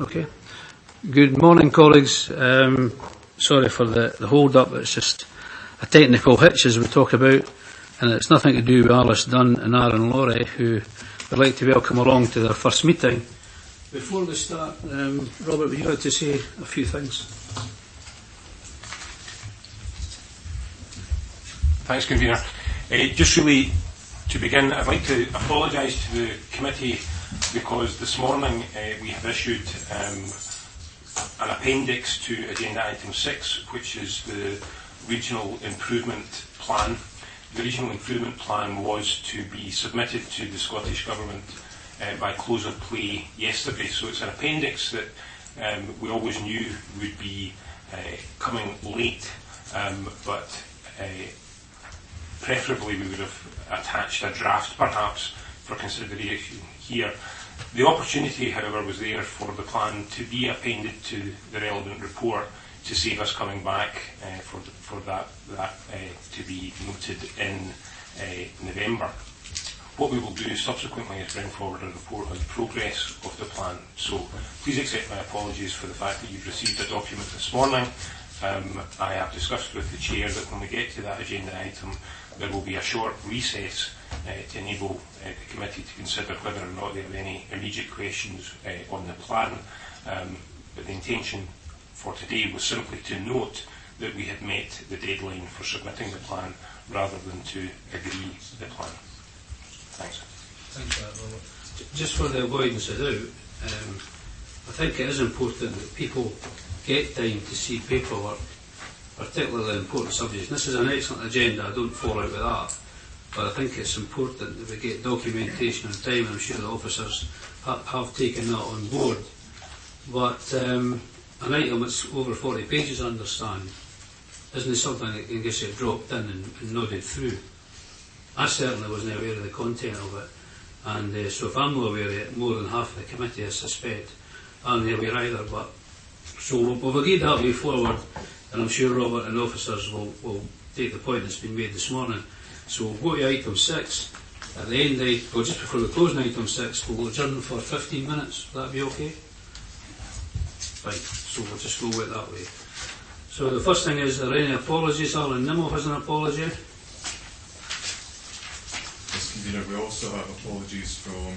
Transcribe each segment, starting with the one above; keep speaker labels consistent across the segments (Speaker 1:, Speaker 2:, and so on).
Speaker 1: Okay. Good morning, colleagues. Sorry for the hold-up. It's just a technical hitch, as we talk about, and it's nothing to do with Alice Dunn and Aaron Laurie, who I'd like to welcome along to their first meeting. Before we start, Robert, would you like to say a few things?
Speaker 2: Thanks, Convener. Just really to begin, I'd like to apologise to the committee because this morning we have issued an appendix to Agenda Item 6, which is the Regional Improvement Plan. The Regional Improvement Plan was to be submitted to the Scottish Government by close of play yesterday, so it's an appendix that we always knew would be coming late, but preferably we would have attached a draft perhaps for consideration here. The opportunity, however, was there for the plan to be appended to the relevant report to save us coming back for that to be noted in November. What we will do subsequently is bring forward a report on the progress of the plan. So please accept my apologies for the fact that you've received a document this morning. I have discussed with the Chair that when we get to that agenda item, there will be a short recess to enable the committee to consider whether or not they have any immediate questions on the plan. But the intention for today was simply to note that we had met the deadline for submitting the plan rather than to agree the plan. Thanks.
Speaker 1: Thanks for that, Robert. Just for the avoidance of doubt, I think it is important that people get time to see paperwork, particularly important subjects. This is an excellent agenda, I don't fall out with that, but I think it's important that we get documentation on time, and I'm sure the officers have taken that on board. But an item that's over 40 pages, I understand, isn't something that can just get dropped in and nodded through. I certainly wasn't aware of the content of it, and so if I'm not aware of it, more than half of the committee, I suspect, aren't aware either. But so we've agreed that way forward, and I'm sure Robert and officers will take the point that's been made this morning. So we'll go to item 6. At the end, or just before we close on item 6, we'll adjourn for 15 minutes. Will that be okay? Fine. So we'll just go with it that way. So the first thing is, are there any apologies? Alan Nimmo has an apology.
Speaker 3: Yes, Convener, we also have apologies from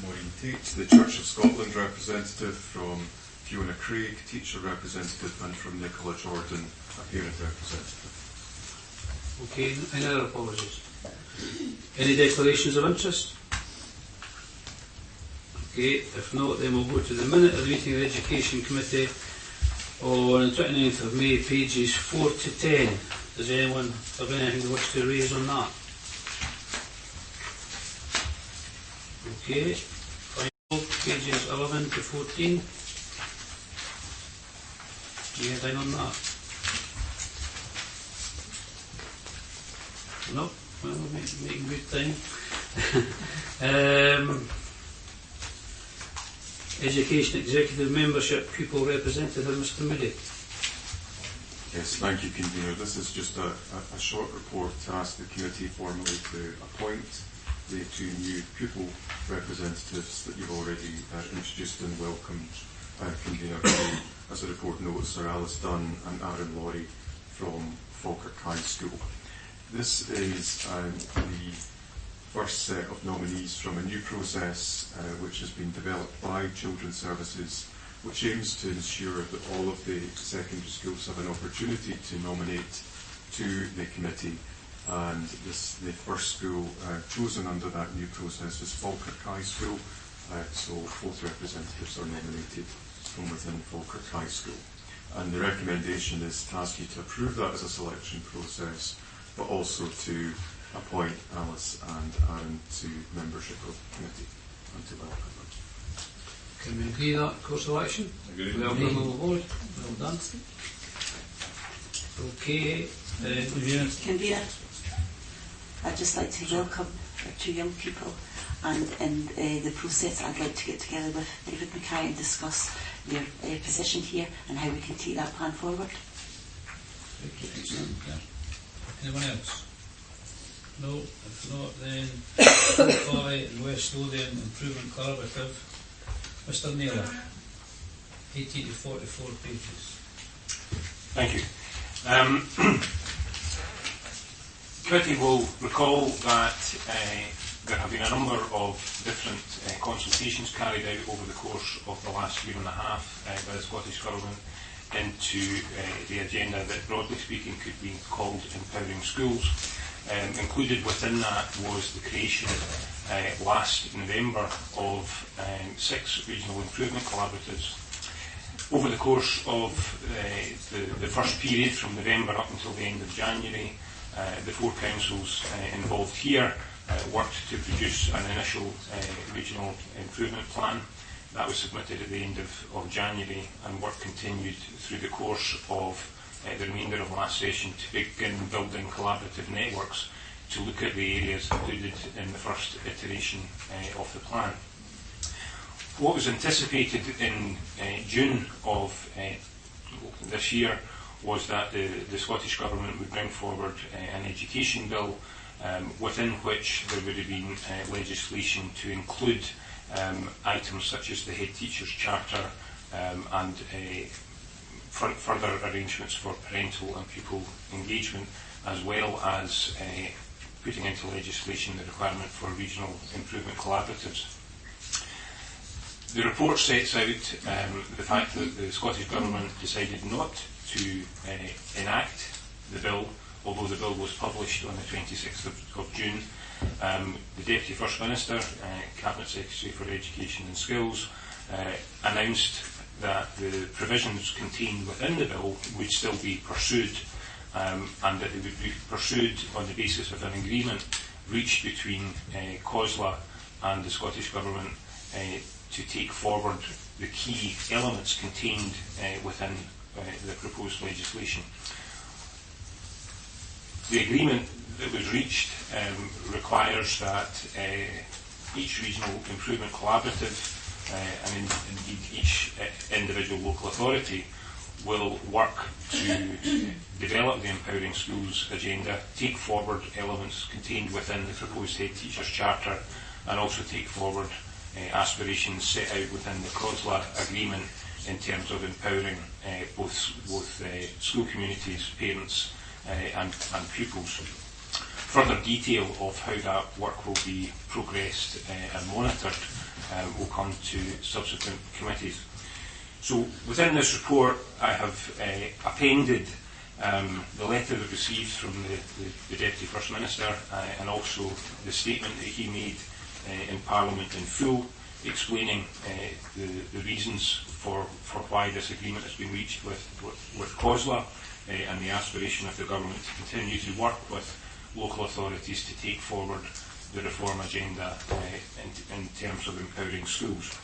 Speaker 3: Maureen Tate, the Church of Scotland representative, from Fiona Craig, teacher representative, and from Nicola Jordan, a parent representative.
Speaker 1: Okay, any other apologies? Any declarations of interest? Okay, if not, then we'll go to the minute of the meeting of the Education Committee on the 29th of May, pages 4 to 10. Does anyone have anything they wish to raise on that? Okay, final pages 11 to 14. Anything on that? No? Well, we're making good time. Education Executive Membership Pupil Representative, Mr. Moody.
Speaker 3: Yes, thank you, Convener. This is just a short report to ask the committee formally to appoint the 2 new pupil representatives that you've already introduced and welcomed, Convener. As the report notes, Sir Alice Dunn and Aaron Laurie from Falkirk High School. This is the first set of nominees from a new process which has been developed by Children's Services, which aims to ensure that all of the secondary schools have an opportunity to nominate to the committee. And the first school chosen under that new process is Falkirk High School, so both representatives are nominated from within Falkirk High School. And the recommendation is to ask you to approve that as a selection process, but also to appoint Alice and Aaron to membership of the committee and to welcome them.
Speaker 1: Can we agree that course of action?
Speaker 3: Agreed.
Speaker 1: Welcome on board. Well done. Okay.
Speaker 4: Convener, I'd just like to welcome our 2 young people, and in the process I'd like to get together with David Mackay and discuss your position here and how we can take that plan forward.
Speaker 1: Excellent. Anyone else? No, if not, then Fly and West Lothian Improvement Collaborative. Mr. Naylor. 18 to 44 pages.
Speaker 2: Thank you. Committee will recall that there have been a number of different consultations carried out over the course of the last year and a half by the Scottish Government into the agenda that, broadly speaking, could be called Empowering Schools. Included within that was the creation last November of 6 regional improvement collaboratives. Over the course of the first period from November up until the end of January, the 4 councils involved here worked to produce an initial regional improvement plan. That was submitted at the end of January, and work continued through the course of the remainder of last session to begin building collaborative networks to look at the areas included in the first iteration of the plan. What was anticipated in June of this year was that the Scottish Government would bring forward an education bill within which there would have been legislation to include items such as the Head Teachers Charter and further arrangements for parental and pupil engagement, as well as putting into legislation the requirement for regional improvement collaboratives. The report sets out the fact that the Scottish Government decided not to enact the bill, although the bill was published on the 26th of June. The Deputy First Minister, Cabinet Secretary for Education and Skills, announced that the provisions contained within the bill would still be pursued, and that they would be pursued on the basis of an agreement reached between COSLA and the Scottish Government to take forward the key elements contained within the proposed legislation. The agreement that was reached requires that each regional improvement collaborative and indeed each individual local authority will work to develop the Empowering Schools agenda, take forward elements contained within the proposed Head Teachers Charter, and also take forward aspirations set out within the COSLA agreement in terms of empowering both school communities, parents and pupils. Further detail of how that work will be progressed and monitored will come to subsequent committees. So within this report I have appended the letter that received from the Deputy First Minister and also the statement that he made in Parliament in full, explaining the reasons for why this agreement has been reached with COSLA and the aspiration of the Government to continue to work with local authorities to take forward the reform agenda in terms of empowering schools.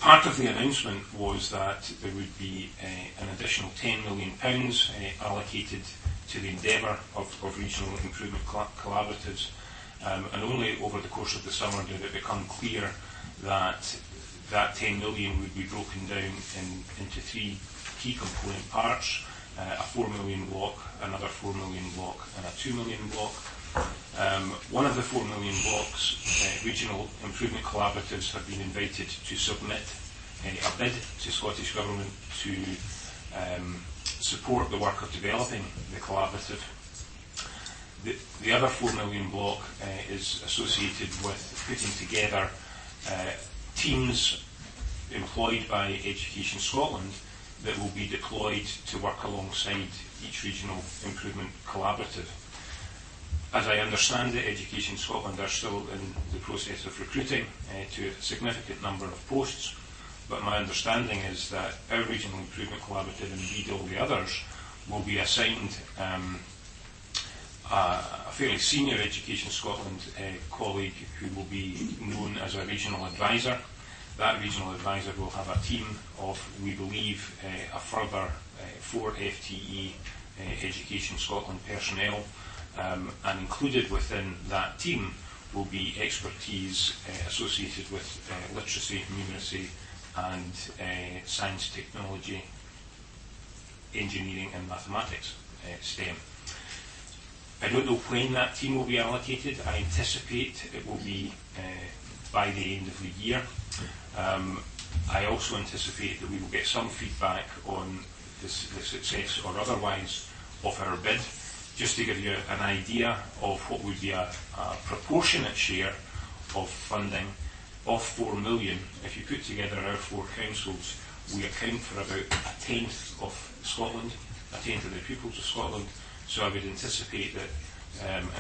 Speaker 2: Part of the announcement was that there would be an additional £10 million allocated to the endeavour of regional improvement collaboratives, and only over the course of the summer did it become clear that that 10 million would be broken down into 3 key component parts: a 4 million block, another 4 million block, and a 2 million block. One of the 4 million blocks, regional improvement collaboratives have been invited to submit a bid to Scottish Government to support the work of developing the collaborative. The other 4 million block is associated with putting together teams employed by Education Scotland that will be deployed to work alongside each regional improvement collaborative. As I understand it, Education Scotland are still in the process of recruiting to a significant number of posts, but my understanding is that our regional improvement collaborative, and indeed all the others, will be assigned a fairly senior Education Scotland colleague who will be known as a regional advisor. That regional advisor will have a team of, we believe, a further 4 FTE Education Scotland personnel, and included within that team will be expertise associated with literacy, numeracy and science, technology, engineering and mathematics, STEM. I don't know when that team will be allocated. I anticipate it will be by the end of the year. I also anticipate that we will get some feedback on the success or otherwise of our bid. Just to give you an idea of what would be a proportionate share of funding of 4 million, if you put together our 4 councils, we account for about a tenth of Scotland, a tenth of the pupils of Scotland. So I would anticipate that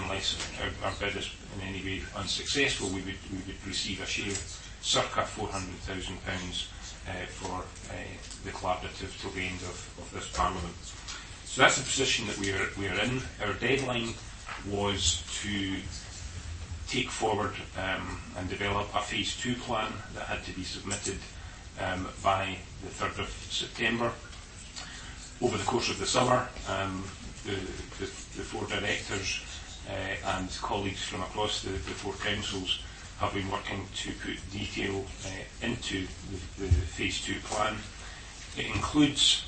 Speaker 2: unless our bid is in any way unsuccessful, we would receive a share circa £400,000 for the collaborative till the end of this Parliament. So that's the position that we are in. Our deadline was to take forward and develop a Phase 2 plan that had to be submitted by the 3rd of September. Over the course of the summer, the 4 directors and colleagues from across the 4 councils have been working to put detail into the Phase 2 plan. It includes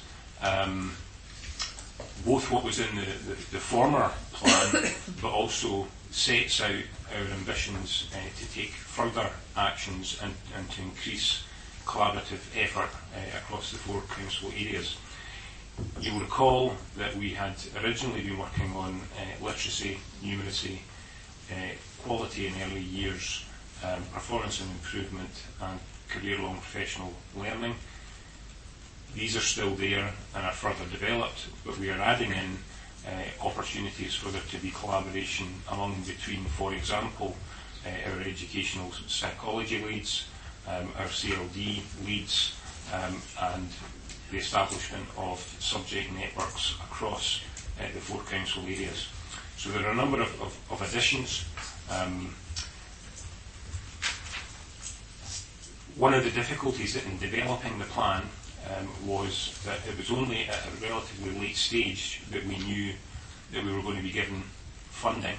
Speaker 2: both what was in the former plan, but also sets out our ambitions to take further actions and to increase collaborative effort across the 4 council areas. You'll recall that we had originally been working on literacy, numeracy, quality in early years, performance and improvement, and career-long professional learning. These are still there and are further developed, but we are adding in opportunities for there to be collaboration among and between, for example, our educational psychology leads, our CLD leads, and the establishment of subject networks across the 4 council areas. So there are a number of additions. One of the difficulties in developing the plan was that it was only at a relatively late stage that we knew that we were going to be given funding,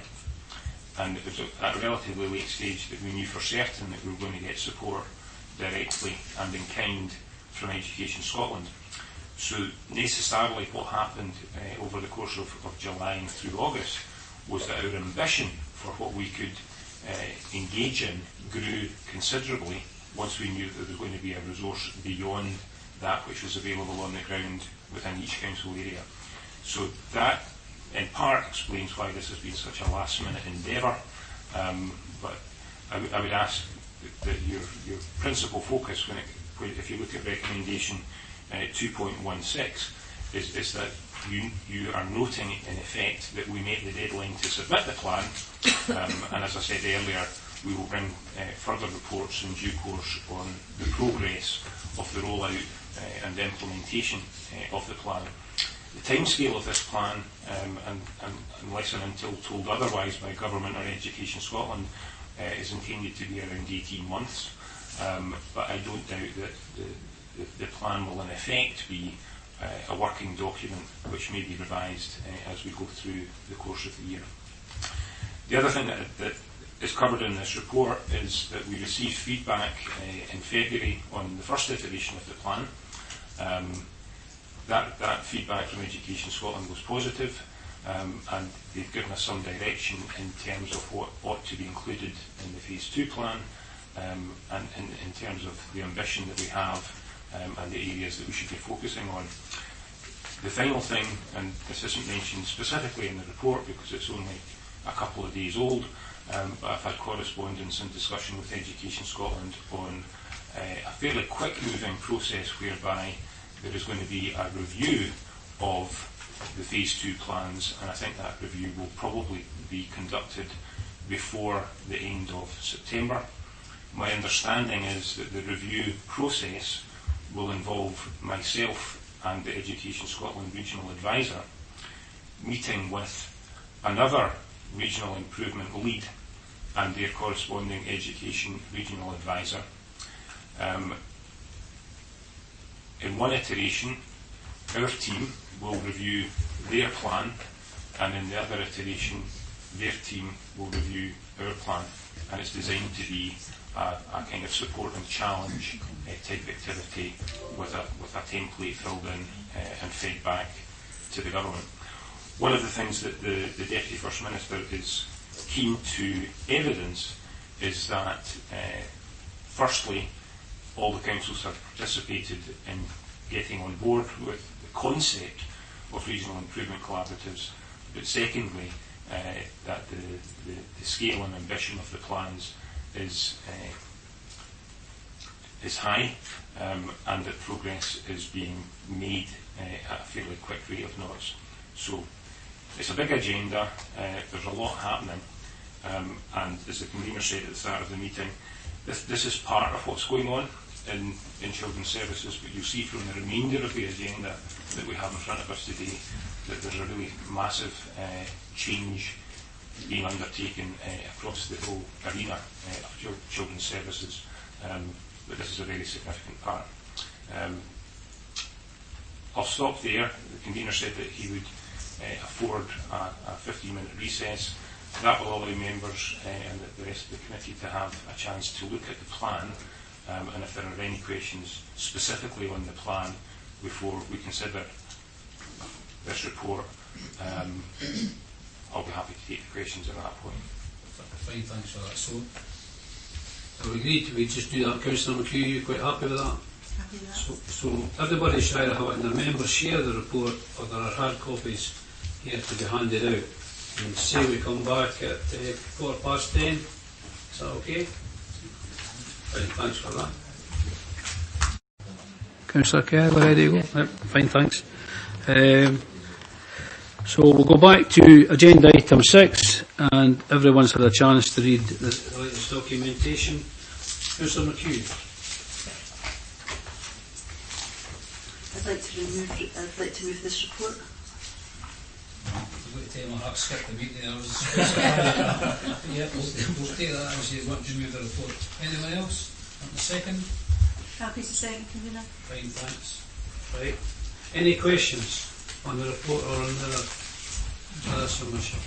Speaker 2: and it was at a relatively late stage that we knew for certain that we were going to get support directly and in kind from Education Scotland. So necessarily what happened over the course of July and through August was that our ambition for what we could engage in grew considerably once we knew that there was going to be a resource beyond that which was available on the ground within each council area. So that in part explains why this has been such a last minute endeavour, but I would ask that your principal focus if you look at recommendation 2.16 is that you are noting in effect that we met the deadline to submit the plan, and as I said earlier, we will bring further reports in due course on the progress of the rollout and implementation of the plan. The timescale of this plan, and unless and until told otherwise by Government or Education Scotland, is intended to be around 18 months, but I don't doubt that the plan will in effect be a working document which may be revised as we go through the course of the year. The other thing that is covered in this report is that we received feedback in February on the first iteration of the plan. That feedback from Education Scotland was positive, and they've given us some direction in terms of what ought to be included in the Phase 2 plan, and in terms of the ambition that we have and the areas that we should be focusing on. The final thing, and this isn't mentioned specifically in the report because it's only a couple of days old, but I've had correspondence and discussion with Education Scotland on a fairly quick-moving process whereby there is going to be a review of the Phase 2 plans, and I think that review will probably be conducted before the end of September. My understanding is that the review process will involve myself and the Education Scotland Regional Advisor meeting with another Regional Improvement Lead and their corresponding Education Regional Advisor. In one iteration, our team will review their plan, and in the other iteration, their team will review our plan, and it's designed to be a kind of support and challenge type activity with a template filled in and fed back to the government. One of the things that the Deputy First Minister is keen to evidence is that, firstly, all the councils have participated in getting on board with the concept of regional improvement collaboratives, but secondly, that the scale and ambition of the plans is high, and that progress is being made at a fairly quick rate of knots. So it's a big agenda, there's a lot happening, and as the convener said at the start of the meeting, this is part of what's going on in children's services, but you'll see from the remainder of the agenda that we have in front of us today that there's a really massive change being undertaken across the whole arena of children's services, but this is a very significant part. I'll stop there. The convener said that he would afford a 15-minute recess. That will allow members and the rest of the committee to have a chance to look at the plan, and if there are any questions specifically on the plan before we consider this report, I'll be happy to take the questions at that point.
Speaker 1: Fine, thanks for that. So, we agreed we just do that. Councillor McHugh, you quite happy with that?
Speaker 4: Happy with that.
Speaker 1: So everybody's trying to have it, and their members share the report, or there are hard copies here to be handed out. And say we come back at 10:15. Is that okay? Fine, thanks for that. Councillor Kerr, we're ready to go? Yep, fine, thanks. So we'll go back to agenda item 6, and everyone's had a chance to read the latest documentation. Councillor McHugh.
Speaker 4: I'd like to move this report.
Speaker 1: I've got to tell my heart skipped a beat there. Yeah, we'll take that as you want to move the report. Anyone else? On the second?
Speaker 4: Happy to second, convener.
Speaker 1: Fine, thanks. Right. Any questions on the report or on the other submission?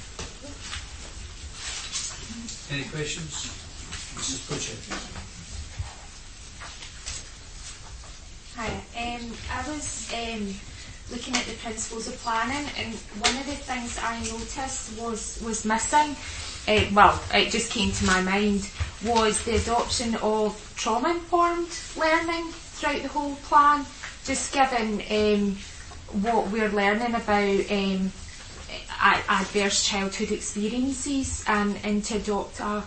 Speaker 1: Any questions? Mrs. Butcher.
Speaker 5: Hi, I was looking at the principles of planning, and one of the things that I noticed was missing, well, it just came to my mind, was the adoption of trauma-informed learning throughout the whole plan, just given what we're learning about adverse childhood experiences, and to adopt a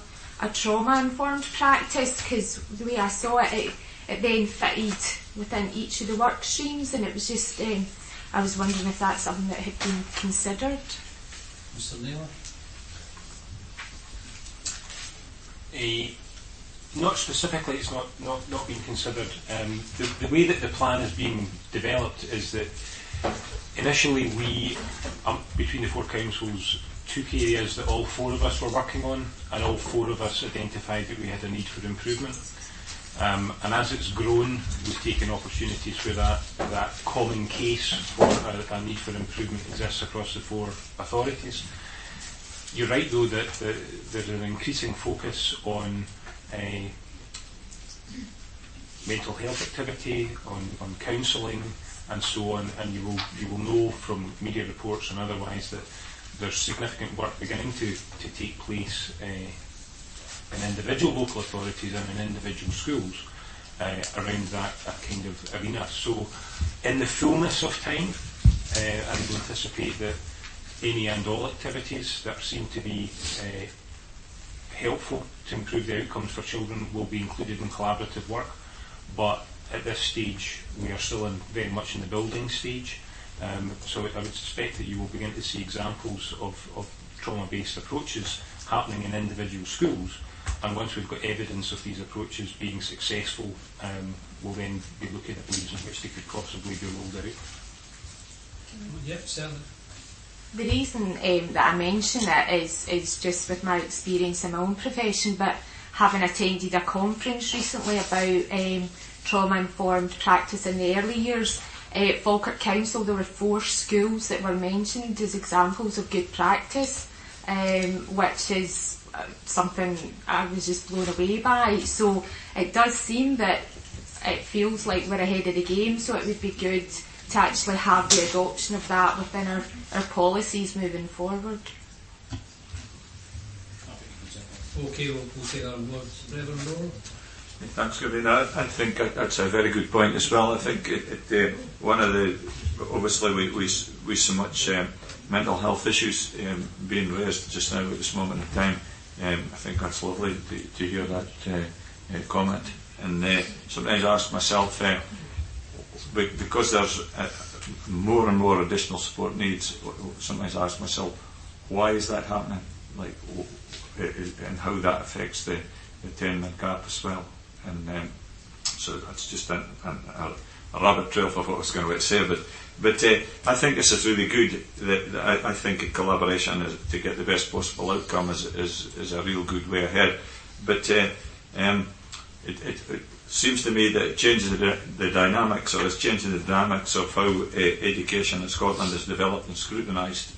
Speaker 5: trauma-informed practice, because the way I saw it, it then fitted within each of the work streams, and it was just, I was wondering if that's something that had been considered.
Speaker 1: Mr. Naylor?
Speaker 2: Not specifically, it's not been considered. The way that the plan is being developed is that initially we, between the 4 councils, took areas that all 4 of us were working on, and all 4 of us identified that we had a need for improvement. And as it's grown, we've taken opportunities where that common case for a need for improvement exists across the 4 authorities. You're right, though, that there's an increasing focus on mental health activity, on counselling, and so on. And you will know from media reports and otherwise that there's significant work beginning to take place in individual local authorities and in individual schools around that kind of arena. So in the fullness of time, I would anticipate that any and all activities that seem to be helpful to improve the outcomes for children will be included in collaborative work, but at this stage we are still very much in the building stage, so I would suspect that you will begin to see examples of trauma-based approaches happening in individual schools. And once we've got evidence of these approaches being successful, we'll then be looking at ways in which they could possibly be rolled out.
Speaker 1: Yep, certainly.
Speaker 5: The reason that I mention it is just with my experience in my own profession, but having attended a conference recently about trauma-informed practice in the early years, at Falkirk Council there were 4 schools that were mentioned as examples of good practice, which is something I was just blown away by. So it does seem that it feels like we're ahead of the game, so it would be good to actually have the adoption of that within our policies moving forward.
Speaker 1: Okay, we'll take that on board. Reverend Laurel?
Speaker 6: Thanks, Gavin. I think that's a very good point as well. I think one of the, obviously we so much mental health issues being raised just now at this moment in time. I think that's lovely to hear that comment. And sometimes I ask myself, because there's more and more additional support needs, sometimes I ask myself, why is that happening? Like, and how that affects the attainment gap as well. And so that's just a rabbit trail for what I was going to say. But I think this is really good. I think a collaboration to get the best possible outcome is a real good way ahead. But it seems to me that it changes the dynamics, or it's changing the dynamics of how education in Scotland is developed and scrutinised.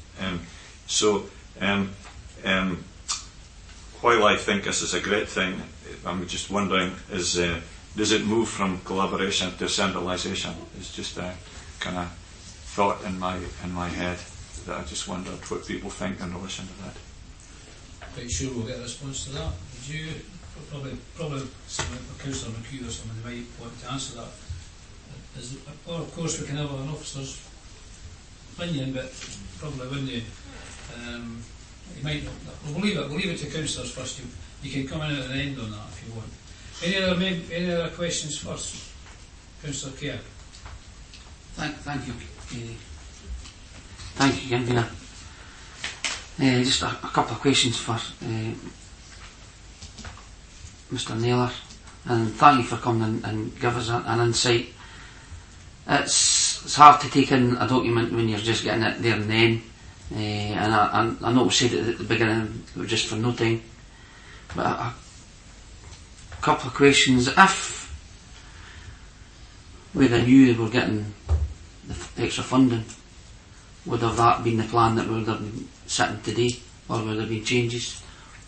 Speaker 6: While I think this is a great thing, I'm just wondering, does it move from collaboration to centralisation? It's just a kind of thought in my head that I just wondered what people think in relation to that.
Speaker 7: Quite sure we'll get a response to that. Would you probably someone, Councillor McHugh or someone might want to answer that? Or of course we can have an officer's opinion, but probably wouldn't you? You might not. We'll leave it to councillors first. You can come in at an end on that if you want. Any other questions first? Councillor Kerr.
Speaker 8: Thank you. Thank you, Convener. Just a couple of questions for Mr. Naylor, and thank you for coming and give us an insight. It's hard to take in a document when you're just getting it there and then. And I know we said it at the beginning, it was just for no time, but a couple of questions. If we knew we were getting the extra funding, would have that been the plan that we would have been sitting today, or would there have been changes,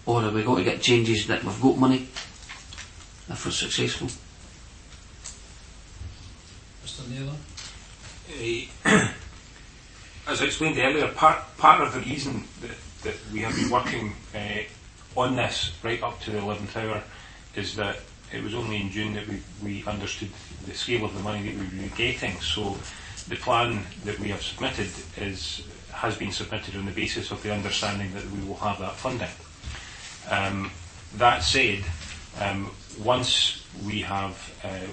Speaker 8: or are we going to get changes that we've got money if we're successful?
Speaker 7: Mr. Naylor.
Speaker 2: As I explained earlier, part of the reason that we have been working on this right up to the 11th hour is that it was only in June that we understood the scale of the money that we would be getting. So the plan that we have submitted has been submitted on the basis of the understanding that we will have that funding. That said, once we have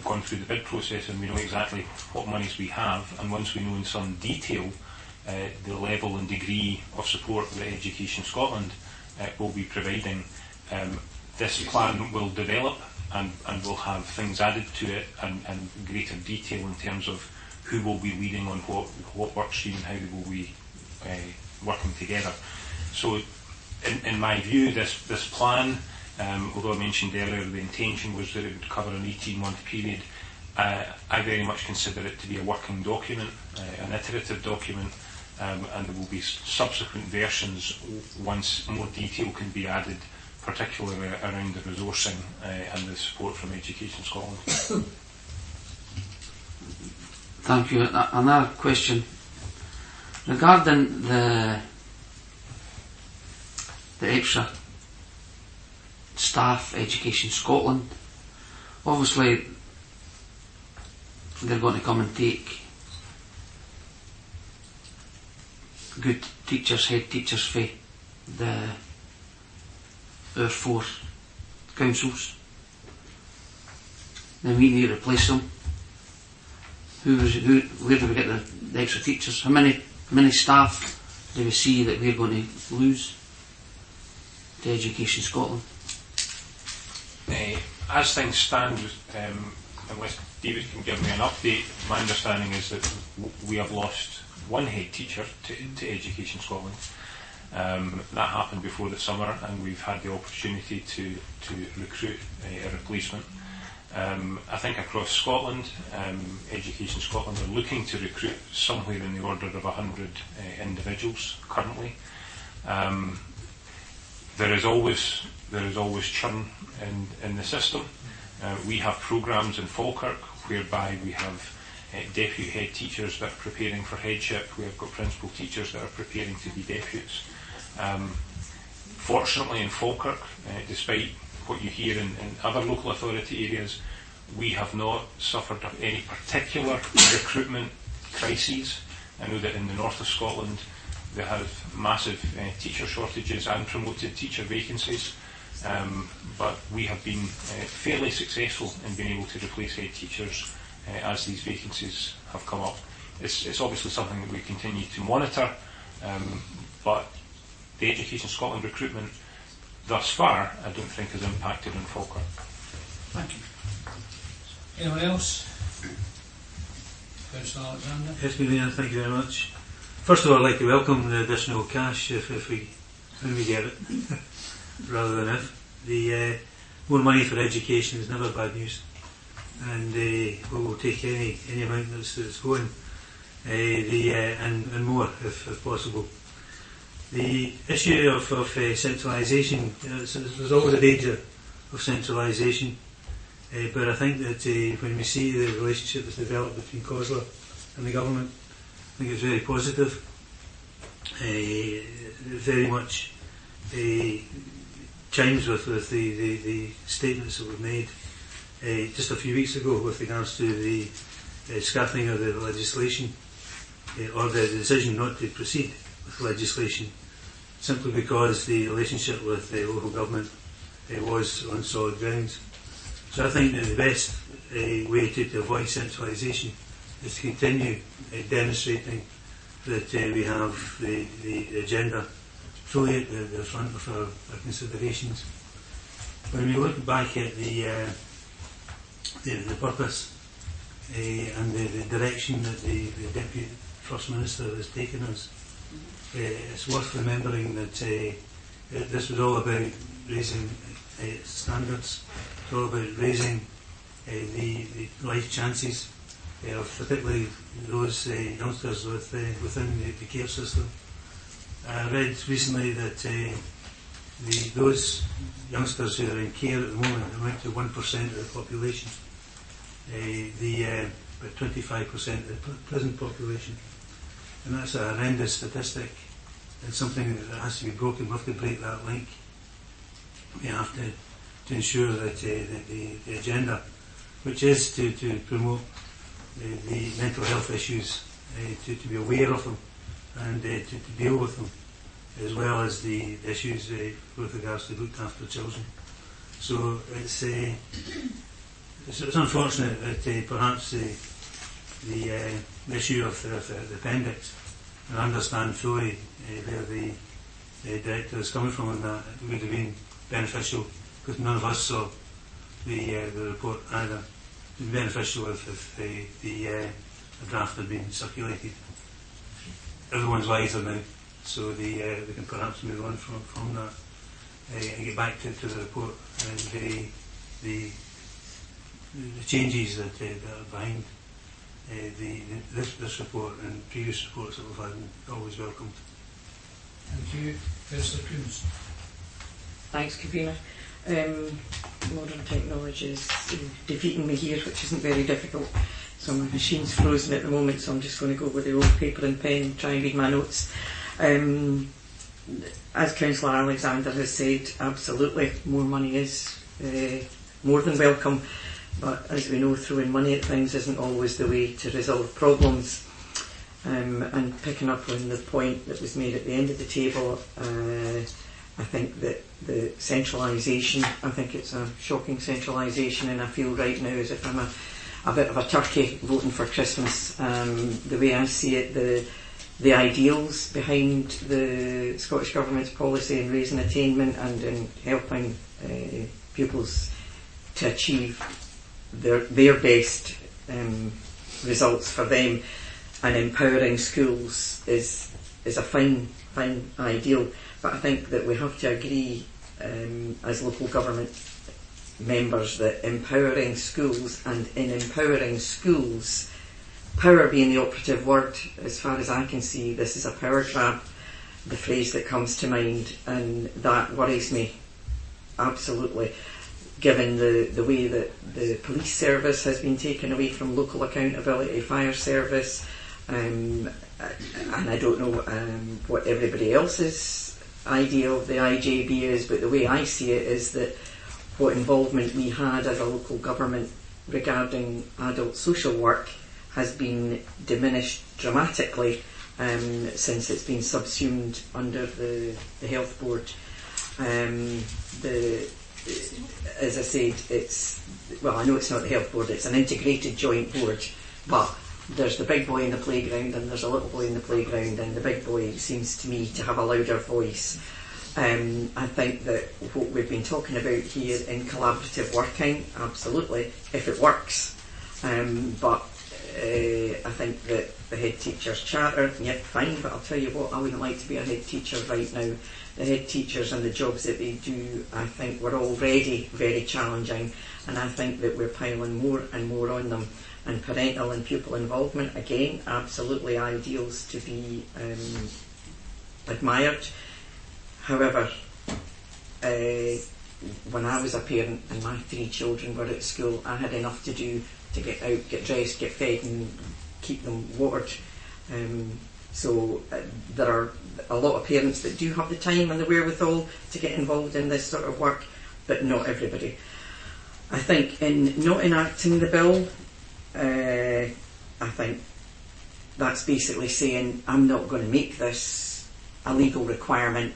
Speaker 2: gone through the bid process and we know exactly what monies we have, and once we know in some detail the level and degree of support that Education Scotland will be providing, this plan will develop and will have things added to it and greater detail in terms of who will be leading on what work stream and how they will be working together. So in my view, this plan, although I mentioned earlier the intention was that it would cover an 18-month period, I very much consider it to be a working document, an iterative document, and there will be subsequent versions once more detail can be added, particularly around the resourcing and the support from Education Scotland.
Speaker 8: Thank you. Another question regarding the extra staff, Education Scotland. Obviously, they're going to come and take good teachers, head teachers for our 4 councils. Then we need to replace them. Where do we get the extra teachers? How many staff do we see that we're going to lose to Education Scotland?
Speaker 2: As things stand, unless David can give me an update, my understanding is that we have lost 1 head teacher to Education Scotland. That happened before the summer, and we've had the opportunity to recruit a replacement. I think across Scotland, Education Scotland are looking to recruit somewhere in the order of 100 individuals currently. There is always churn in the system. We have programmes in Falkirk whereby we have deputy head teachers that are preparing for headship. We have got principal teachers that are preparing to be deputies. Fortunately in Falkirk, despite what you hear in other local authority areas. We have not suffered any particular recruitment crises. I know that in the north of Scotland they have massive teacher shortages and promoted teacher vacancies, but we have been fairly successful in being able to replace head teachers as these vacancies have come up. It's obviously something that we continue to monitor, but the Education Scotland recruitment thus far I don't think has impacted on Falkirk.
Speaker 7: Thank you. Anyone else? Councillor Alexander?
Speaker 9: Yes, Convener, thank you very much. First of all, I'd like to welcome the additional cash when we get it, rather than if. The more money for education is never bad news, and we'll take any amount that's going, and more if possible. The issue of centralisation, there's always a danger of centralisation. But I think that when we see the relationship that's developed between COSLA and the government, I think it's very positive. Very much chimes with the statements that were made just a few weeks ago with regards to the scrapping of the legislation, or the decision not to proceed with legislation, simply because the relationship with the local government was on solid grounds. So I think that the best way to avoid centralisation is to continue demonstrating that we have the agenda fully at the front of our considerations. When we look back at the purpose and the direction that the Deputy First Minister has taken us, it's worth remembering that this was all about raising standards. It's all about raising the life chances of particularly those youngsters within the care system. I read recently that those youngsters who are in care at the moment amount to 1% of the population, about 25% of the prison population. And that's a horrendous statistic, and something that has to be broken. We have to break that link. We have to ensure that the agenda, which is to promote the mental health issues, to be aware of them and to deal with them, as well as the issues with regards to looked after children. So it's unfortunate that perhaps the issue of the appendix, and I understand fully where the director is coming from, and that it would have been beneficial, because none of us saw the report either. It would be beneficial if the draft had been circulated. Everyone's wiser now, so we can perhaps move on from that and get back to the report and the changes that are behind this report and previous reports that we've had, always welcomed.
Speaker 7: Thank you. Councillor Coombs.
Speaker 10: Thanks, Convener. Modern technology is defeating me here, which isn't very difficult. So my machine's frozen at the moment, so I'm just going to go with the old paper and pen and try and read my notes. As Councillor Alexander has said, absolutely, more money is more than welcome. But as we know, throwing money at things isn't always the way to resolve problems. And picking up on the point that was made at the end of the table, I think that the centralisation, I think it's a shocking centralisation, and I feel right now as if I'm a bit of a turkey voting for Christmas. The way I see it, the ideals behind the Scottish Government's policy in raising attainment and in helping pupils to achieve their best results for them, and empowering schools is a fine ideal. But I think that we have to agree as local government members that empowering schools, and in empowering schools, power being the operative word, as far as I can see, this is a power grab, the phrase that comes to mind, and that worries me absolutely, given the way that the police service has been taken away from local accountability, fire service, and I don't know what everybody else's idea of the IJB is, but the way I see it is that what involvement we had as a local government regarding adult social work has been diminished dramatically since it's been subsumed under the Health Board. As I said, I know it's not the Health Board, it's an integrated joint board, but there's the big boy in the playground and there's a little boy in the playground, and the big boy seems to me to have a louder voice. I think that what we've been talking about here in collaborative working, absolutely, if it works. But I think that the head teacher's charter, yeah, fine, but I'll tell you what, I wouldn't like to be a head teacher right now. The head teachers and the jobs that they do, I think, were already very challenging, and I think that we're piling more and more on them. And parental and pupil involvement, again, absolutely ideals to be admired. However, when I was a parent and my 3 children were at school, I had enough to do to get out, get dressed, get fed and keep them watered. So there are a lot of parents that do have the time and the wherewithal to get involved in this sort of work, but not everybody. I think in not enacting the bill, I think that's basically saying, I'm not going to make this a legal requirement,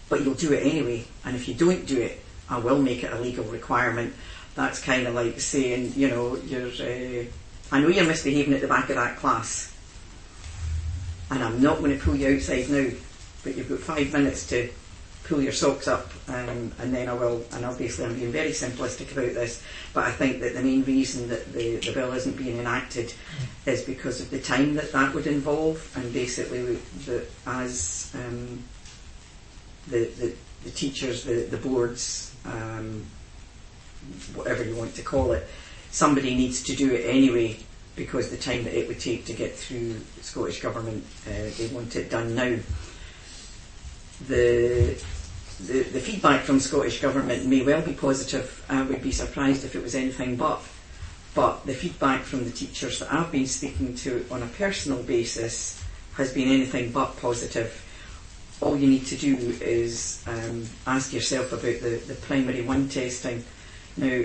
Speaker 10: but you'll do it anyway, and if you don't do it, I will make it a legal requirement. That's kind of like saying, you know, I know you're misbehaving at the back of that class, and I'm not going to pull you outside now, but you've got 5 minutes to pull your socks up, and then I will. And obviously I'm being very simplistic about this, but I think that the main reason that the bill isn't being enacted is because of the time that would involve, and basically as the teachers, the boards, whatever you want to call it, somebody needs to do it anyway, because the time that it would take to get through the Scottish Government, they want it done now. The feedback from Scottish Government may well be positive. I would be surprised if it was anything but the feedback from the teachers that I've been speaking to on a personal basis has been anything but positive. All you need to do is ask yourself about the primary 1 testing. Now,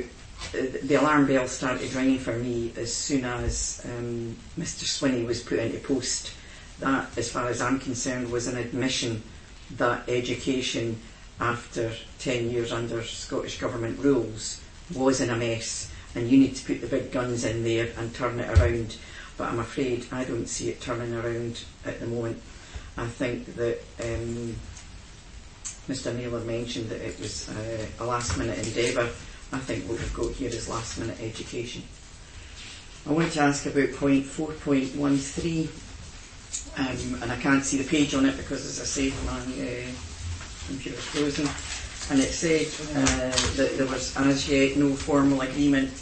Speaker 10: the alarm bell started ringing for me as soon as Mr Swinney was put into post. That, as far as I'm concerned, was an admission that education, after 10 years under Scottish Government rules, was in a mess, and you need to put the big guns in there and turn it around. But I'm afraid I don't see it turning around at the moment. I think that Mr Naylor mentioned that it was a last minute endeavour. I think what we've got here is last minute education. I want to ask about point 4.13, and I can't see the page on it because, as I said, my computer's frozen, and it said that there was as yet no formal agreement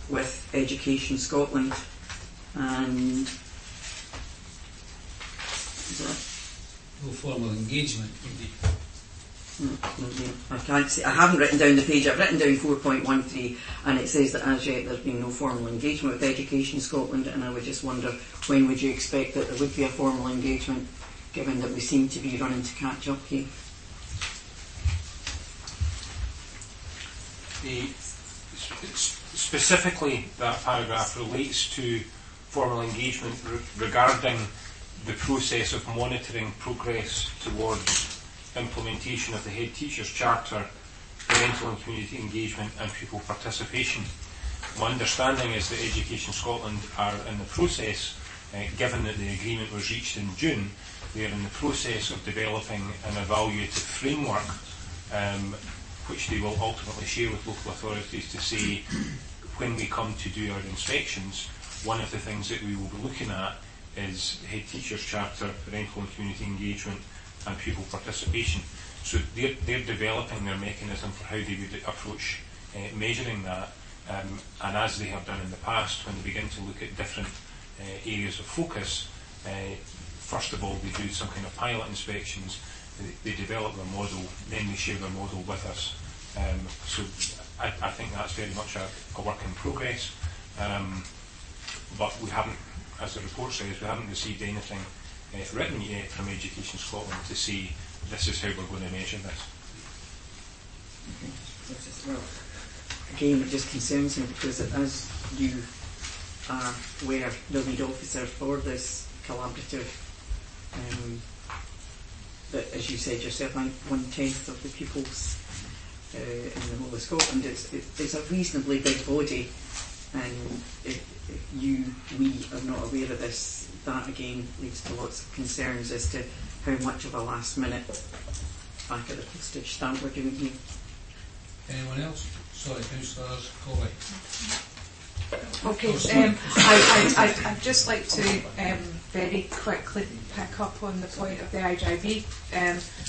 Speaker 10: with Education Scotland, and
Speaker 7: No formal engagement, indeed.
Speaker 10: I can't see. I haven't written down the page. I've written down 4.13, and it says that as yet there's been no formal engagement with Education Scotland, and I would just wonder, when would you expect that there would be a formal engagement, given that we seem to be running to catch up here?
Speaker 2: Specifically, that paragraph relates to formal engagement regarding the process of monitoring progress towards implementation of the Head Teacher's Charter, parental and community engagement and pupil participation. My understanding is that Education Scotland are in the process, given that the agreement was reached in June, they are in the process of developing an evaluative framework which they will ultimately share with local authorities to say, when we come to do our inspections, one of the things that we will be looking at is Head Teacher's Charter, parental and community engagement and pupil participation. So they're developing their mechanism for how they would approach measuring that, and as they have done in the past, when they begin to look at different areas of focus, first of all they do some kind of pilot inspections, they develop their model, then they share their model with us. So I think that's very much a work in progress, but we haven't, as the report says, we haven't received anything written yet from Education Scotland to say this is how we're going to measure this.
Speaker 10: again, it just concerns me because as you were the lead officer for this collaborative, that, as you said yourself, 1/10 of the pupils in the whole of Scotland, it's a reasonably big body, and if we are not aware of this, that again leads to lots of concerns as to how much of a last minute back at the postage stamp we're doing here.
Speaker 7: Anyone else? Sorry, Councillor Colby.
Speaker 11: Okay, I'd just like to very quickly pick up on the point of the IJB,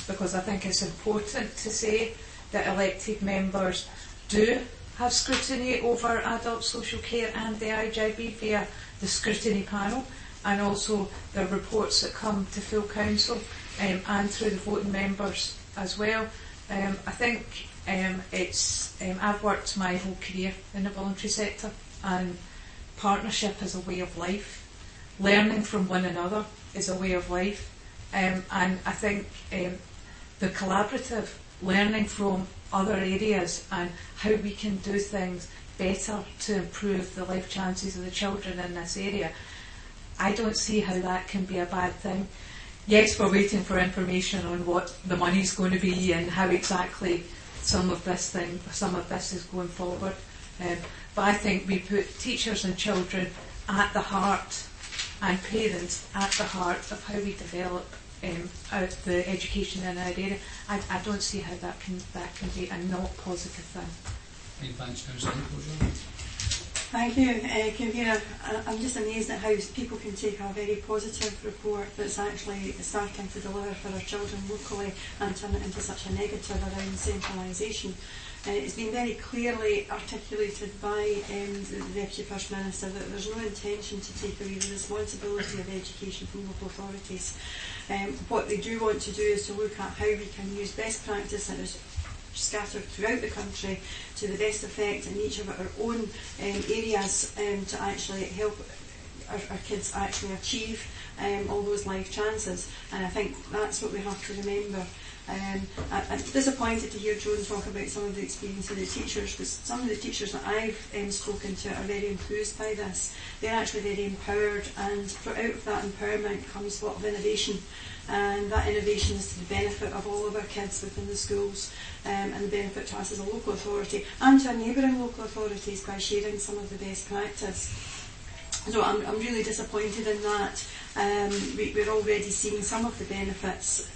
Speaker 11: because I think it's important to say that elected members do have scrutiny over adult social care and the IJB via the scrutiny panel, and also the reports that come to full council and through the voting members as well. I think I've worked my whole career in the voluntary sector, and partnership is a way of life. Learning from one another is a way of life, and I think the collaborative, learning from other areas and how we can do things better to improve the life chances of the children in this area, I don't see how that can be a bad thing. Yes, we're waiting for information on what the money's going to be and how exactly some of this is going forward. But I think we put teachers and children at the heart, and parents at the heart of how we develop the education in our area. I don't see how that can be a not positive thing.
Speaker 7: Thanks, Councillor Nichols.
Speaker 12: Thank you, Convener. I'm just amazed at how people can take a very positive report that's actually starting to deliver for our children locally and turn it into such a negative around centralisation. It's been very clearly articulated by the Deputy First Minister that there's no intention to take away the responsibility of education from local authorities. What they do want to do is to look at how we can use best practice that is scattered throughout the country to the best effect in each of our own areas to actually help our kids actually achieve all those life chances. And I think that's what we have to remember. I'm disappointed to hear Joan talk about some of the experience of the teachers, because some of the teachers that I've spoken to are very enthused by this. They're actually very empowered, and out of that empowerment comes a lot of innovation, and that innovation is to the benefit of all of our kids within the schools, and the benefit to us as a local authority and to our neighbouring local authorities by sharing some of the best practice. So I'm really disappointed in that. We're already seeing some of the benefits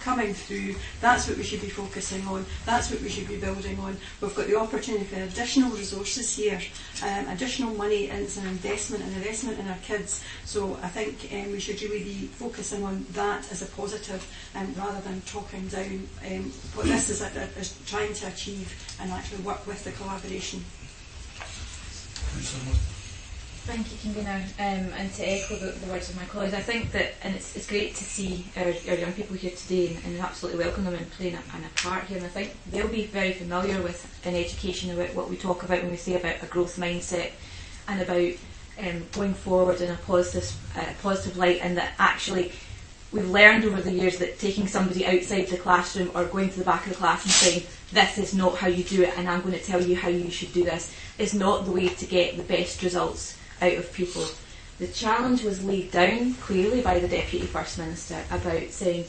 Speaker 12: coming through. That's what we should be focusing on. That's what we should be building on. We've got the opportunity for additional resources here, additional money. It's an investment in our kids. So I think we should really be focusing on that as a positive, rather than talking down what this is trying to achieve and actually work with the collaboration.
Speaker 5: Thank you, Convener, and to echo the words of my colleagues, I think that, and it's great to see our young people here today, and absolutely welcome them and playing a part here, and I think they'll be very familiar with in education about what we talk about when we say about a growth mindset and about going forward in a positive light, and that actually we've learned over the years that taking somebody outside the classroom or going to the back of the class and saying, this is not how you do it and I'm going to tell you how you should do this, is not the way to get the best results out of people. The challenge was laid down clearly by the Deputy First Minister about saying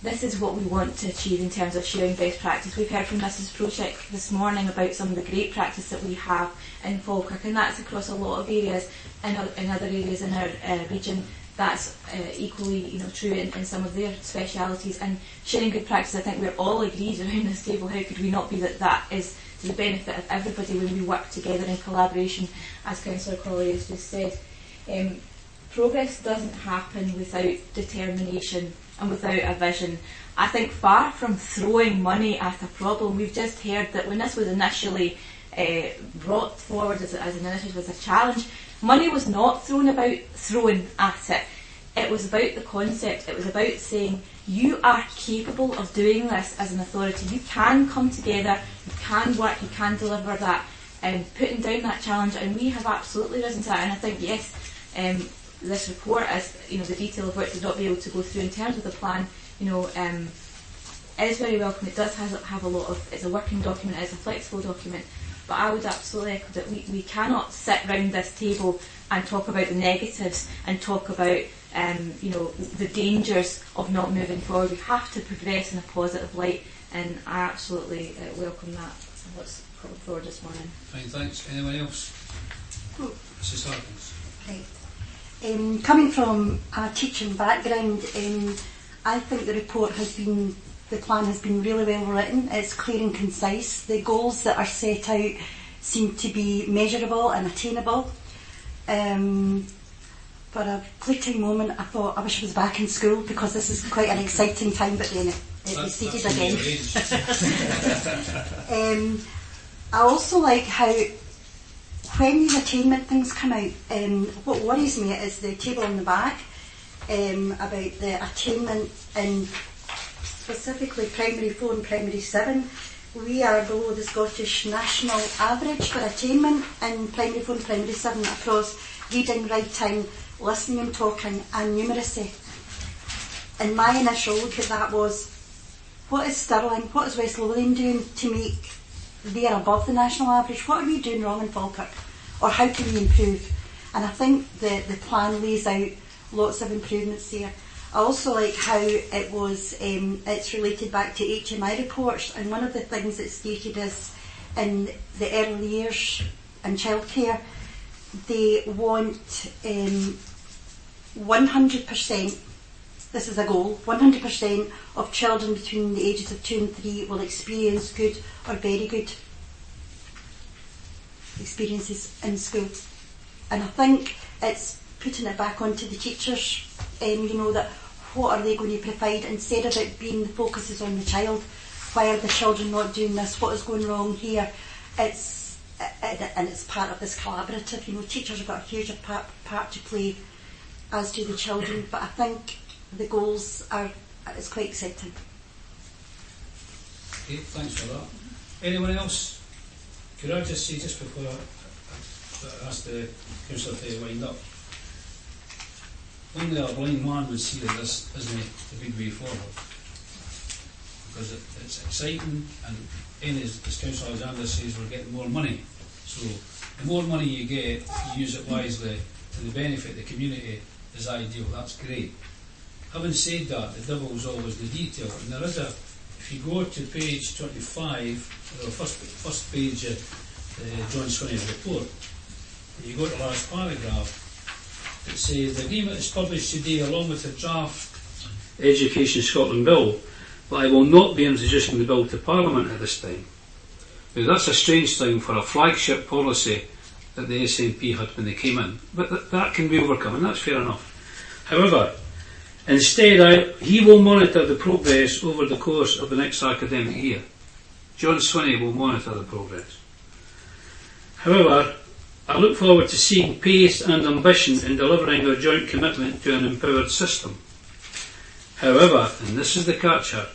Speaker 5: this is what we want to achieve in terms of sharing best practice. We've heard from Mrs. Prochek this morning about some of the great practice that we have in Falkirk, and that's across a lot of areas. In other areas in our region, that's equally true in some of their specialities. And sharing good practice, I think we're all agreed around this table. How could we not be that is to the benefit of everybody when we work together in collaboration, as Councillor Colley has just said. Progress doesn't happen without determination and without a vision. I think far from throwing money at a problem, we've just heard that when this was initially brought forward as an initiative, as a challenge, money was not thrown at it. It was about the concept. It was about saying, you are capable of doing this as an authority. You can come together, you can work, you can deliver that, and putting down that challenge. And we have absolutely risen to that. And I think, yes, this report, as the detail of which we'll not be able to go through in terms of the plan,
Speaker 13: is very welcome. It does have a lot of, it's a working document, it's a flexible document, but I would absolutely echo that we cannot sit round this table and talk about the negatives and talk about the dangers of not moving forward. We have to progress in a positive light, and I absolutely welcome that. What's put forward this morning.
Speaker 7: Fine, thanks. Anyone else? Mrs. Harkins.
Speaker 12: Right. Coming from a teaching background, I think the plan has been really well written. It's clear and concise. The goals that are set out seem to be measurable and attainable. For a fleeting moment, I thought I wish I was back in school, because this is quite an exciting time, but then it receded again. I also like how, when these attainment things come out, what worries me is the table on the back about the attainment in specifically primary 4 and primary 7. We are below the Scottish national average for attainment in primary 4 and primary 7 across reading, writing, listening and talking, and numeracy. And my initial look at that was, what is Stirling, what is West Lothian doing to make they're above the national average? What are we doing wrong in Falkirk? Or how can we improve? And I think the plan lays out lots of improvements there. I also like how it was, it's related back to HMI reports, and one of the things that's stated is in the early years in childcare, they want 100%, this is a goal, 100% of children between the ages of 2 and 3 will experience good or very good experiences in school. And I think it's putting it back onto the teachers, that what are they going to provide, instead of it being the focus is on the child. Why are the children not doing this? What is going wrong here? And it's part of this collaborative. Teachers have got a huge part to play, as do the children. But I think the goals it's quite exciting.
Speaker 7: Okay, thanks for that. Anyone else? Could I just say, just before I ask the Councillor to wind up, only a blind man would see that this isn't the big way forward, because it's exciting, and as Councillor Alexander says, we're getting more money. So the more money you get, if you use it wisely to the benefit of the community, is ideal. That's great. Having said that, the devil is always the detail, and there is if you go to page 25, the first page of John Swinney's report, and you go to the last paragraph, it says the agreement is published today along with the draft Education Scotland Bill, but I will not be introducing the bill to Parliament at this time. Now, that's a strange thing for a flagship policy that the SNP had when they came in, but that can be overcome, and that's fair enough. However, instead, he will monitor the progress over the course of the next academic year. John Swinney will monitor the progress. However, I look forward to seeing pace and ambition in delivering our joint commitment to an empowered system. However, and this is the catcher,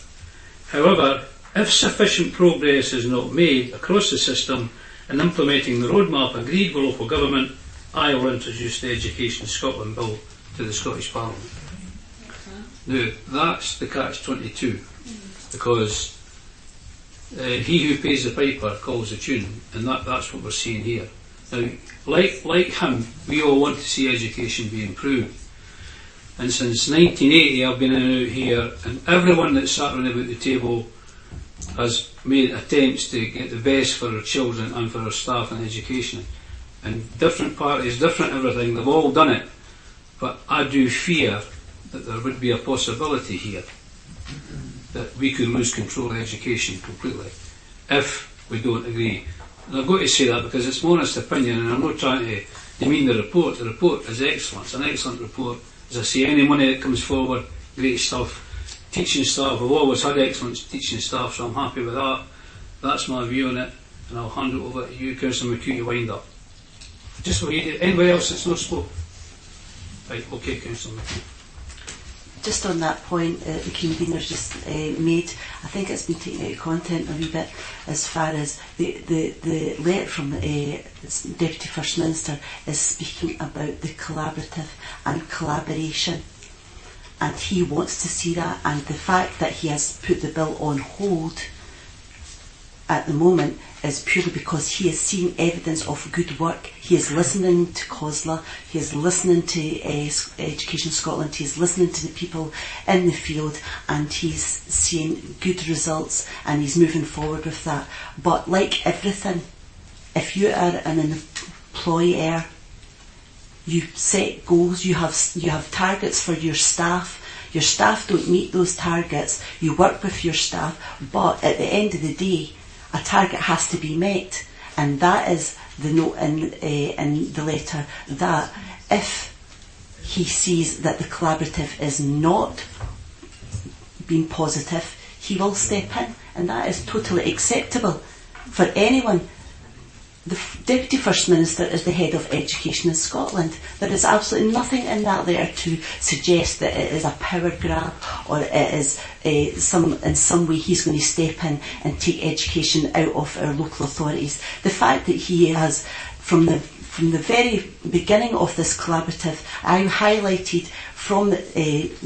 Speaker 7: if sufficient progress is not made across the system in implementing the roadmap agreed with local government, I will introduce the Education Scotland Bill to the Scottish Parliament. Now, that's the catch-22, because he who pays the piper calls the tune, and that's what we're seeing here. Now, like him, we all want to see education be improved. And since 1980 I've been in and out here, and everyone that's sat around about the table has made attempts to get the best for our children and for our staff in education. And different parties, different everything, they've all done it. But I do fear that there would be a possibility here that we could lose control of education completely if we don't agree. And I've got to say that because it's my honest opinion, and I'm not trying to demean the report. The report is excellent. It's an excellent report. As I say, any money that comes forward, great stuff. Teaching staff, we've always had excellent teaching staff, so I'm happy with that. That's my view on it, and I'll hand it over to you, Councillor McHugh, to wind up. Just for you, anybody else that's not spoke? Right, okay, Councillor McHugh.
Speaker 4: Just on that point the convener's just made, I think it's been taken out of content a wee bit, as far as the letter from the Deputy First Minister is speaking about the collaborative and collaboration. and he wants to see that, and the fact that he has put the bill on hold at the moment is purely because he is seeing evidence of good work. He is listening to COSLA, he is listening to Education Scotland, he is listening to the people in the field, and he's seeing good results, and he's moving forward with that. But like everything, if you are an employer, you set goals, you have targets for your staff. Your staff don't meet those targets, you work with your staff, but at the end of the day, a target has to be met, and that is the note in the letter, that if he sees that the collaborative is not being positive, he will step in, and that is totally acceptable for anyone. The Deputy First Minister is the head of education in Scotland. There is absolutely nothing in that letter to suggest that it is a power grab, or it is in some way he's going to step in and take education out of our local authorities. The fact that he has, from the very beginning of this collaborative, I highlighted from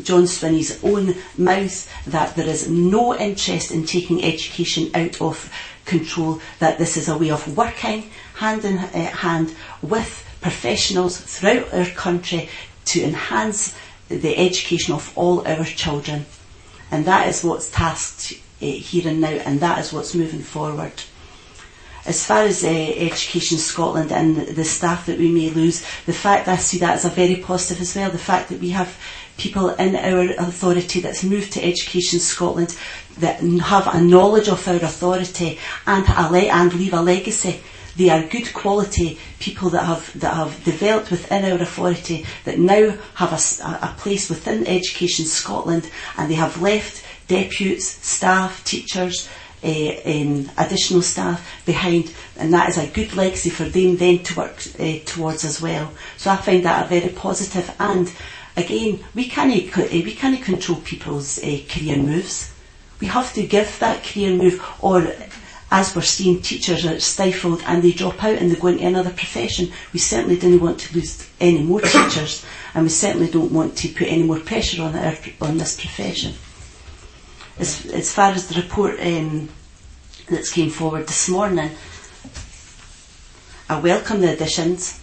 Speaker 4: John Swinney's own mouth that there is no interest in taking education out of control, that this is a way of working hand in hand with professionals throughout our country to enhance the education of all our children. And that is what's tasked here and now, and that is what's moving forward. As far as Education Scotland and the staff that we may lose, the fact I see that as a very positive as well, the fact that we have people in our authority that's moved to Education Scotland that have a knowledge of our authority and leave a legacy. They are good quality people that have developed within our authority, that now have a place within Education Scotland, and they have left deputies, staff, teachers, additional staff behind, and that is a good legacy for them then to work towards as well. So I find that a very positive. And again, we can't control people's career moves. We have to give that career move, or as we're seeing, teachers are stifled and they drop out and they go into another profession. We certainly don't want to lose any more teachers, and we certainly don't want to put any more pressure on this profession. As far as the report that's came forward this morning, I welcome the additions.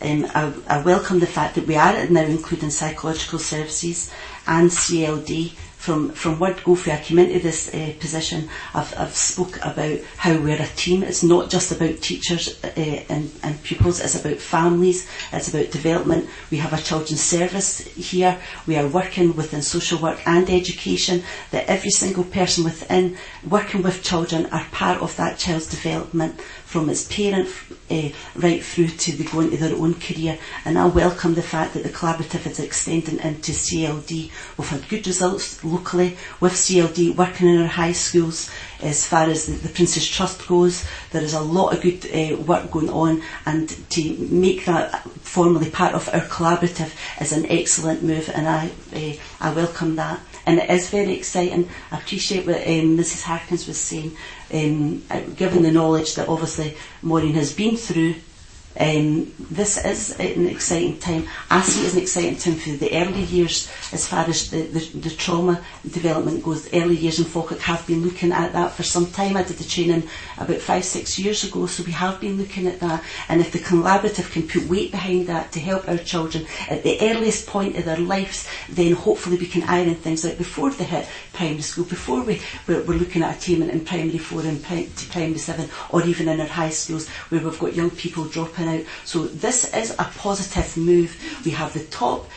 Speaker 4: I welcome the fact that we are now including psychological services and CLD. From word go, I came into this position, I've spoke about how we're a team. It's not just about teachers and pupils, it's about families, it's about development. We have a children's service here, we are working within social work and education, that every single person within working with children are part of that child's development, from its parent right through to they go into their own career. And I welcome the fact that the collaborative is extending into CLD. We've had good results locally with CLD working in our high schools. As far as the Prince's Trust goes, there is a lot of good work going on, and to make that formally part of our collaborative is an excellent move, and I welcome that. And it is very exciting. I appreciate what Mrs Harkins was saying, given the knowledge that obviously Maureen has been through. This is an exciting time. I see it as an exciting time for the early years, as far as the trauma development goes. Early years in Falkirk have been looking at that for some time. I did the training about 5-6 years ago, so we have been looking at that. And if the collaborative can put weight behind that to help our children at the earliest point of their lives, then hopefully we can iron things out before they hit primary school, before we're looking at attainment in primary 4 and to primary 7, or even in our high schools where we've got young people dropping out. So this is a positive move. We have the top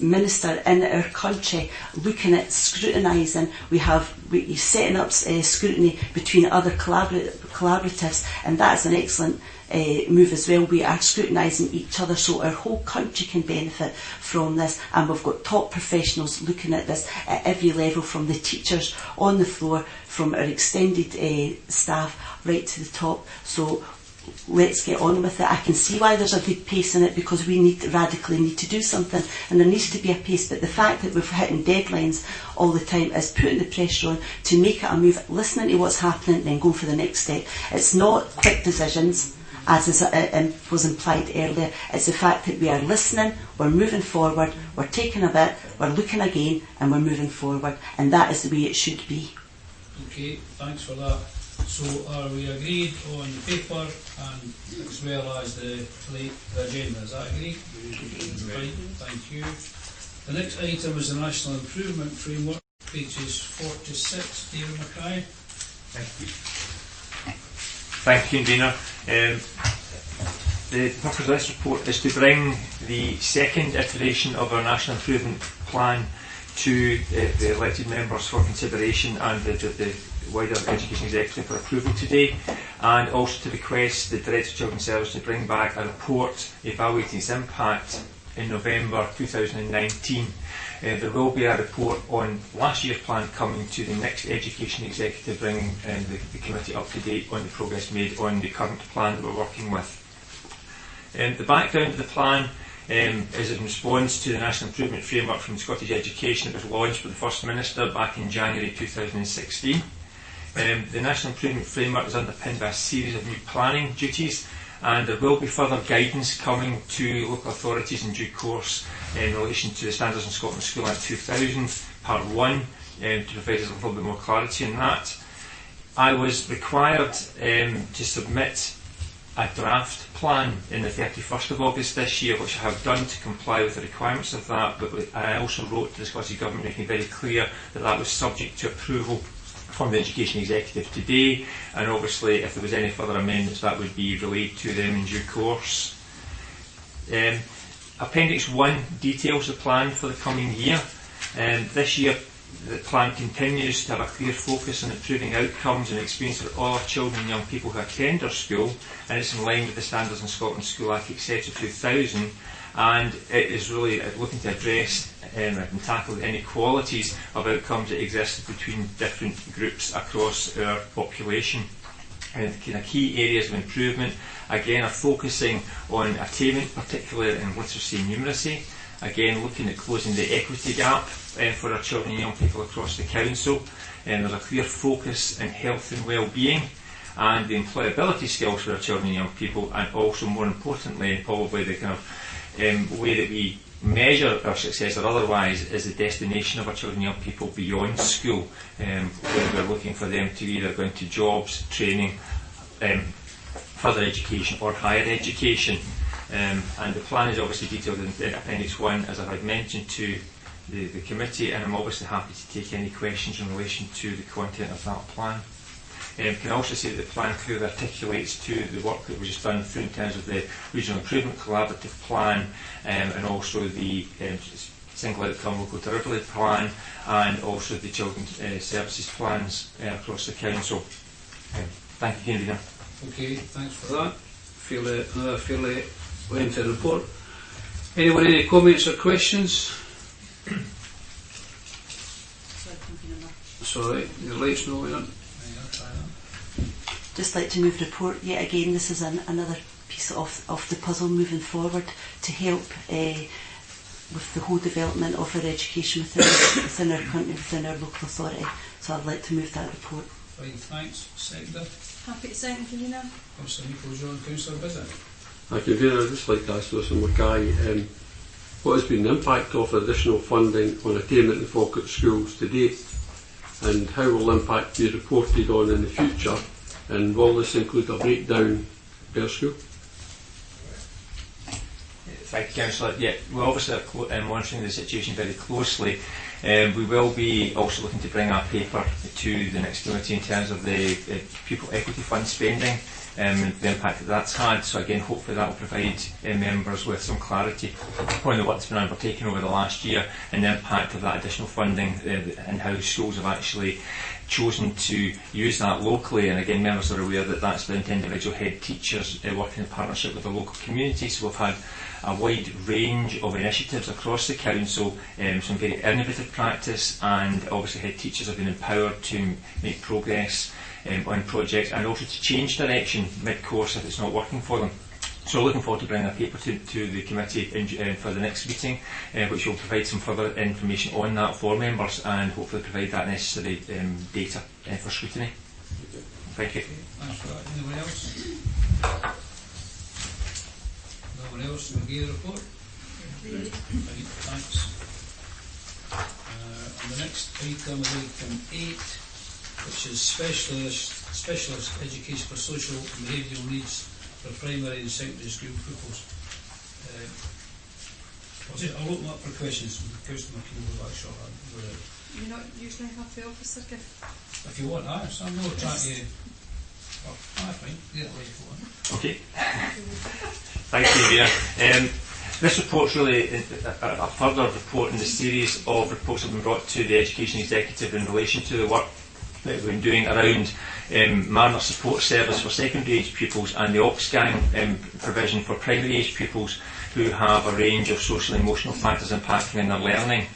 Speaker 4: minister in our country looking at scrutinising. We're setting up scrutiny between other collaboratives, and that's an excellent move as well. We are scrutinising each other so our whole country can benefit from this, and we've got top professionals looking at this at every level, from the teachers on the floor, from our extended staff right to the top. So let's get on with it. I can see why there's a good pace in it, because we radically need to do something, and there needs to be a pace. But the fact that we're hitting deadlines all the time is putting the pressure on to make it a move, listening to what's happening, then go for the next step. It's not quick decisions. as was implied earlier. It's the fact that we are listening, we're moving forward, we're taking a bit, we're looking again, and we're moving forward, and that is the way it should be.
Speaker 7: Okay, thanks for that. So are we agreed on the paper and as well as the agenda? Is that agreed? Right, thank you. The next item is the National Improvement Framework, pages 46. David Mackay.
Speaker 2: Thank you. Thank you, Convener. The purpose of this report is to bring the second iteration of our National Improvement Plan to the elected members for consideration and the wider Education Executive for approval today, and also to request the Director of Children's Service to bring back a report evaluating its impact in November 2019. There will be a report on last year's plan coming to the next Education Executive, bringing the committee up to date on the progress made on the current plan that we're working with. The background of the plan is in response to the National Improvement Framework from Scottish Education that was launched by the First Minister back in January 2016. The National Improvement Framework is underpinned by a series of new planning duties, and there will be further guidance coming to local authorities in due course in relation to the Standards in Scotland School Act 2000, Part 1, to provide us a little bit more clarity on that. I was required to submit a draft plan in the 31st of August this year, which I have done to comply with the requirements of that, but I also wrote to the Scottish Government making very clear that that was subject to approval from the Education Executive today, and obviously if there was any further amendments that would be relayed to them in due course. Appendix 1 details the plan for the coming year. This year the plan continues to have a clear focus on improving outcomes and experience for all our children and young people who attend our school, and it's in line with the Standards in Scotland School Act etc. 2000, and it is really looking to address and tackle the inequalities of outcomes that exist between different groups across our population. And the key areas of improvement again are focusing on attainment, particularly in literacy and numeracy, again looking at closing the equity gap for our children and young people across the council, and there's a clear focus on health and well-being and the employability skills for our children and young people, and also more importantly probably the kind of way that we measure our success or otherwise is the destination of our children and young people beyond school, where we're looking for them to either go into jobs, training, further education or higher education. And the plan is obviously detailed in Appendix 1, as I've mentioned to the committee, and I'm obviously happy to take any questions in relation to the content of that plan. Can also say that the plan clearly articulates to the work that was just done through in terms of the Regional Improvement Collaborative Plan, and also the Single Outcome Local Delivery Plan, and also the Children's Services plans across the council. Thank you, Convener.
Speaker 1: Okay, thanks for that. Another fairly lengthy report. Anyone, any comments or questions? That's all right. Your light's not lit up.
Speaker 4: Just like to move report yet again. This is another piece of the puzzle moving forward to help with the whole development of our education within our country, within our local authority. So I'd like to move that report.
Speaker 7: Fine, thanks. Seconder.
Speaker 12: Happy to second, Convener.
Speaker 7: Councillor Nico John. Councillor Bizzett.
Speaker 14: Thank you, Convener. I'd just like to ask Mr Mackay, what has been the impact of additional funding on attainment in Falkirk schools to date, and how will the impact be reported on in the future, and will this include a breakdown per school?
Speaker 2: Thank you, Councillor. Yeah, we're obviously monitoring the situation very closely. We will be also looking to bring our paper to the next committee in terms of the pupil equity fund spending and the impact that that's had. So again, hopefully that will provide members with some clarity on the work that's been undertaken over the last year and the impact of that additional funding and how schools have actually chosen to use that locally. And again, members are aware that that's down to individual head teachers working in partnership with the local community. So we've had a wide range of initiatives across the council, some very innovative practice, and obviously head teachers have been empowered to make progress on projects and also to change direction mid-course if it's not working for them. So looking forward to bringing a paper to the committee for the next meeting, which will provide some further information on that for members and hopefully provide that necessary data for scrutiny. Thank you.
Speaker 7: Thanks for that. Anyone else? Anyone else to agree the report? Right, thanks. And the next item is item 8, which is specialist education for social and behavioural needs for primary and secondary school pupils. I'll open up for questions. Councillor McKeon will back short.
Speaker 11: You not usually have the officer give?
Speaker 7: If you want, so I'm not trying to. Oh, fine. Get it away if you want.
Speaker 2: Okay. Thank you, Vera. This report's really a further report in the series of reports that have been brought to the Education Executive in relation to the work that we've been doing around Mariner Support Service for secondary age pupils and the Opsgang provision for primary age pupils who have a range of social and emotional factors impacting on their learning.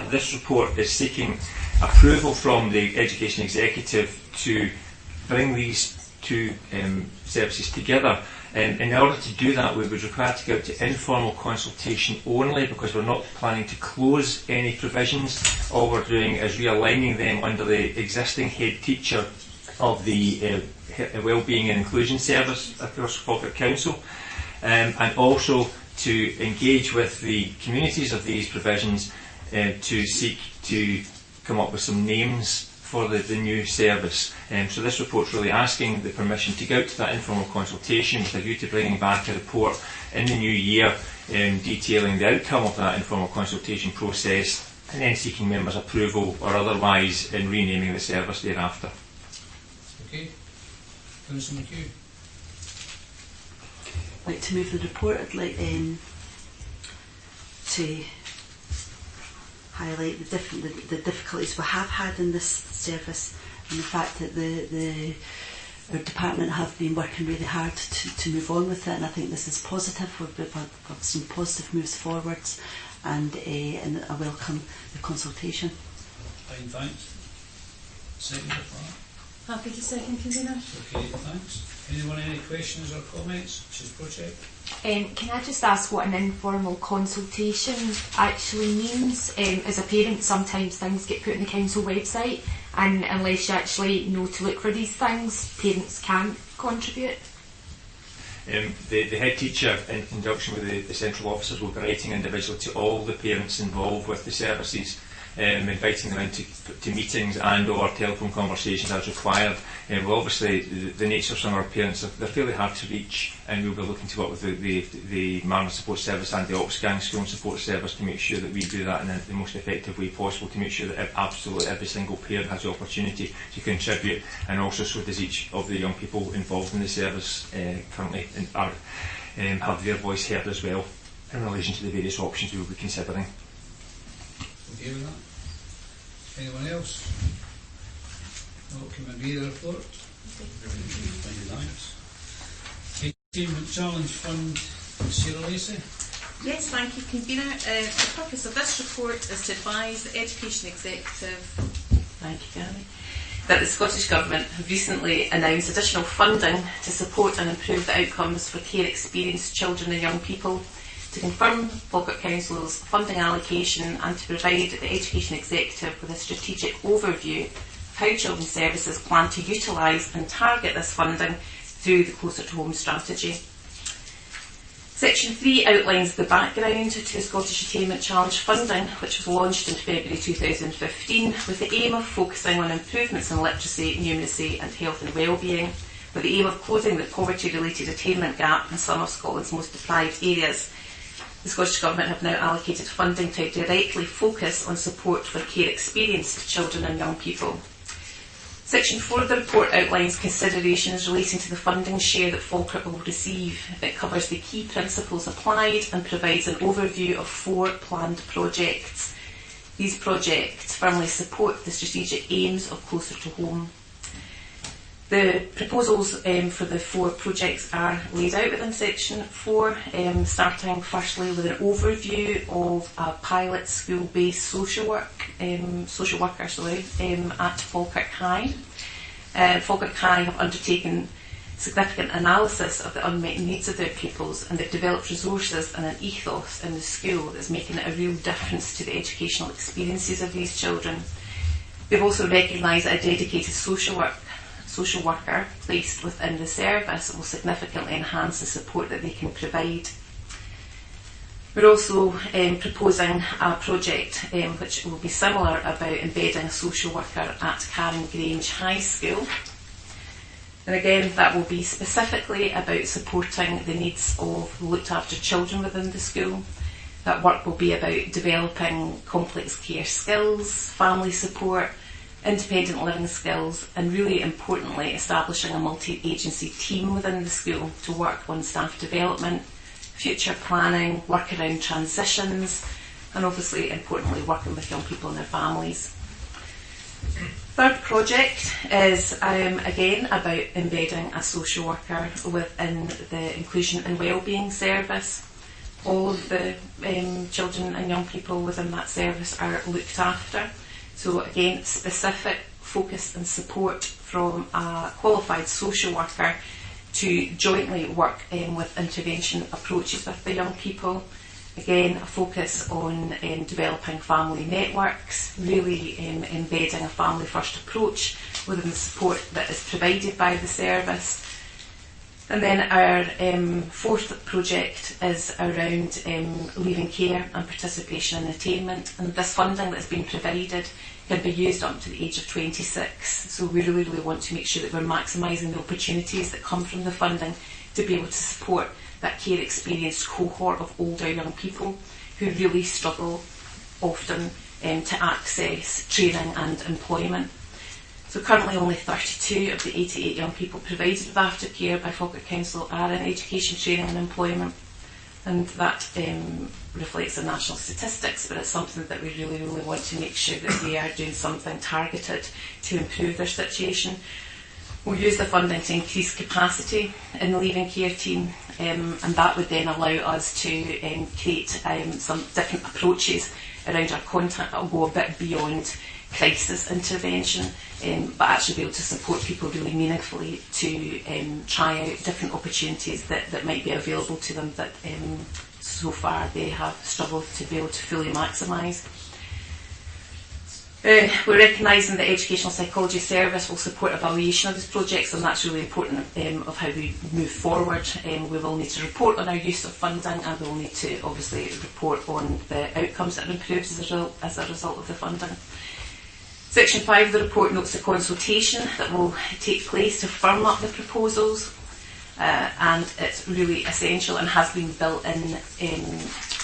Speaker 2: This report is seeking approval from the Education Executive to bring these two services together. In order to do that, we would require to go to informal consultation only, because we're not planning to close any provisions. All we're doing is realigning them under the existing head teacher of the Wellbeing and Inclusion Service across Falkirk Council, and also to engage with the communities of these provisions to seek to come up with some names for the new service. So this report's really asking the permission to go out to that informal consultation with a view to bringing back a report in the new year detailing the outcome of that informal consultation process, and then seeking members' approval or otherwise in renaming the service thereafter.
Speaker 7: Okay. Councillor McHugh.
Speaker 4: I'd like to move the report. I'd like to highlight the difficulties we have had in this service, and the fact that our department have been working really hard to move on with it, and I think this is positive. We've had some positive moves forwards, and I welcome the consultation.
Speaker 7: Fine, thanks. Second for that.
Speaker 13: Happy to second, convener.
Speaker 7: Okay, thanks. Anyone any questions or comments? Mrs. Project.
Speaker 5: Can I just ask what an informal consultation actually means? As a parent, sometimes things get put on the council website, and unless you actually know to look for these things, parents can't contribute.
Speaker 2: The head teacher, in conjunction with the central officers, will be writing individually to all the parents involved with the services, inviting them into meetings and or telephone conversations as required. Well, obviously, the nature of some of our parents, they're fairly hard to reach, and we'll be looking to work with the Mariner Support Service and the Opsgang School Support Service to make sure that we do that in the most effective way possible, to make sure that absolutely every single parent has the opportunity to contribute, and also so does each of the young people involved in the service currently have their voice heard as well in relation to the various options we will be considering.
Speaker 7: Okay with that? Anyone else? No, can we agree the report? Thanks. Achievement Challenge Fund, Sarah Lacey.
Speaker 15: Yes, thank you, convener. The purpose of this report is to advise the Education Executive, thank you, Gary, that the Scottish Government have recently announced additional funding to support and improve the outcomes for care experienced children and young people, to confirm Falkirk Council's funding allocation, and to provide the Education Executive with a strategic overview of how Children's Services plan to utilise and target this funding through the Closer to Home strategy. Section 3 outlines the background to the Scottish Attainment Challenge funding, which was launched in February 2015 with the aim of focusing on improvements in literacy, numeracy and health and wellbeing, with the aim of closing the poverty-related attainment gap in some of Scotland's most deprived areas. The Scottish Government have now allocated funding to directly focus on support for care experienced children and young people. Section 4 of the report outlines considerations relating to the funding share that Falkirk will receive. It covers the key principles applied and provides an overview of 4 planned projects. These projects firmly support the strategic aims of Closer to Home. The proposals for the 4 projects are laid out within Section 4, starting firstly with an overview of a pilot school-based social worker at Falkirk High. Falkirk High have undertaken significant analysis of the unmet needs of their pupils, and they've developed resources and an ethos in the school that's making a real difference to the educational experiences of these children. We've also recognised that a dedicated social worker placed within the service will significantly enhance the support that they can provide. We're also proposing a project which will be similar about embedding a social worker at Karen Grange High School. And again, that will be specifically about supporting the needs of looked after children within the school. That work will be about developing complex care skills, family support, independent living skills, and really importantly establishing a multi-agency team within the school to work on staff development, future planning, work around transitions, and obviously importantly working with young people and their families. Third project is again about embedding a social worker within the inclusion and wellbeing service. All of the children and young people within that service are looked after. So again, specific focus and support from a qualified social worker to jointly work with intervention approaches with the young people. Again, a focus on developing family networks, really embedding a family first approach within the support that is provided by the service. And then our fourth project is around leaving care and participation in attainment. And this funding that's been provided can be used up to the age of 26. So we really, really want to make sure that we're maximising the opportunities that come from the funding to be able to support that care experienced cohort of older young people who really struggle often to access training and employment. So currently only 32 of the 88 young people provided with aftercare by Falkirk Council are in education, training and employment. And that reflects the national statistics, but it's something that we really, really want to make sure that we are doing something targeted to improve their situation. We'll use the funding to increase capacity in the leaving care team, and that would then allow us to create some different approaches around our contact that will go a bit beyond crisis intervention, but actually be able to support people really meaningfully to try out different opportunities that might be available to them that so far they have struggled to be able to fully maximise. We're recognising that Educational Psychology Service will support evaluation of these projects, and that's really important of how we move forward. We will need to report on our use of funding, and we'll need to obviously report on the outcomes that are improved as a result of the funding. Section 5 of the report notes the consultation that will take place to firm up the proposals, and it's really essential and has been built in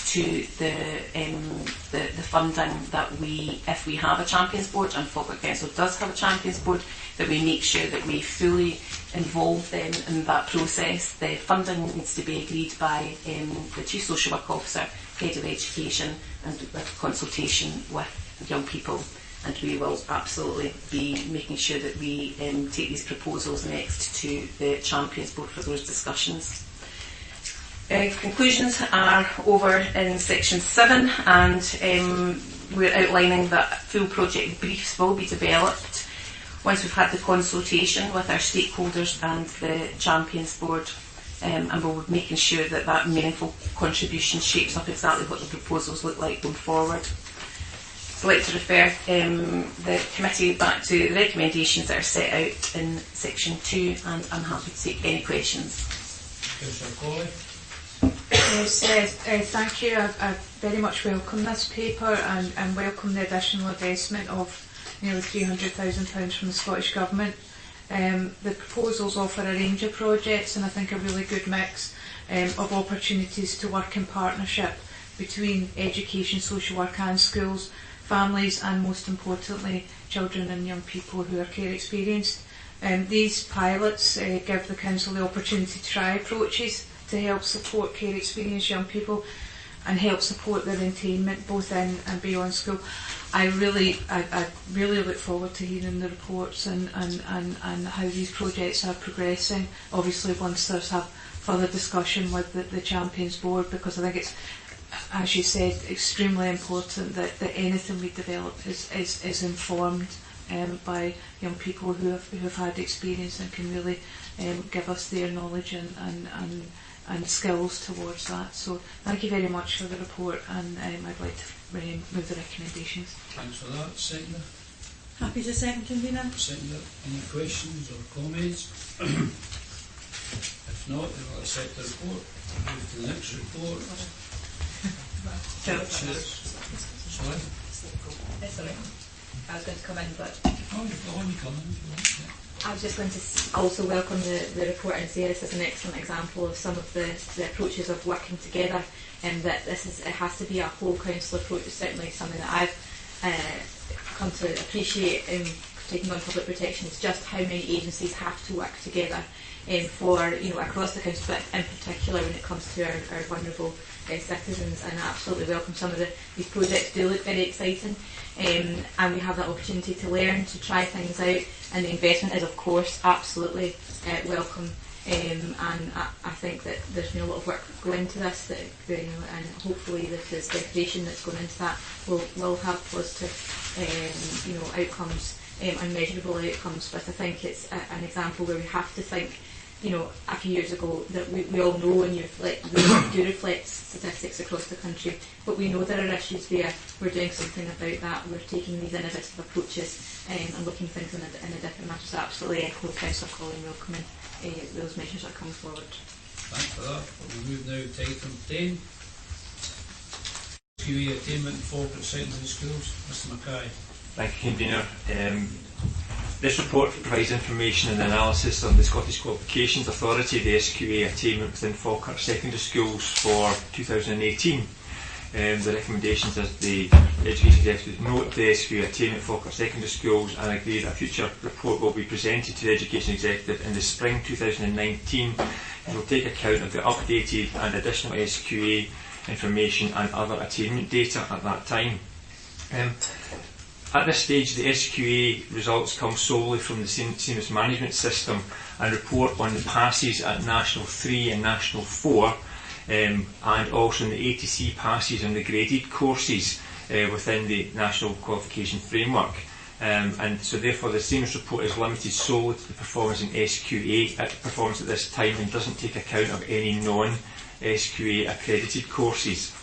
Speaker 15: to the funding that we, if we have a Champions Board, and Falkirk Council does have a Champions Board, that we make sure that we fully involve them in that process. The funding needs to be agreed by the Chief Social Work Officer, Head of Education, and with consultation with young people. And we will absolutely be making sure that we take these proposals next to the Champions Board for those discussions. Conclusions are over in section 7, and we're outlining that full project briefs will be developed once we've had the consultation with our stakeholders and the Champions Board, and we're making sure that that meaningful contribution shapes up exactly what the proposals look like going forward. So I'd like to refer the committee back to the recommendations that are set out in section 2, and I'm happy to take any questions.
Speaker 7: Councillor Colley.
Speaker 11: Yes, thank you. I very much welcome this paper and welcome the additional investment of nearly £300,000 from the Scottish Government. The proposals offer a range of projects, and I think a really good mix of opportunities to work in partnership between education, social work and schools, families and most importantly children and young people who are care experienced. These pilots give the Council the opportunity to try approaches to help support care experienced young people and help support their attainment both in and beyond school. I really look forward to hearing the reports and how these projects are progressing. Obviously once there's further discussion with the Champions Board, because I think it's, as you said, extremely important that anything we develop is informed by young people who have had experience and can really give us their knowledge and skills towards that. So thank you very much for the report, and I'd like to move the recommendations.
Speaker 7: Thanks for that. Seconder.
Speaker 12: Happy to second, Convener.
Speaker 7: Seconder. Any questions or comments? If not, then we'll accept the report. Move to the next report.
Speaker 13: Sorry.
Speaker 7: Sorry?
Speaker 13: That's all right. I was going to come in, but
Speaker 7: Oh, you've got on, you come in if you want. Yeah.
Speaker 13: I was just going to also welcome the report and say this is an excellent example of some of the approaches of working together, and that it has to be a whole council approach. It's certainly something that I've come to appreciate in taking on public protection, is just how many agencies have to work together for, across the council, but in particular when it comes to our vulnerable citizens. And I absolutely welcome some of these projects. Do look very exciting, and we have that opportunity to learn, to try things out, and the investment is of course absolutely welcome. And I think that there's been a lot of work going into this, and hopefully the preparation that's going into that will have positive outcomes and measurable outcomes. But I think it's an example where we have to think, a few years ago, that we all know, and we do reflect statistics across the country, but we know there are issues there. We're doing something about that. We're taking these innovative approaches and looking at things in a different manner. So absolutely echo Councillor Colin welcoming those measures that come forward.
Speaker 7: Thanks for that. We'll move now to item 10. QE attainment in Falkirk Secondary Schools. Mr Mackay.
Speaker 6: Thank you, Convener. This report provides information and analysis on the Scottish Qualifications Authority, the SQA attainment within Falkirk Secondary Schools for 2018. The recommendations is the Education Executive note the SQA attainment for Falkirk Secondary Schools and agree that a future report will be presented to the Education Executive in the spring 2019 and will take account of the updated and additional SQA information and other attainment data at that time. At this stage, the SQA results come solely from the Seamless Management System and report on the passes at National 3 and National 4, and also in the ATC passes and the graded courses within the National Qualification Framework. And so therefore the Seamless report is limited solely to the performance in SQA performance at this time and doesn't take account of any non-SQA accredited courses.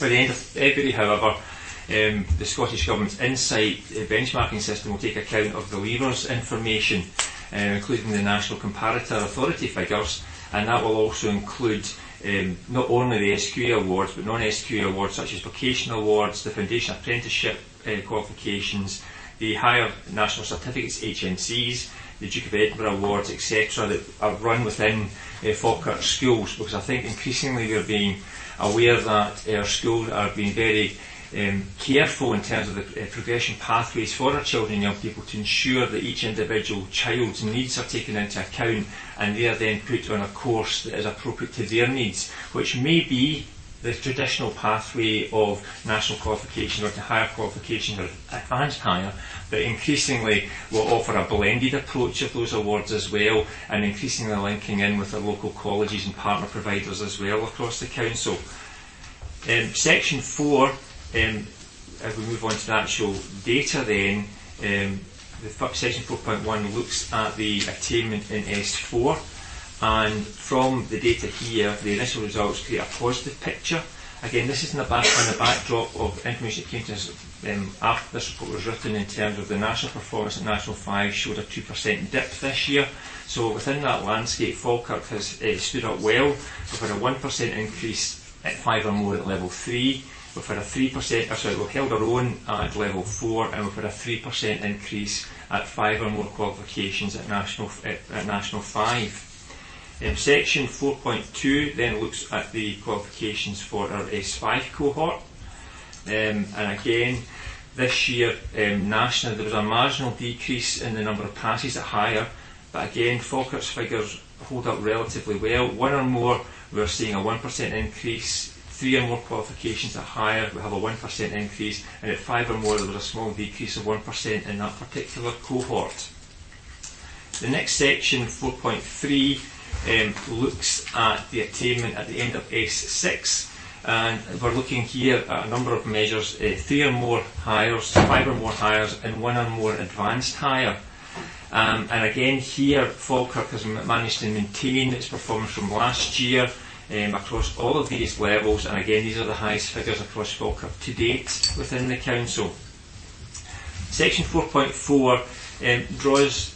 Speaker 6: By the end of February, however, the Scottish Government's Insight benchmarking system will take account of the levers information, including the National Comparator Authority figures, and that will also include not only the SQA awards but non-SQA awards such as vocational awards, the foundation apprenticeship qualifications, the higher national certificates HNCs, the Duke of Edinburgh awards, etc., that are run within Falkirk schools, because I think increasingly we're being aware that our schools are being very careful in terms of the progression pathways for our children and young people to ensure that each individual child's needs are taken into account and they are then put on a course that is appropriate to their needs, which may be the traditional pathway of national qualification or to higher qualification or advanced higher, but increasingly will offer a blended approach of those awards as well, and increasingly linking in with the local colleges and partner providers as well across the council. Section 4, if we move on to the actual data then, section 4.1 looks at the attainment in S4, and from the data here the initial results create a positive picture. Again, this is on the backdrop of information that came to us after this report was written, in terms of the national performance at National 5 showed a 2% dip this year. So within that landscape, Falkirk has stood up well. We've had a 1% increase at 5 or more at level 3. We've had a 3%, we've held our own at level 4, and we've had a 3% increase at 5 or more qualifications at National 5. Section 4.2 then looks at the qualifications for our S5 cohort, and again this year nationally there was a marginal decrease in the number of passes at higher, but again Falkirk's figures hold up relatively well. 1 or more we're seeing a 1% increase, 3 or more qualifications at higher we have a 1% increase, and at 5 or more there was a small decrease of 1% in that particular cohort. The next section, 4.3, looks at the attainment at the end of S6, and we're looking here at a number of measures, 3 or more hires, 5 or more hires, and 1 or more advanced hire. And again here Falkirk has managed to maintain its performance from last year across all of these levels, and again these are the highest figures across Falkirk to date within the council. Section 4.4 draws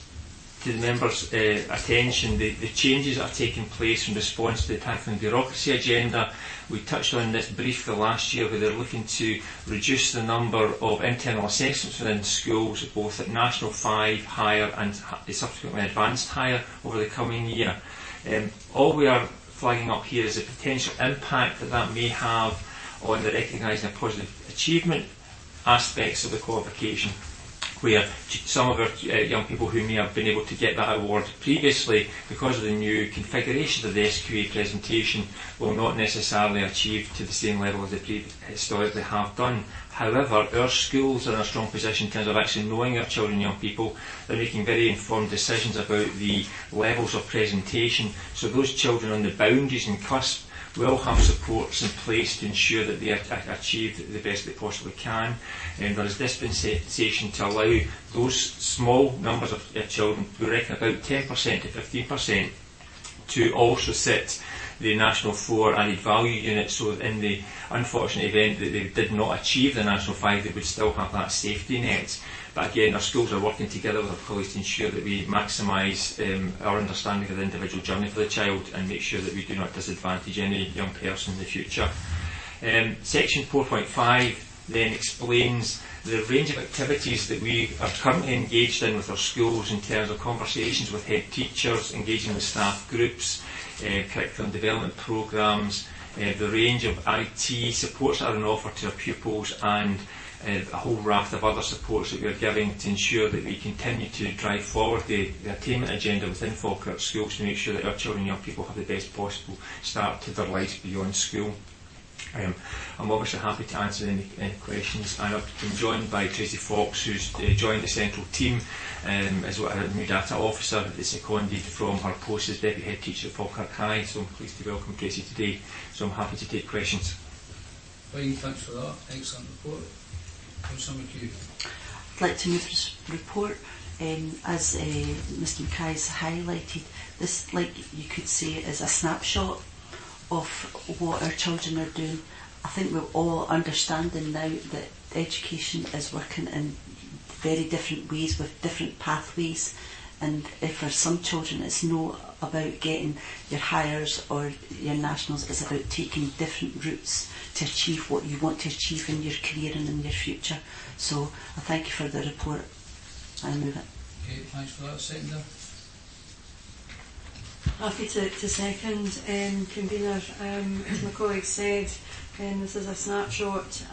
Speaker 16: to the members' attention the changes that are taking place in response to the tackling bureaucracy agenda. We touched on this briefly last year, where they're looking to reduce the number of internal assessments within schools, both at National 5, Higher and subsequently Advanced Higher, over the coming year. All we are flagging up here is the potential impact that may have on the recognising of positive achievement aspects of the qualification, where some of our young people who may have been able to get that award previously, because of the new configuration of the SQA presentation, will not necessarily achieve to the same level as they historically have done. However, our schools are in a strong position in terms of actually knowing our children and young people. They're making very informed decisions about the levels of presentation, so those children on the boundaries and cusp will have supports in place to ensure that they achieve the best they possibly can. And there is dispensation to allow those small numbers of children, we reckon about 10% to 15%, to also sit the National 4 added value unit, so in the unfortunate event that they did not achieve the National 5, they would still have that safety net. But again, our schools are working together with our colleagues to ensure that we maximise our understanding of the individual journey for the child and make sure that we do not disadvantage any young person in the future. Section 4.5 then explains the range of activities that we are currently engaged in with our schools in terms of conversations with head teachers, engaging with staff groups, curriculum development programmes, the range of IT supports that are on offer to our pupils, and a whole raft of other supports that we are giving to ensure that we continue to drive forward the attainment agenda within Falkirk schools to make sure that our children and young people have the best possible start to their lives beyond school. I'm obviously happy to answer any questions, and I've been joined by Tracy Fox, who's joined the central team as well, a new data officer that is seconded from her post as Deputy Head Teacher at Falkirk High, so I'm pleased to welcome Tracy today, so I'm happy to take questions.
Speaker 7: Fine, thanks for that. Excellent report.
Speaker 4: I'd like to move this report. As Mr Mackay's highlighted, this, like you could say, is a snapshot of what our children are doing. I think we're all understanding now that education is working in very different ways with different pathways, and if for some children it's not about getting your hires or your nationals, it's about taking different routes to achieve what you want to achieve in your career and in your future. So I thank you for the report. I move it.
Speaker 7: Okay, thanks for that. Seconder.
Speaker 12: Happy to second, convener. As my colleague said, this is a snapshot.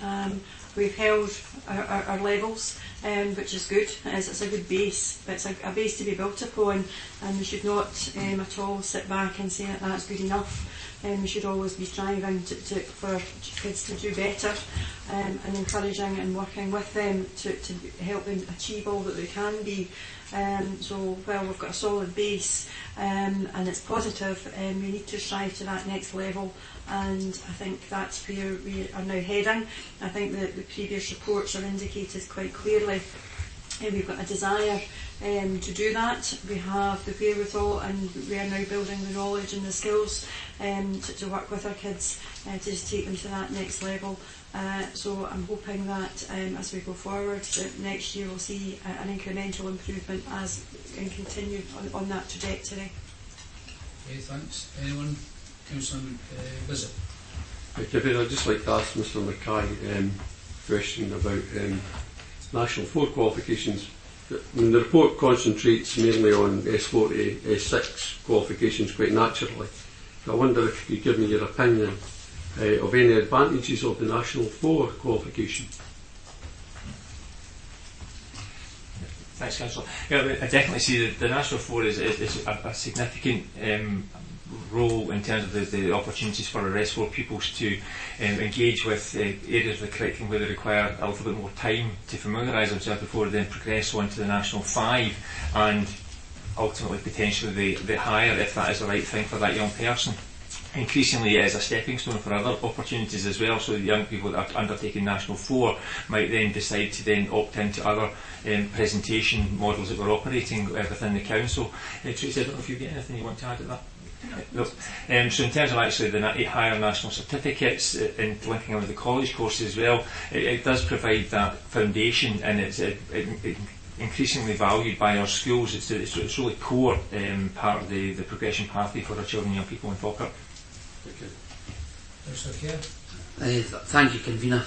Speaker 12: We've held our levels, which is good. It's a good base, but it's a base to be built upon, and we should not at all sit back and say that that's good enough. We should always be striving for our kids to do better, and encouraging and working with them to help them achieve all that they can be. So while we've got a solid base and it's positive, we need to strive to that next level, and I think that's where we are now heading. I think that the previous reports are indicated quite clearly. We've got a desire to do that. We have the wherewithal, and we are now building the knowledge and the skills to work with our kids to just take them to that next level. So I'm hoping that as we go forward, that next year we'll see an incremental improvement as and continue on that trajectory.
Speaker 7: Okay, thanks. Anyone? Councillor Visit.
Speaker 14: I'd just like to ask Mr Mackay a question about National 4 qualifications. The report concentrates mainly on S4 to S6 qualifications quite naturally. I wonder if you could give me your opinion of any advantages of the National 4 qualification.
Speaker 16: Thanks, Councillor. Yeah, I definitely see that the National 4 is a significant role in terms of the opportunities for our S4 pupils to engage with areas of the curriculum where they require a little bit more time to familiarise themselves before they then progress on to the National 5 and ultimately potentially the higher, if that is the right thing for that young person. Increasingly it is a stepping stone for other opportunities as well, so the young people that are undertaking National 4 might then decide to then opt into other presentation models that we're operating within the council. Tracy, I don't know if you've got anything you want to add to that? No. So in terms of actually the higher national certificates and linking in with the college courses as well, it does provide that foundation, and it increasingly valued by our schools. It's really core part of the progression pathway for our children and young people in Falkirk.
Speaker 8: Thank you, Convener.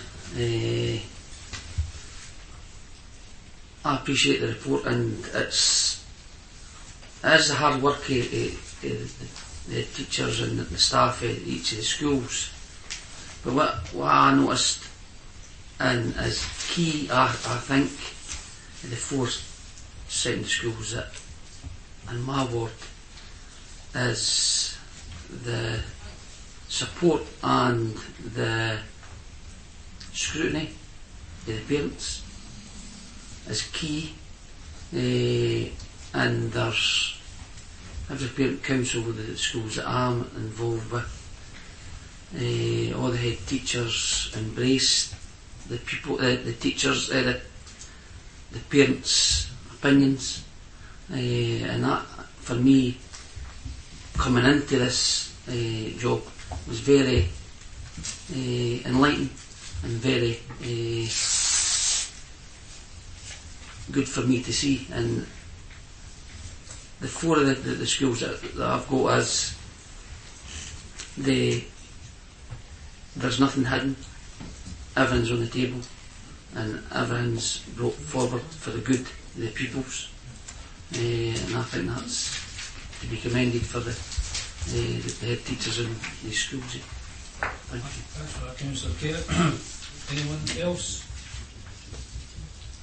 Speaker 8: I appreciate the report, and it is the hard work of the teachers and the staff at each of the schools. But what I noticed, and is key, I think, in the 4 secondary schools that in my ward, is the support and the scrutiny of the parents is key, and there's every parent council with the schools that I'm involved with, all the head teachers embrace the people, the teachers, the parents' opinions, and that for me coming into this job was very enlightening and very good for me to see. And the 4 of the schools that I've got, as there's nothing hidden, everything's on the table and everything's brought forward for the good of the pupils, and I think that's to be commended for the head teachers in these schools. Thank you.
Speaker 7: Thanks for that, Councillor Kerr. Anyone else?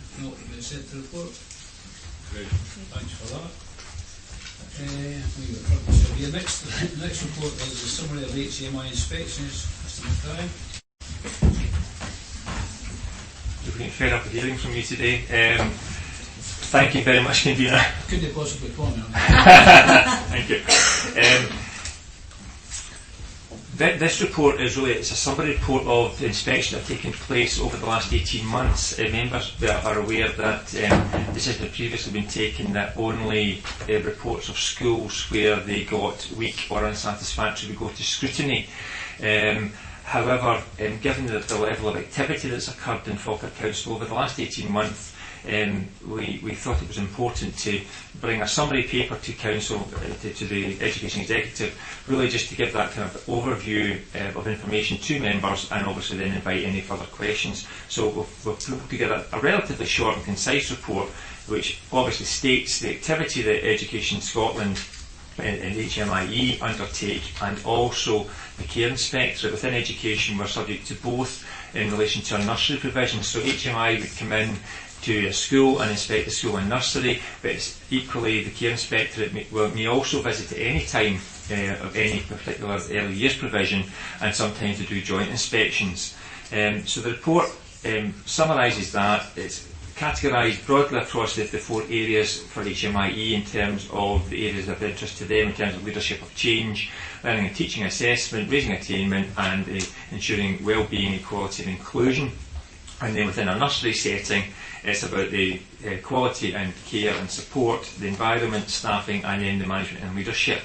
Speaker 7: If not, we're going to set the report.
Speaker 14: Great.
Speaker 7: Thanks for that. The next report is a summary of HMI inspections. Mr Mackay.
Speaker 16: You're getting fed up with hearing from me today. Thank you very much, Convener.
Speaker 7: Couldn't have possibly phone me on
Speaker 16: Thank you. This report is really, it's a summary report of the inspections that have taken place over the last 18 months. Members are aware that decisions have previously been taken that only reports of schools where they got weak or unsatisfactory would go to scrutiny. However, given the level of activity that's occurred in Falkirk Council over the last 18 months, we thought it was important to bring a summary paper to Council, to the Education Executive, really just to give that kind of overview of information to members, and obviously then invite any further questions. So we've put together a relatively short and concise report which obviously states the activity that Education Scotland and HMIE undertake, and also the care inspectorate within education were subject to both in relation to our nursery provision. So HMI would come in to a school and inspect the school and nursery, but it's equally the care inspectorate may also visit at any time of any particular early years provision, and sometimes they do joint inspections. So the report summarises that. It's categorised broadly across the 4 areas for HMIE in terms of the areas of interest to them in terms of leadership of change, learning and teaching assessment, raising attainment, and ensuring well-being, equality and inclusion. And then within a nursery setting, it's about the quality and care and support, the environment, staffing, and then the management and leadership.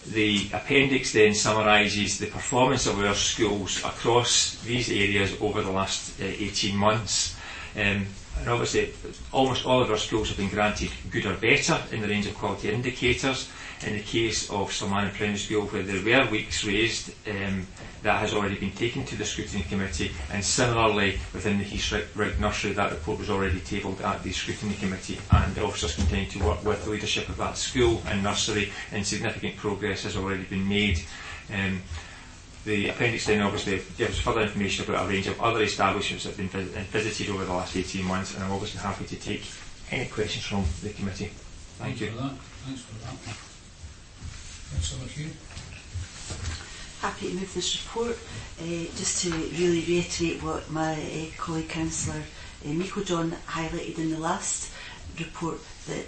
Speaker 16: The appendix then summarises the performance of our schools across these areas over the last 18 months. And obviously, almost all of our schools have been granted good or better in the range of quality indicators. In the case of Salman Primary School, where there were weeks raised, that has already been taken to the scrutiny committee, and similarly within the Heathright Nursery, that report was already tabled at the scrutiny committee, and the officers continue to work with the leadership of that school and nursery, and significant progress has already been made. The appendix then obviously gives further information about a range of other establishments that have been visited over the last 18 months, and I'm obviously happy to take any questions from the committee. Thank you.
Speaker 7: Thanks for that. Councillor McHugh.
Speaker 4: Happy to move this report. Just to really reiterate what my colleague Councillor Miko John highlighted in the last report, that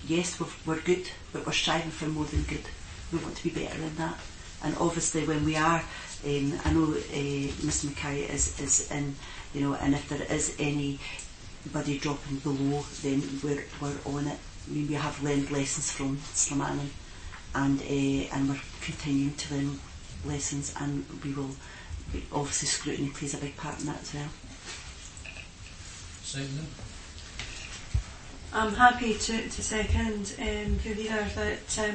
Speaker 4: yes, we're good, but we're striving for more than good. We want to be better than that. And obviously when we are, I know Mr Mackay is in, you know, and if there is anybody dropping below, then we're on it. I mean, we have learned lessons from Slamanan, and we're continuing to learn lessons, and we will, obviously scrutiny plays a big part in that as well.
Speaker 7: Second them.
Speaker 12: I'm happy to second Kavira that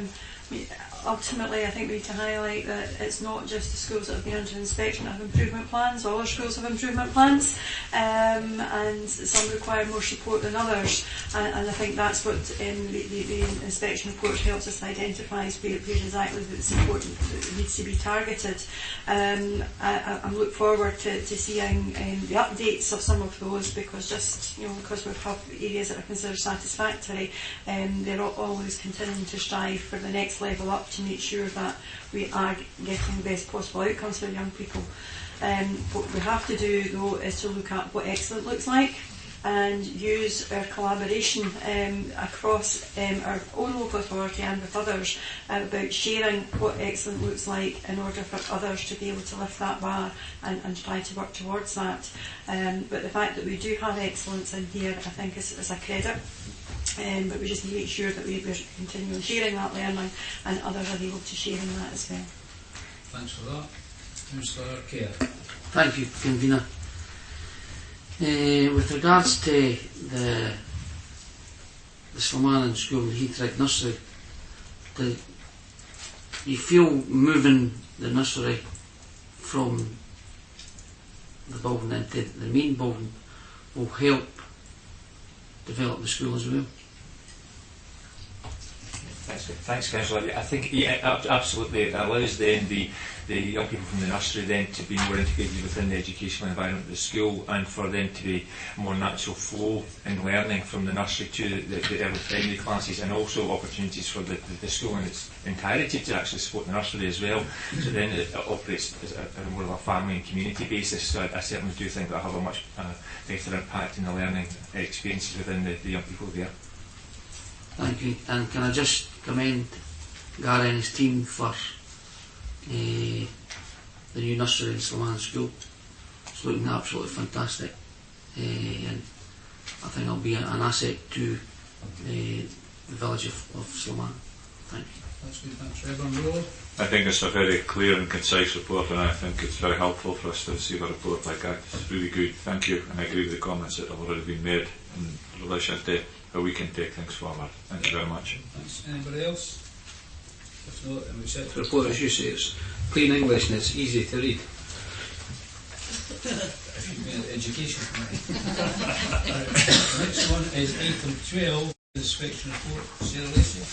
Speaker 12: ultimately I think we need to highlight that it's not just the schools that have been under inspection that have improvement plans. All our schools have improvement plans, and some require more support than others, and I think that's what the inspection report helps us identify, is where exactly the support needs to be targeted. I look forward to seeing the updates of some of those, because because we have areas that are considered satisfactory, they're always continuing to strive for the next level up to make sure that we are getting the best possible outcomes for young people. What we have to do though is to look at what excellent looks like and use our collaboration across our own local authority and with others about sharing what excellent looks like in order for others to be able to lift that bar and try to work towards that. But the fact that we do have excellence in here, I think is a credit. But we just need to make sure that we're continuing sharing that learning and others are able to share in that as well.
Speaker 7: Thanks for that. Mr. Kerr.
Speaker 8: Thank you, Convener. With regards to the Slamanan School and Heathright Nursery, do you feel moving the nursery from the building into the main building will help develop the school as well?
Speaker 16: Thanks, Councillor. I think absolutely it allows then the young people from the nursery then to be more integrated within the educational environment of the school, and for them to be more natural flow in learning from the nursery to the early primary classes, and also opportunities for the school in its entirety to actually support the nursery as well. So then it operates as a more of a family and community basis. So I certainly do think that will have a much better impact in the learning experiences within the young people there.
Speaker 8: Thank you. And can I just commend Gary and his team for the new nursery in Slamanan School. It's looking absolutely fantastic, and I think it'll be an asset to the village of Slamanan. Thank you.
Speaker 7: That's good. Thanks, Reverend Rowe.
Speaker 6: I think it's a very clear and concise report, and I think it's very helpful for us to receive a report like that. It's really good. Thank you, and I agree with the comments that have already been made in relation to how we can take things forward. Thank you very much.
Speaker 7: Thanks. Anybody else? If not, then we set
Speaker 1: The report, as you say, it's plain English and it's easy to read.
Speaker 7: Education Committee. The next one is item 12, inspection report. Sarah Lacey.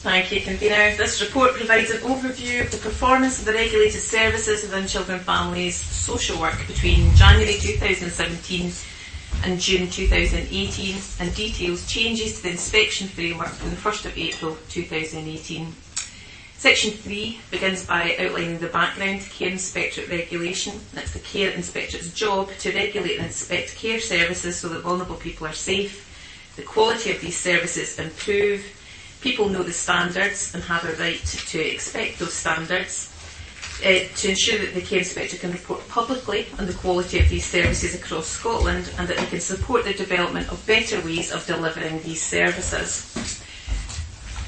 Speaker 15: Thank you, Convener. This report provides an overview of the performance of the regulated services within Children and Families social work between January 2017 and June 2018, and details changes to the inspection framework from the 1st of April 2018. Section 3 begins by outlining the background to Care Inspectorate regulation. It's the Care Inspectorate's job to regulate and inspect care services so that vulnerable people are safe, the quality of these services improve, people know the standards and have a right to expect those standards, to ensure that the Care Inspector can report publicly on the quality of these services across Scotland, and that they can support the development of better ways of delivering these services.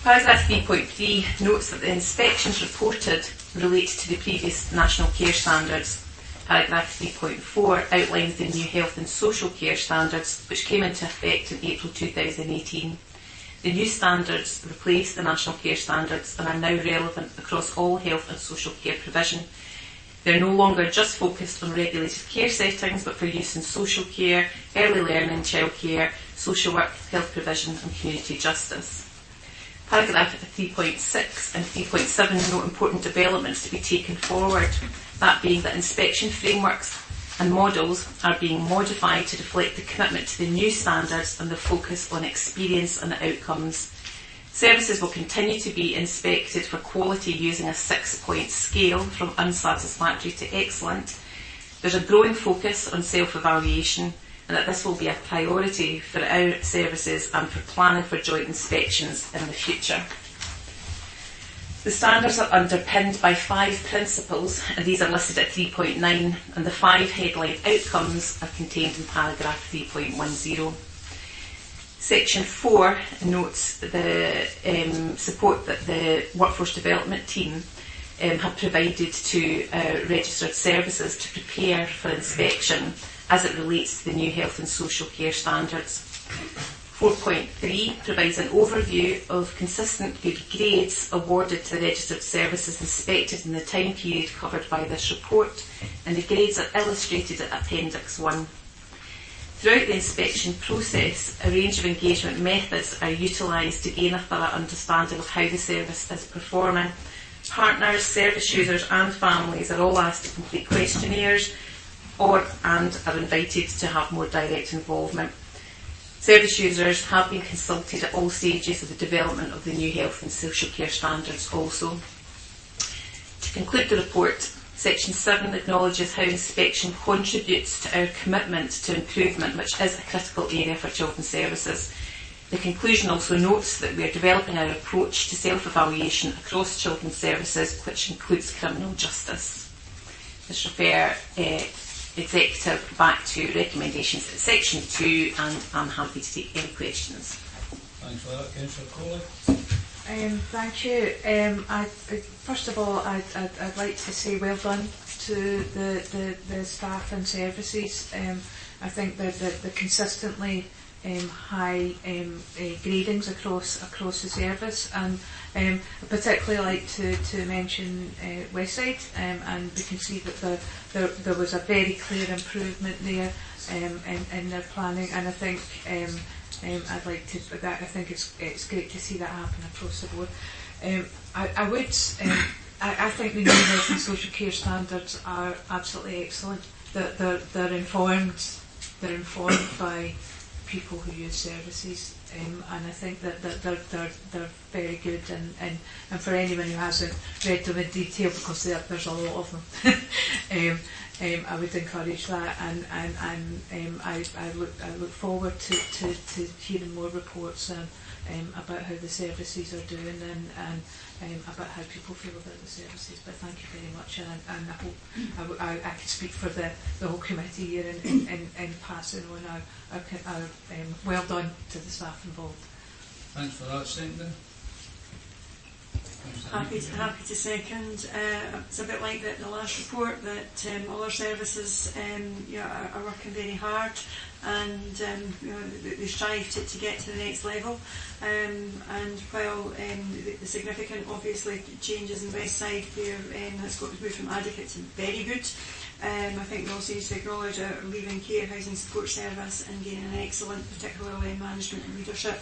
Speaker 15: Paragraph 3.3 notes that the inspections reported relate to the previous National Care Standards. Paragraph 3.4 outlines the new Health and Social Care Standards, which came into effect in April 2018. The new standards replace the National Care Standards and are now relevant across all health and social care provision. They are no longer just focused on regulated care settings, but for use in social care, early learning, childcare, social work, health provision and community justice. Paragraph 3.6 and 3.7 note important developments to be taken forward, that being that inspection frameworks and models are being modified to reflect the commitment to the new standards and the focus on experience and outcomes. Services will continue to be inspected for quality using a 6-point scale from unsatisfactory to excellent. There's a growing focus on self-evaluation, and that this will be a priority for our services and for planning for joint inspections in the future. The standards are underpinned by 5 principles, and these are listed at 3.9, and the 5 headline outcomes are contained in paragraph 3.10. Section 4 notes the support that the Workforce Development Team have provided to registered services to prepare for inspection as it relates to the new health and social care standards. 4.3 provides an overview of consistent good grades awarded to the registered services inspected in the time period covered by this report, and the grades are illustrated at Appendix 1. Throughout the inspection process, a range of engagement methods are utilised to gain a thorough understanding of how the service is performing. Partners, service users and families are all asked to complete questionnaires and are invited to have more direct involvement. Service users have been consulted at all stages of the development of the new health and social care standards also. To conclude the report, Section 7 acknowledges how inspection contributes to our commitment to improvement, which is a critical area for children's services. The conclusion also notes that we are developing our approach to self-evaluation across children's services, which includes criminal justice. Let's refer Executive back to recommendations at Section 2, and I'm happy to take any questions.
Speaker 7: Thanks for that, Councillor Coley.
Speaker 11: Thank you. First of all, I'd like to say well done to the staff and services. I think that the consistently high gradings across the service, and I particularly like to mention Westside, and we can see that there was a very clear improvement there in their planning, and I think I'd like to. I think it's great to see that happen across the board. I think the new health and social care standards are absolutely excellent. They're informed. They're informed by people who use services, and I think that they're very good. And for anyone who hasn't read them in detail, because there's a lot of them, I would encourage that. And I look forward to hearing more reports about how the services are doing and about how people feel about the services. But thank you very much, and I hope I can speak for the whole committee here in passing on our well done to the staff involved.
Speaker 7: Thanks for that, Secretary.
Speaker 12: Happy to second. It's a bit like the last report that all our services are working very hard, and they strive to get to the next level. And while the significant, obviously, changes in Westside where it's got to move from adequate to very good, I think we also need to acknowledge our leaving care housing support service and gaining an excellent, particularly in management and leadership.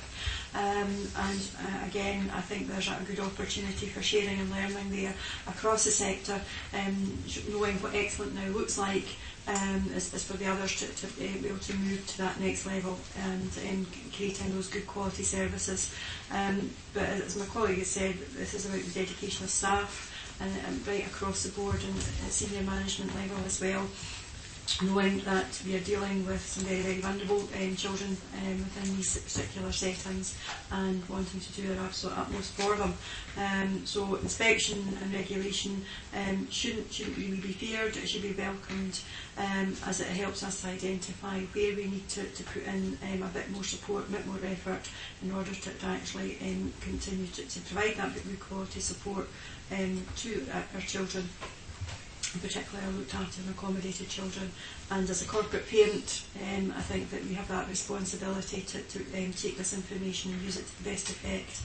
Speaker 12: Again, I think there's a good opportunity for sharing and learning there across the sector, knowing what excellent now looks like is for the others to be able to move to that next level and creating those good quality services. But as my colleague has said, this is about the dedication of staff and right across the board and at senior management level as well, knowing that we are dealing with some very, very vulnerable children within these particular settings and wanting to do our absolute utmost for them. So inspection and regulation shouldn't really be feared. It should be welcomed as it helps us to identify where we need to put in a bit more support, a bit more effort in order to actually continue to provide that good quality support to our children, particularly our looked after and accommodated children. And as a corporate parent, I think that we have that responsibility to take this information and use it to the best effect.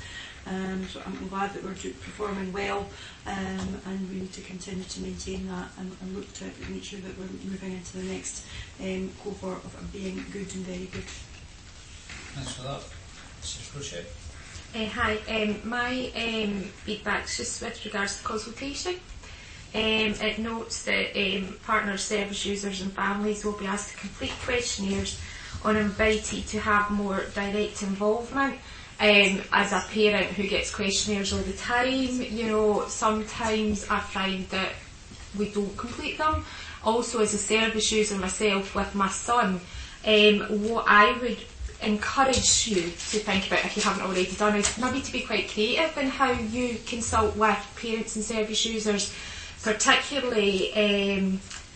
Speaker 12: So I'm glad that we're performing well, and we need to continue to maintain that and look to make sure that we're moving into the next cohort of being good and very good.
Speaker 7: Thanks for that. Mrs. Crochet.
Speaker 5: Hi, my feedback's just with regards to consultation. It notes that partners, service users and families will be asked to complete questionnaires and invited to have more direct involvement. As a parent who gets questionnaires all the time, sometimes I find that we don't complete them. Also, as a service user myself with my son, what I would encourage you to think about, if you haven't already done, is maybe to be quite creative in how you consult with parents and service users, particularly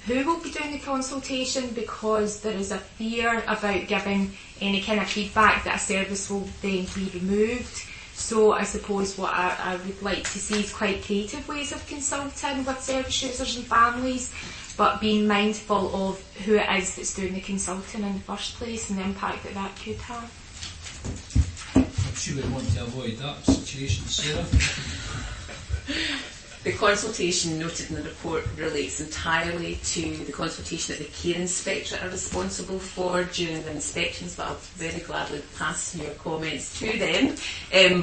Speaker 5: who will be doing the consultation, because there is a fear about giving any kind of feedback that a service will then be removed. So I suppose what I would like to see is quite creative ways of consulting with service users and families, but being mindful of who it is that's doing the consulting in the first place and the impact that that could have.
Speaker 7: I'm sure we want to avoid that situation. Sarah?
Speaker 15: The consultation noted in the report relates entirely to the consultation that the Care Inspectorate are responsible for during the inspections, but I'll very gladly pass your comments to them.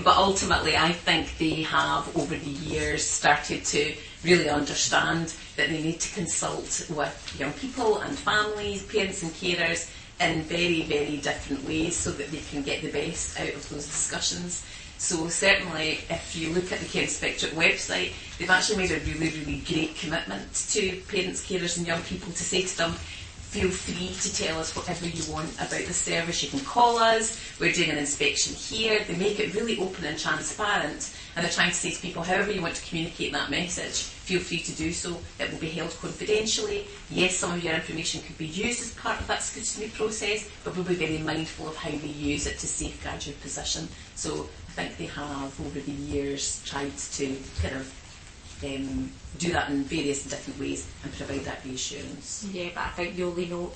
Speaker 15: But ultimately, I think they have, over the years, started to really understand that they need to consult with young people and families, parents and carers in very, very different ways so that they can get the best out of those discussions. So certainly, if you look at the Care Inspectorate website, they've actually made a really, really great commitment to parents, carers and young people to say to them, feel free to tell us whatever you want about the service. You can call us, we're doing an inspection here. They make it really open and transparent, and they're trying to say to people, however you want to communicate that message, feel free to do so. It will be held confidentially. Yes, some of your information could be used as part of that scrutiny process, but we'll be very mindful of how we use it to safeguard your position. So I think they have, over the years, tried to kind of do that in various different ways and provide that reassurance.
Speaker 5: Yeah, but I think you only know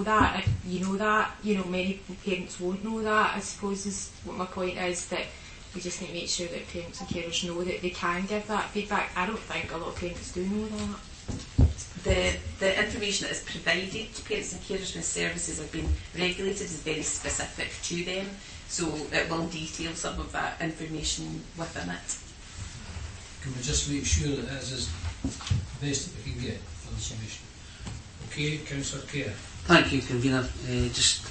Speaker 5: that if you know that. You know, many parents won't know that, I suppose, is what my point is, that we just need to make sure that parents and carers know that they can give that feedback. I don't think a lot of parents do know that.
Speaker 15: The information that is provided to parents and carers when services have been regulated is very specific to them, so it will detail some of that information within it.
Speaker 7: Can we just make sure that it is the best that we can get for the submission? Okay, Councillor Kerr.
Speaker 8: Thank you, Convener. Just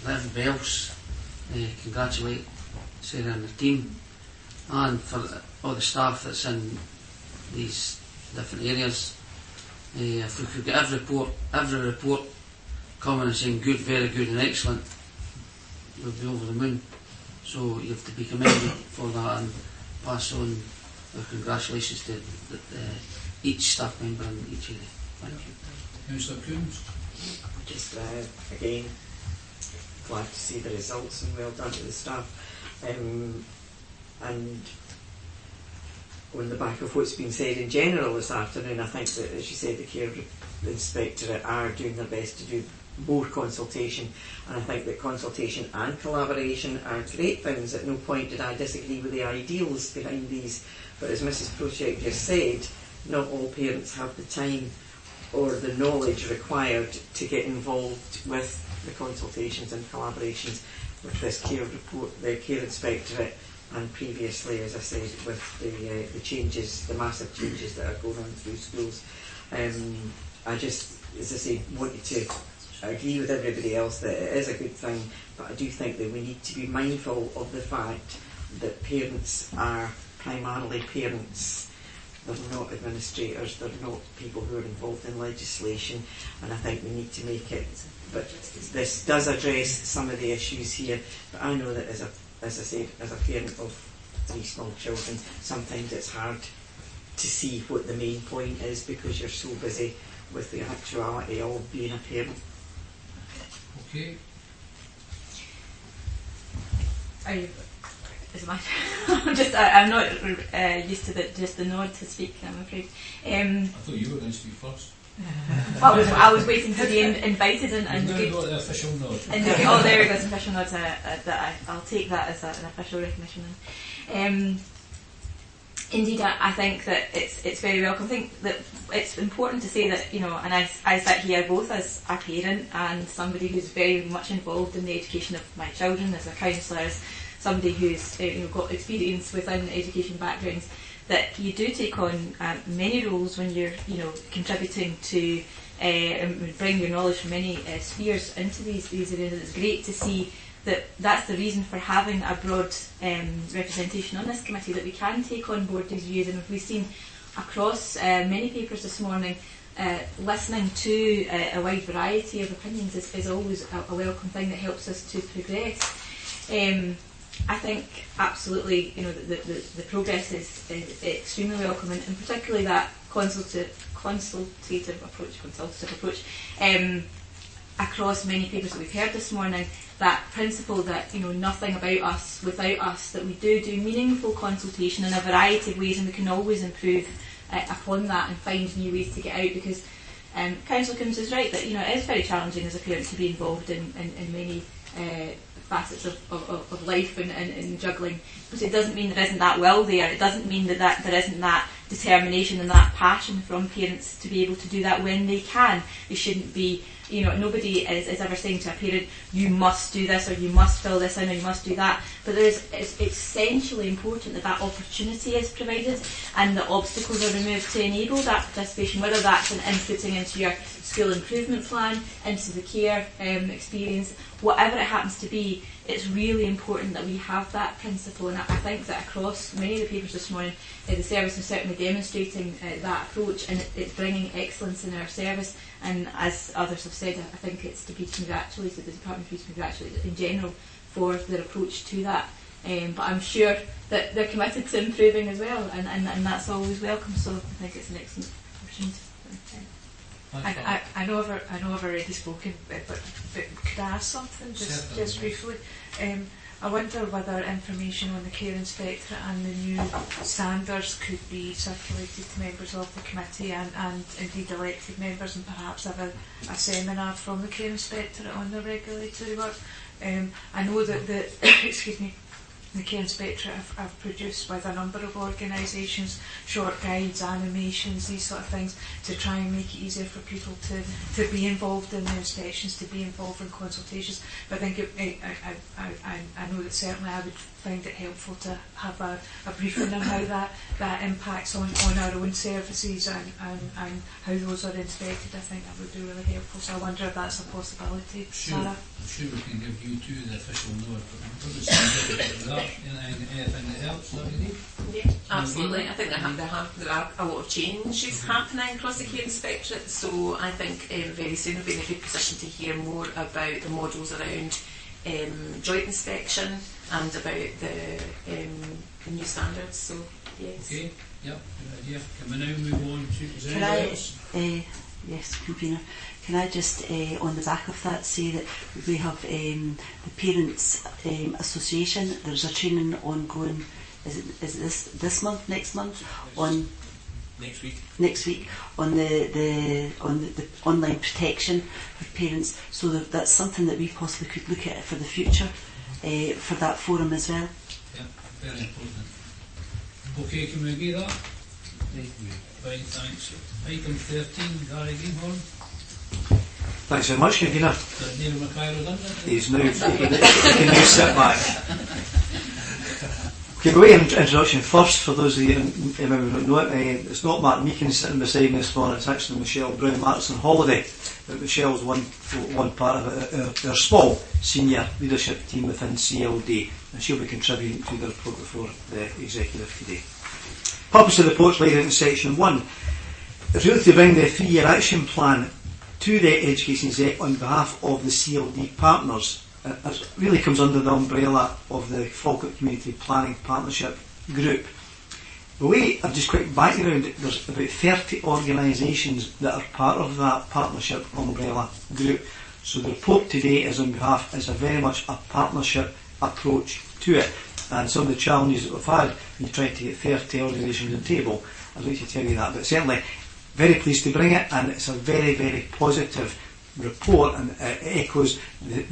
Speaker 8: let everybody else congratulate Sarah and the team, and for all the staff that's in these different areas. If we could get every report coming and saying good, very good and excellent, we'll be over the moon. So you have to be commended for that and pass on our congratulations to each staff member in each area. Thank you.
Speaker 7: Councillor Coombs.
Speaker 10: Just again, glad to see the results and well done to the staff. And on the back of what's been said in general this afternoon, I think that, as you said, the Care Inspectorate are doing their best to do more consultation, and I think that consultation and collaboration are great things. At no point did I disagree with the ideals behind these, but as Mrs. Project just said, not all parents have the time or the knowledge required to get involved with the consultations and collaborations with this care report, the Care Inspectorate, and previously, as I said, with the changes, the massive changes that are going on through schools. I just, as I say, wanted to agree with everybody else that it is a good thing, but I do think that we need to be mindful of the fact that parents are primarily parents. They're not administrators, they're not people who are involved in legislation, and I think we need to make it, but this does address some of the issues here, but I know that as I said, as a parent of 3 small children, sometimes it's hard to see what the main point is because you're so busy with the actuality of being a parent.
Speaker 7: Okay.
Speaker 13: Is it my I'm not used to just the nod to speak, I'm afraid.
Speaker 7: I thought you were going to speak first.
Speaker 13: Well, I was waiting to be invited and
Speaker 7: got the official nod.
Speaker 13: Oh, there we go, it's an official nod. I'll take that as an official recognition. Indeed, I think that it's very welcome. I think that it's important to say that, you know, and I sit here both as a parent and somebody who's very much involved in the education of my children, as a counsellor, as somebody who's got experience within education backgrounds, that you do take on many roles when you're contributing to bring your knowledge from many spheres into these areas. It's great to see that that's the reason for having a broad representation on this committee, that we can take on board these views, and we've seen across many papers this morning, listening to a wide variety of opinions is always a welcome thing that helps us to progress. I think absolutely, the progress is extremely welcome, and particularly that consultative approach. across many papers that we've heard this morning, that principle that, you know, nothing about us without us, that we do meaningful consultation in a variety of ways, and we can always improve upon that and find new ways to get out, because Councillor Coombs is right that, you know, it is very challenging as a parent to be involved in many facets of life and juggling, but it doesn't mean there isn't that will there. It doesn't mean that there isn't that determination and that passion from parents to be able to do that when they can. They shouldn't be, you know, nobody is ever saying to a parent, you must do this, or you must fill this in, or you must do that. But it's essentially important that that opportunity is provided and the obstacles are removed to enable that participation, whether that's an inputting into your school improvement plan, into the care experience, whatever it happens to be. It's really important that we have that principle, and I think that across many of the papers this morning, the service is certainly demonstrating that approach, and it's bringing excellence in our service. And as others have said, I think it's to be congratulated, the department to be congratulated in general for their approach to that. But I'm sure that they're committed to improving as well, and that's always welcome. So I think it's an excellent opportunity.
Speaker 11: I know I've already spoken, but could I ask something just briefly? I wonder whether information on the care inspector and the new standards could be circulated to members of the committee and indeed elected members, and perhaps have a seminar from the care inspector on the regulatory work. I know that the care inspector have produced with a number of organisations short guides, animations, these sort of things, to try and make it easier for people to be involved in the inspections, to be involved in consultations. But I think I know that certainly I would find it helpful to have a briefing on how that impacts on our own services and how those are inspected. I think that would be really helpful. So I wonder if that's a possibility, Sarah.
Speaker 7: I'm sure we can give you two the official note, but I'm probably saying that anything that helps, that you need.
Speaker 15: Yeah, absolutely. I think there are a lot of changes happening across the care inspectorate, so I think very soon we'll be in a good position to hear more about the models around joint inspection and about the new standards. So yes. Okay.
Speaker 7: Yep. Good idea. Can we now move on to? Is there
Speaker 4: Can
Speaker 7: anything
Speaker 4: I?
Speaker 7: else?
Speaker 4: Yes, convener. Can I just, on the back of that, say that we have the Parents Association. There's a training ongoing. Is it this month? Next month? On
Speaker 16: next week.
Speaker 4: Next week on the online protection for parents. So that's something that we possibly could look at for the future, for that forum as well.
Speaker 7: Yeah, very important. Okay, can we agree that? Fine, thanks. Item 13, Gary Greenhorn.
Speaker 17: Thanks very much, Convener.
Speaker 7: Is Neil Mackay redundant?
Speaker 17: He's now, he can now sit back. Okay, by way of introduction first, for those of you who maybe don't know it, it's not Mark Meakin sitting beside me this morning, it's actually Michelle Brown. Mark's on holiday, but Michelle's one part of our small senior leadership team within CLD, and she'll be contributing to the report before the executive today. Purpose of the report laid out in section 1 is really to bring the 3-year action plan to the Education Exec on behalf of the CLD partners. It really comes under the umbrella of the Falkirk Community Planning Partnership Group. The way of just quick background, there's about 30 organisations that are part of that partnership umbrella group. So the report today is on behalf, is a very much a partnership approach to it. And some of the challenges that we've had in trying to get 30 organisations on the table, I'd like to tell you that. But certainly, very pleased to bring it, and it's a very, very positive report, and it echoes the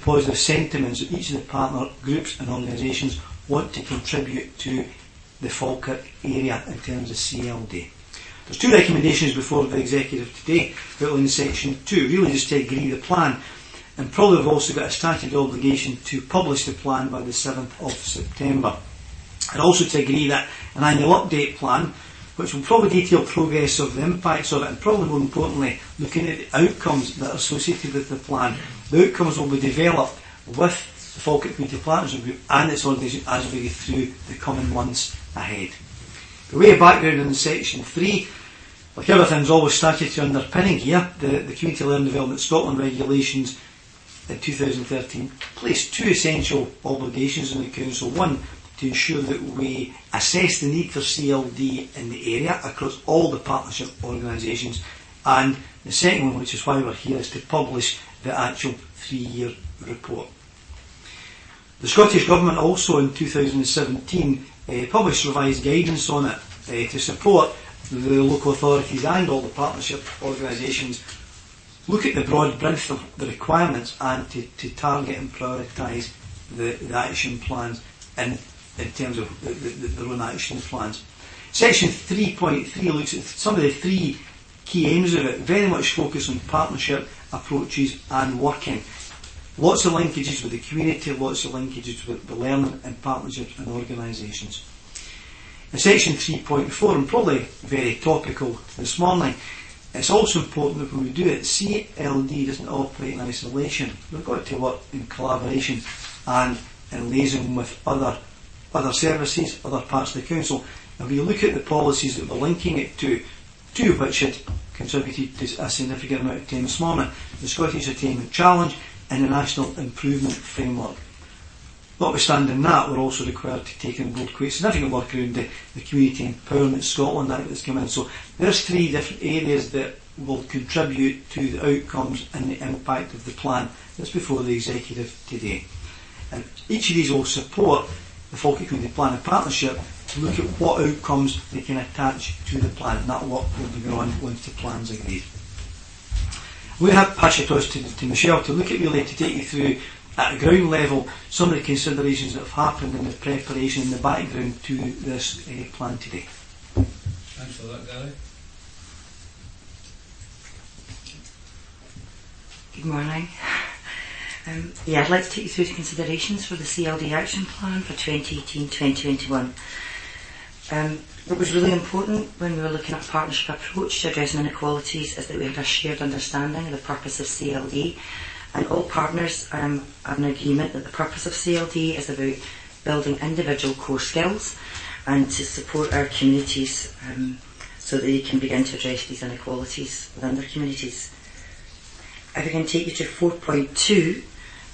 Speaker 17: positive sentiments that each of the partner groups and organisations want to contribute to the Falkirk area in terms of CLD. There's 2 recommendations before the executive today, outlined in section 2, really just to agree the plan, and probably we've also got a statutory obligation to publish the plan by the 7th of September. And also to agree that an annual update plan, which will probably detail progress of the impacts of it, and probably more importantly, looking at the outcomes that are associated with the plan. The outcomes will be developed with the Falkirk Community Planners Group and its organisation as we go through the coming months ahead. The way of background in section 3, like everything's always statutory underpinning here, the Community Learning Development Scotland regulations in 2013 placed 2 essential obligations on the Council. One, to ensure that we assess the need for CLD in the area across all the partnership organisations, And the second one, which is why we're here, is to publish the actual 3-year report. The Scottish Government also in 2017 published revised guidance on it to support the local authorities and all the partnership organisations look at the broad breadth of the requirements and to target and prioritise the action plans in terms of their own action plans. Section 3.3 looks at some of the 3 key aims of it, very much focused on partnership approaches and working. Lots of linkages with the community, lots of linkages with the learning and partnerships and organisations. In section 3.4, and probably very topical this morning, it's also important that when we do it, CLD doesn't operate in isolation. We've got to work in collaboration and in liaison with other services, other parts of the council. And we look at the policies that we're linking it to which had contributed to a significant amount of time this morning: the Scottish Attainment Challenge and the National Improvement Framework. Notwithstanding that, we're also required to take on board quite significant work around the Community Empowerment Scotland Act that's come in. So there's 3 different areas that will contribute to the outcomes and the impact of the plan that's before the Executive today. And each of these will support the Falkirk Community Plan and Partnership to look at what outcomes they can attach to the plan, and that work will be going on once the plan's agreed. We have passed it across to Michelle to look at really to take you through at a ground level some of the considerations that have happened in the preparation and the background to this plan today.
Speaker 7: Thanks for that, Gary.
Speaker 18: Good morning. I'd like to take you through the considerations for the CLD Action Plan for 2018-2021. What was really important when we were looking at a partnership approach to addressing inequalities is that we had a shared understanding of the purpose of CLD, and all partners are in agreement that the purpose of CLD is about building individual core skills and to support our communities so that they can begin to address these inequalities within their communities. If I can take you to 4.2,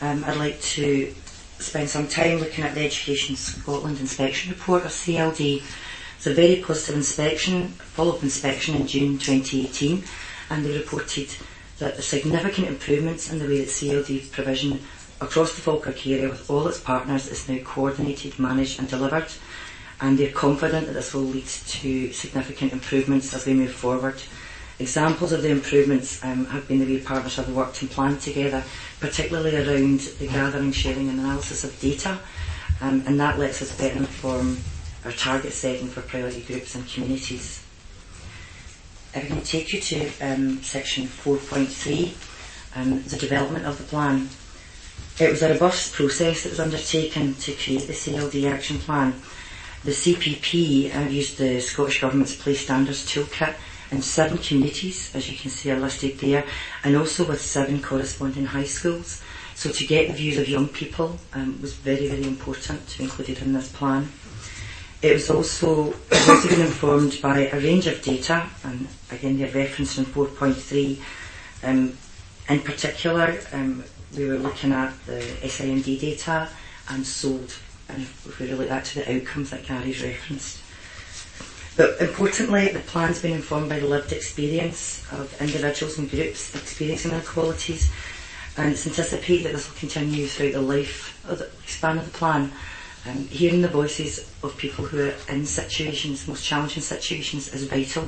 Speaker 18: I'd like to spend some time looking at the Education Scotland Inspection Report of CLD. It's a very positive follow-up inspection in June 2018, and they reported that the significant improvements in the way that CLD provision across the Falkirk area with all its partners is now coordinated, managed and delivered, and they're confident that this will lead to significant improvements as we move forward. Examples of the improvements have been the way partners have worked and planned together, particularly around the gathering, sharing and analysis of data, and that lets us better inform our target setting for priority groups and communities. If I can take you to section 4.3, the development of the plan. It was a robust process that was undertaken to create the CLD Action Plan. The CPP used the Scottish Government's Place Standards Toolkit in 7 communities, as you can see are listed there, and also with 7 corresponding high schools. So to get the views of young people was very, very important to be included in this plan. It was also been informed by a range of data, and again they're referenced in 4.3. In particular, we were looking at the SIMD data and SOLD, and if we relate that to the outcomes that Gary's referenced. But importantly, the plan's been informed by the lived experience of individuals and groups experiencing inequalities, and it's anticipated that this will continue throughout the life of the span of the plan. Hearing the voices of people who are in situations, most challenging situations, is vital.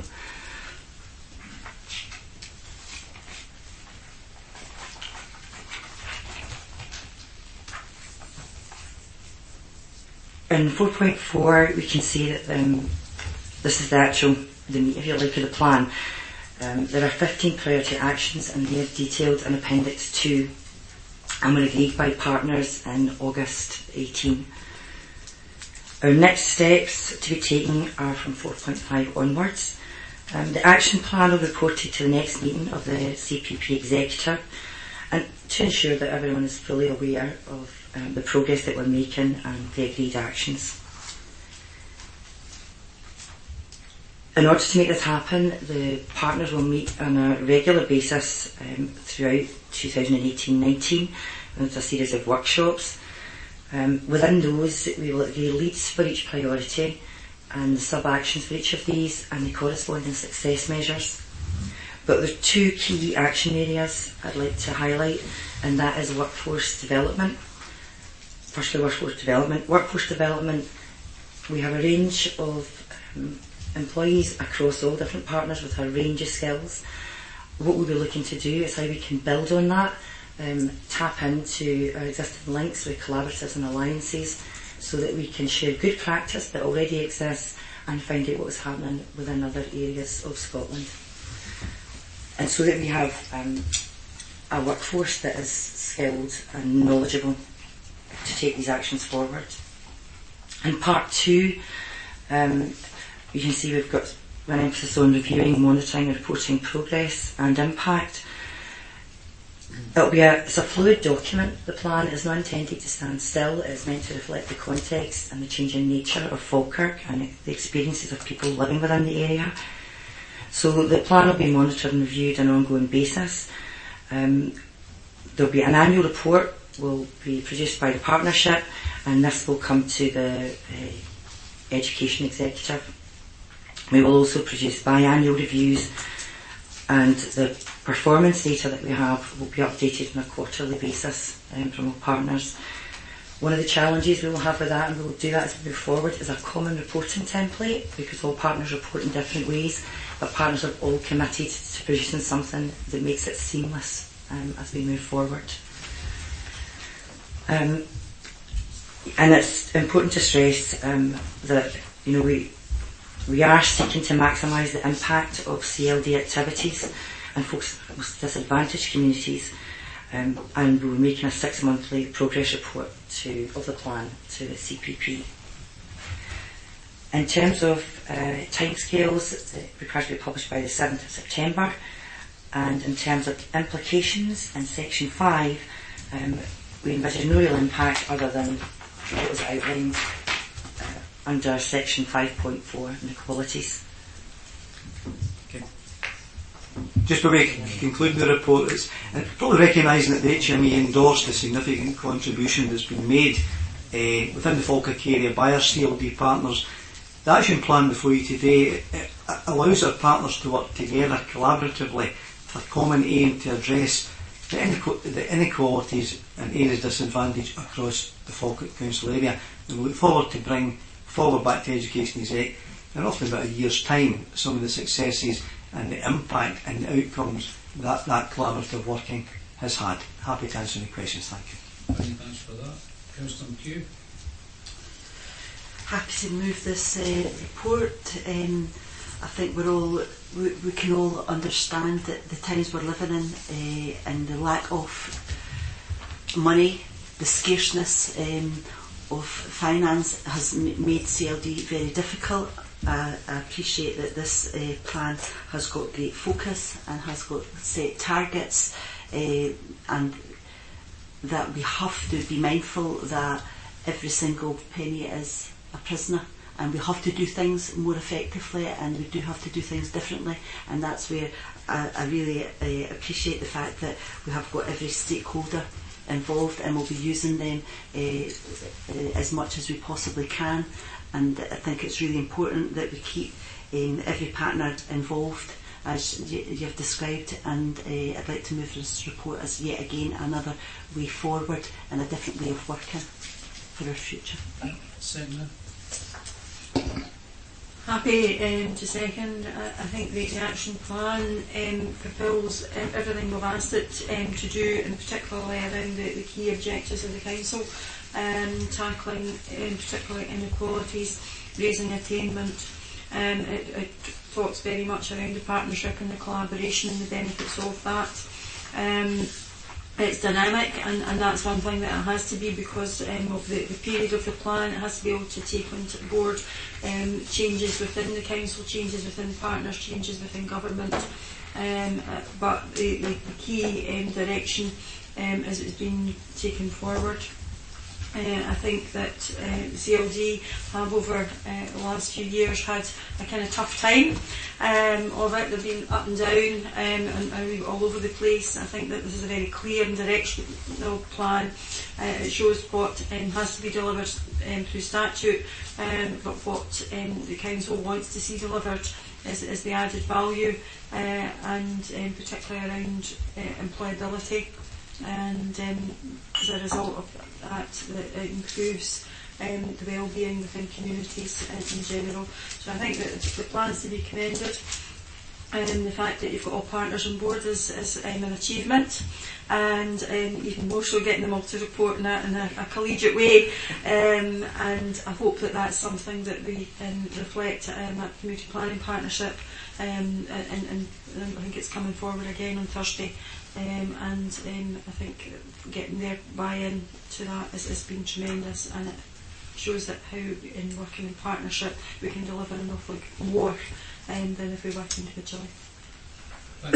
Speaker 18: In 4.4 we can see that this is the meat, if you like, of the plan. There are 15 priority actions, and they are detailed in Appendix 2 and were agreed by partners in August 18. Our next steps to be taken are from 4.5 onwards. The action plan will be reported to the next meeting of the CPP Executive, and to ensure that everyone is fully aware of the progress that we're making and the agreed actions. In order to make this happen, the partners will meet on a regular basis throughout 2018-19 with a series of workshops. Within those, we will agree leads for each priority and the sub-actions for each of these and the corresponding success measures. But there are two key action areas I'd like to highlight, and that is workforce development. Firstly, workforce development. Workforce development, we have a range of employees across all different partners with a range of skills. What we'll be looking to do is how we can build on that, tap into our existing links with collaboratives and alliances so that we can share good practice that already exists and find out what's happening within other areas of Scotland. And so that we have a workforce that is skilled and knowledgeable to take these actions forward. In part 2, you can see we've got an emphasis on reviewing, monitoring and reporting progress and impact. It's a fluid document. The plan is not intended to stand still. It's meant to reflect the context and the changing nature of Falkirk and the experiences of people living within the area. So the plan will be monitored and reviewed on an ongoing basis. There'll be an annual report will be produced by the partnership, and this will come to the Education Executive. We will also produce biannual reviews, and the performance data that we have will be updated on a quarterly basis from our partners. One of the challenges we will have with that, and we will do that as we move forward, is a common reporting template, because all partners report in different ways, but partners have all committed to producing something that makes it seamless as we move forward. And it's important to stress that we are seeking to maximise the impact of CLD activities and focus on most disadvantaged communities, and we're making a 6-monthly progress report of the plan to the CPP. In terms of timescales, it requires to be published by the 7th of September, and in terms of implications in Section 5, we envisage no real impact other than what was outlined under Section 5.4 inequalities.
Speaker 17: Okay. Just before we conclude the report, it's probably recognising that the HME endorsed the significant contribution that's been made within the Falkirk area by our CLD partners. The action plan before you today allows our partners to work together collaboratively with a common aim to address the inequalities and areas of disadvantage across the Falkirk Council area. And we look forward to bring forward back to Education Exec in roughly about a year's time some of the successes and the impact and the outcomes that collaborative working has had. Happy to answer any questions. Thank you.
Speaker 7: Many thanks for that. Councillor McHugh.
Speaker 4: Happy to move this report. I think we can all understand that the times we're living in and the lack of money, the scarceness of finance has made CLD very difficult. I appreciate that this plan has got great focus and has got set targets, and that we have to be mindful that every single penny is a prisoner, and we have to do things more effectively, and we do have to do things differently, and that's where I really appreciate the fact that we have got every stakeholder involved, and we'll be using them as much as we possibly can. And I think it's really important that we keep every partner involved, as you've described, and I'd like to move this report as yet again another way forward and a different way of working for our future.
Speaker 7: Second.
Speaker 12: Happy to second. I think the action plan fulfils everything we've asked it to do, and particularly around the key objectives of the council, tackling particularly inequalities, raising attainment. It talks very much around the partnership and the collaboration and the benefits of that. It's dynamic, and that's one thing that it has to be because of the period of the plan. It has to be able to take on board changes within the council, changes within partners, changes within government. But the key direction is being taken forward. I think that CLD have over the last few years had a kind of tough time of it. They've been up and down and all over the place. I think that this is a very clear and directional plan. It shows what has to be delivered through statute, but what the council wants to see delivered is the added value, and particularly around employability, and as a result of that, it improves the well-being within communities in general. So I think that the plan's to be commended. The fact that you've got all partners on board is an achievement, and even more so getting them all to report in a collegiate way, and I hope that that's something that we reflect at community planning partnership, and I think it's coming forward again on Thursday, and I think getting their buy-in to that has been tremendous, and it shows that how in working in partnership we can deliver an awful more than if we work individually.
Speaker 7: I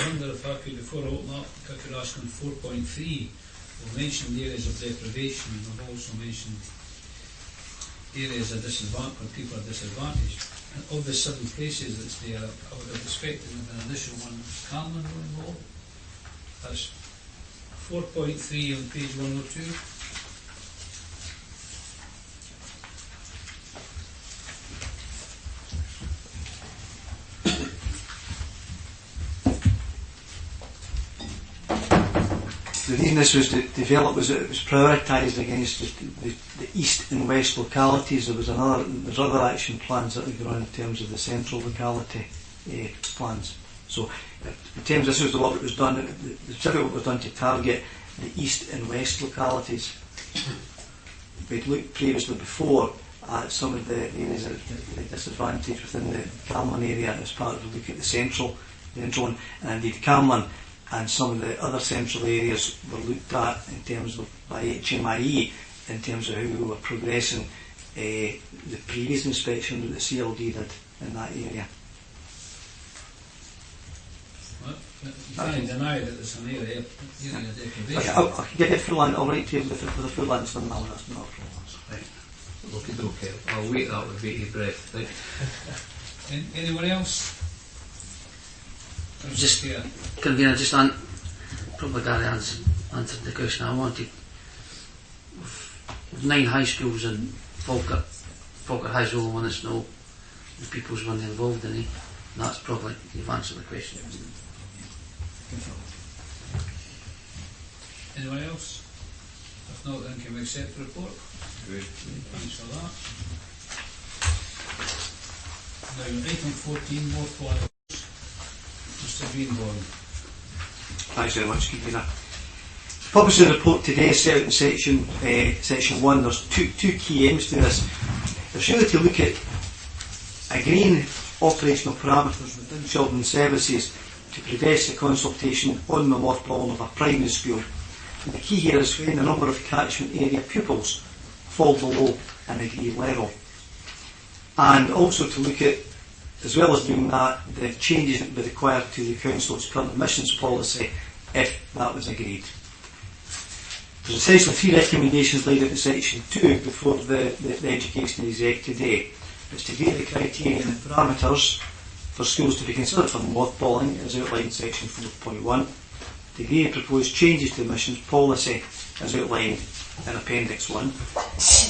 Speaker 7: wonder if I could, before I open up, I could ask on 4.3, we've mentioned areas of deprivation, and we've also mentioned areas of disadvantage, where people are disadvantaged. And of the 7 places that's there, I would have expected an additional one. Was Cameron involved? That's 4.3 on page 102.
Speaker 17: The reason this was developed was that it was prioritised against the east and west localities. There's other action plans that would go on in terms of the central locality plans. So in terms of this was the work that was done, the specific work was done to target the east and west localities. We'd looked previously before at some of the areas that are disadvantaged within the Camelon area as part of the look at the central one, and indeed Camelon and some of the other central areas were looked at in terms of by HMIE in terms of how we were progressing the previous inspection that the CLD did in that area.
Speaker 7: Well, you can't deny that there's an area deprivation.
Speaker 17: I can get it full answer. I'll write to you with the full answer now. That's not a problem.
Speaker 1: Right. Okay. I'll wait that with bated breath. Right.
Speaker 7: Anyone else?
Speaker 8: Just, Convener, probably Gary answered the question I wanted. With 9 high schools and Falkirk High's the only one that's no the people's one involved in it. And that's probably, you've answered the question.
Speaker 7: Anyone else? If not, then can we accept the report?
Speaker 1: Great.
Speaker 7: Thanks for that. Now, item 14, more for Mr. Greenhorn.
Speaker 17: Thanks very much, Convener. The purpose of the report today is set out in section 1. There's two key aims to this. There's really to look at agreeing operational parameters within children's services to progress the consultation on the mothballing of a primary school. And the key here is when the number of catchment area pupils fall below an agreed level. And also to look at, as well as doing that, the changes that would be required to the Council's current admissions policy if that was agreed. There's essentially 3 recommendations laid out in section 2 before the Education Exec today. It's to agree the criteria and the parameters for schools to be considered for mothballing as outlined in section 4.1, to agree the proposed changes to the admissions policy as outlined in Appendix 1,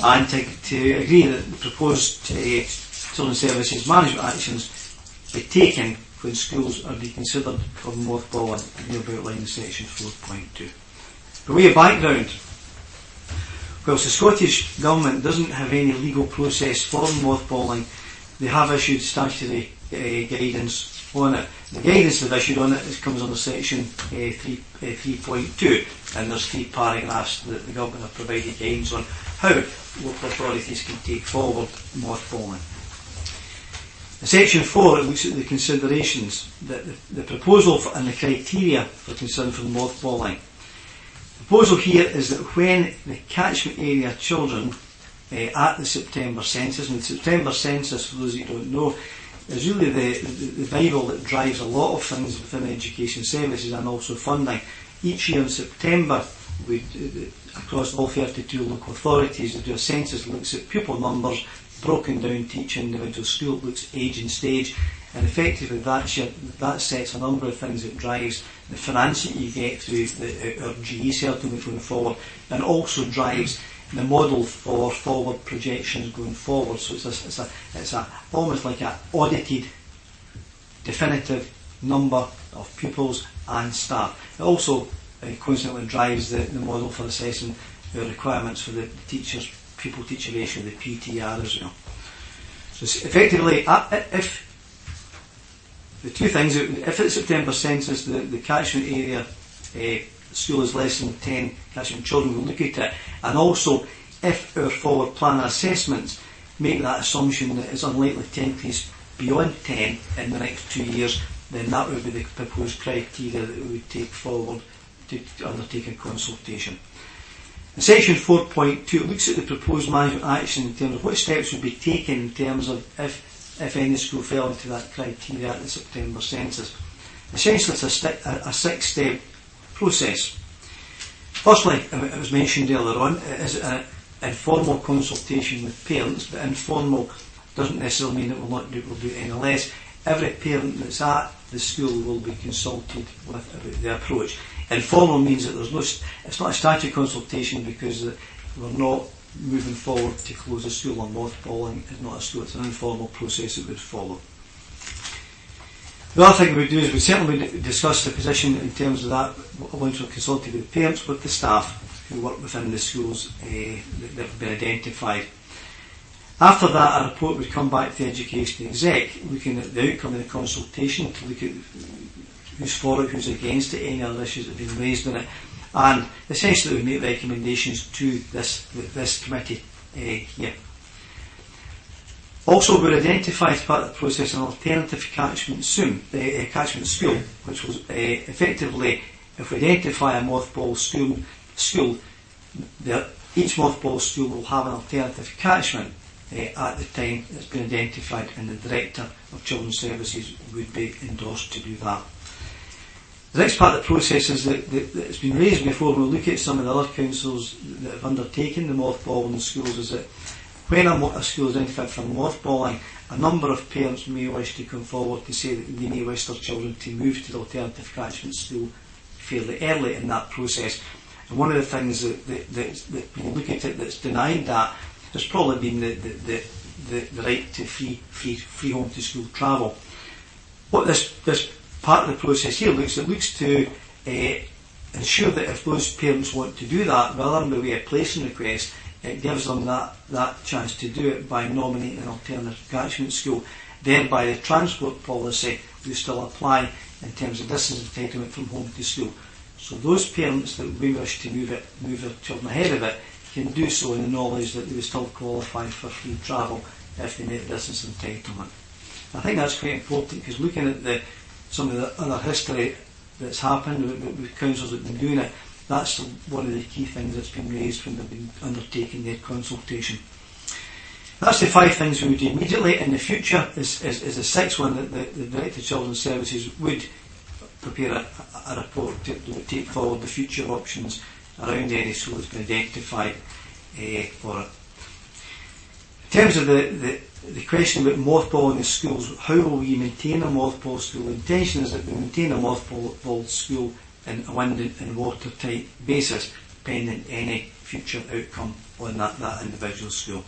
Speaker 17: and to agree that the proposed children's services management actions be taken when schools are being considered for mothballing, and outlined in section 4.2. By way of background, whilst the Scottish Government doesn't have any legal process for mothballing, they have issued statutory guidance on it. The guidance they've issued on it comes under section 3.2, and there's 3 paragraphs that the Government have provided guidance on how local authorities can take forward mothballing. In section 4 it looks at the considerations, the proposal and the criteria for concern for mothballing. The proposal here is that when the catchment area children at the September census, and the September census, for those who don't know, is really the Bible that drives a lot of things within education services and also funding. Each year in September, across all 32 local authorities, we do a census that looks at pupil numbers broken down to each individual school, looks age and stage, and effectively that sets a number of things that drives the financing you get through our GE settlement going forward, and also drives the model for forward projections going forward. So it's almost like an audited definitive number of pupils and staff. It also coincidentally drives the model for assessing the requirements for the teachers, pupil-teacher ratio, the PTR as well. So effectively, if the two things, if at September census the catchment area school is less than 10 catchment children, we'll look at it. And also, if our forward plan assessments make that assumption that it's unlikely to increase beyond 10 in the next 2 years, then that would be the proposed criteria that we would take forward to undertake a consultation. In section 4.2 looks at the proposed management action in terms of what steps would be taken in terms of if any school fell into that criteria at the September census. Essentially it's a 6-step process. Firstly, it was mentioned earlier on, it is an informal consultation with parents, but informal doesn't necessarily mean it will do it any less. Every parent that's at the school will be consulted with about the approach. Informal means that it's not a statutory consultation because we're not moving forward to close a school or mothballing is not a school, it's an informal process that would follow. The other thing we would do is we certainly discuss the position in terms of that once we're consulting with the parents, with the staff who work within the schools that have been identified. After that, a report would come back to the education exec, looking at the outcome of the consultation, to look at who's for it, who's against it, any other issues that have been raised in it, and essentially we make recommendations to this committee here. Also, we identify as part of the process an alternative catchment school, which was effectively, if we identify a mothball school, each mothball school will have an alternative catchment at the time it's been identified, and the Director of Children's Services would be endorsed to do that. The next part of the process is that it's been raised before when we look at some of the other councils that have undertaken the mothballing in schools, is that when a school is identified for mothballing, a number of parents may wish to come forward to say that they may wish their children to move to the alternative catchment school fairly early in that process. And one of the things that when you look at it that's denied that has probably been the right to free home to school travel. What this part of the process here looks to ensure that if those parents want to do that, rather than by way of placing request, it gives them that chance to do it by nominating an alternative catchment school. Thereby the transport policy will still apply in terms of distance entitlement from home to school. So those parents that we wish to move their children ahead of it can do so in the knowledge that they will still qualify for free travel if they make distance entitlement. I think that's quite important, because looking at some of the other history that's happened with councils that have been doing it, that's one of the key things that's been raised when they've been undertaking their consultation. That's the 5 things we would do immediately. In the future is the 6th one, that the Director of Children's Services would prepare a report that take forward the future options around any school that's been identified for it. In terms of the question about mothballing the schools, how will we maintain a mothball school? The intention is that we maintain a mothballed school in a wind and watertight basis, pending any future outcome on that individual school.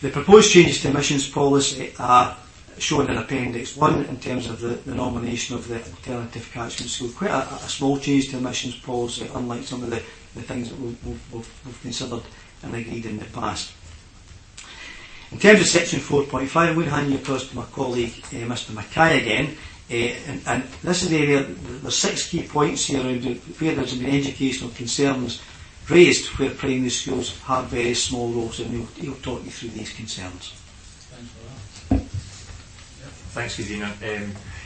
Speaker 17: The proposed changes to emissions policy are shown in Appendix 1 in terms of the nomination of the alternative catchment school. Quite a small change to emissions policy, unlike some of the things that we've considered and agreed in the past. In terms of section 4.5, I'm going to hand you across to my colleague, Mr Mackay again. And this is the area, there's 6 key points here around where there's been educational concerns raised where primary schools have very small roles, and he'll talk you through these concerns.
Speaker 16: Thanks, Kadina.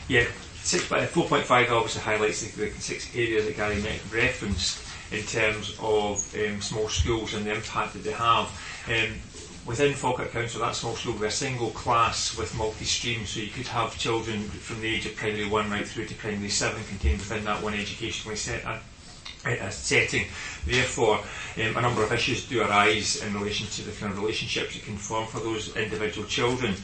Speaker 16: 4.5 obviously highlights the 6 areas that Gary referenced in terms of small schools and the impact that they have. Within Falkirk Council, that small school will be a single class with multi-stream, so you could have children from the age of primary 1 right through to primary 7 contained within that one educationally setting. Therefore, a number of issues do arise in relation to the kind of relationships that can form for those individual children.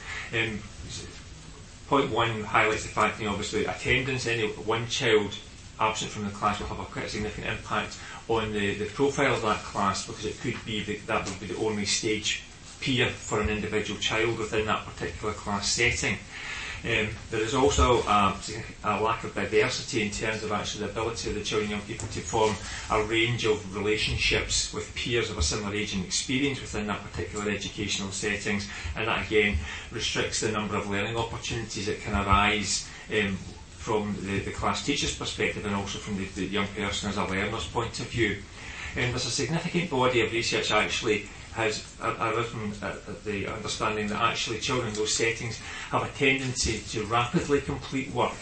Speaker 16: Point 1 highlights the fact that obviously attendance, any one child absent from the class will have a quite significant impact on the profile of that class, because it could be that will be the only stage peer for an individual child within that particular class setting. There is also a lack of diversity in terms of actually the ability of the children and young people to form a range of relationships with peers of a similar age and experience within that particular educational settings, and that again restricts the number of learning opportunities that can arise from the class teacher's perspective and also from the young person as a learner's point of view. There's a significant body of research actually has arisen at the understanding that actually children in those settings have a tendency to rapidly complete work.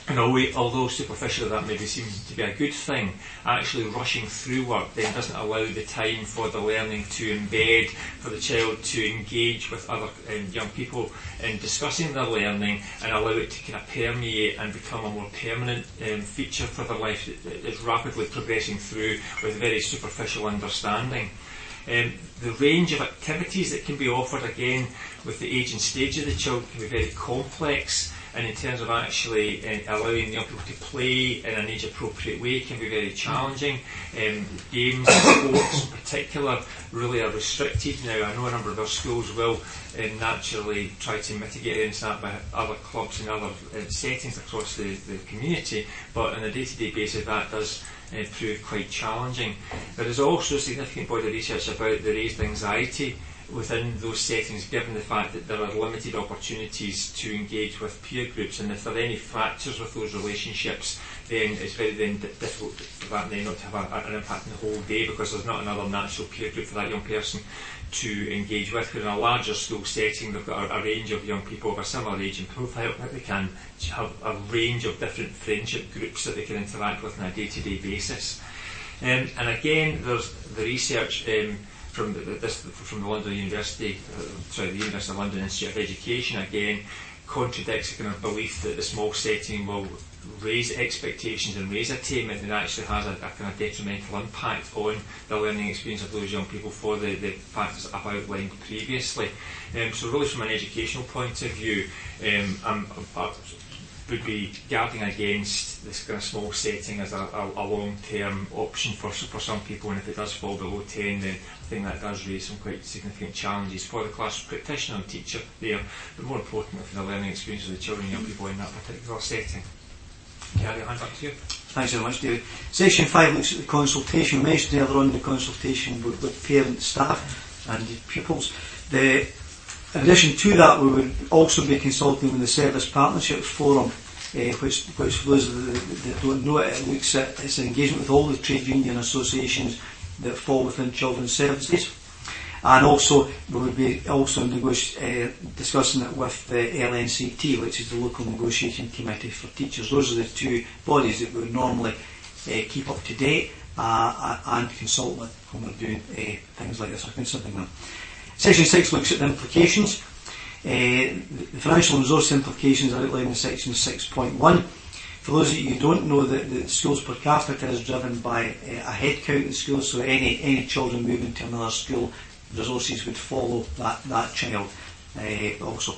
Speaker 16: And although superficially that maybe seems to be a good thing, actually rushing through work then doesn't allow the time for the learning to embed, for the child to engage with other young people in discussing their learning and allow it to kind of permeate and become a more permanent feature for their life that is rapidly progressing through with very superficial understanding. The range of activities that can be offered, again, with the age and stage of the child can be very complex, and in terms of actually allowing young people to play in an age-appropriate way can be very challenging. Games, sports in particular, really are restricted now. I know a number of our schools will naturally try to mitigate against that by other clubs and other settings across the community, but on a day-to-day basis that does prove quite challenging. There is also a significant body of research about the raised anxiety within those settings, given the fact that there are limited opportunities to engage with peer groups, and if there are any fractures with those relationships, then it's very difficult for that then not to have an impact on the whole day, because there's not another natural peer group for that young person to engage with. Because in a larger school setting, they've got a range of young people of a similar age and profile that they can have a range of different friendship groups that they can interact with on a day-to-day basis. And again, there's the research from the London University, the University of London Institute of Education, again contradicts the kind of belief that the small setting will raise expectations and raise attainment, and actually has a kind of detrimental impact on the learning experience of those young people for the factors I've outlined previously. So really from an educational point of view, I would be guarding against this kind of small setting as a long-term option for some people, and if it does fall below 10, then I think that does raise some quite significant challenges for the class practitioner and teacher there, but more importantly for the learning experience of the children and young people in that particular setting. Gary, I'll hand back to you.
Speaker 17: Thanks very much, David. Section 5 looks at the consultation. We mentioned earlier on the consultation with parents, staff and pupils. In addition to that, we would also be consulting with the Service Partnerships Forum, which for those that don't know it looks at its engagement with all the trade union associations that fall within children's services. And also, we would be also discussing it with the LNCT, which is the Local Negotiating Committee for Teachers. Those are the two bodies that we would normally keep up to date and consult with when we're doing things like this, or considering them. Section 6 looks at the implications. The financial and resource implications are outlined in section 6.1. For those of you who don't know, the schools per capita is driven by a head count in schools, so any children moving to another school, resources would follow that child also.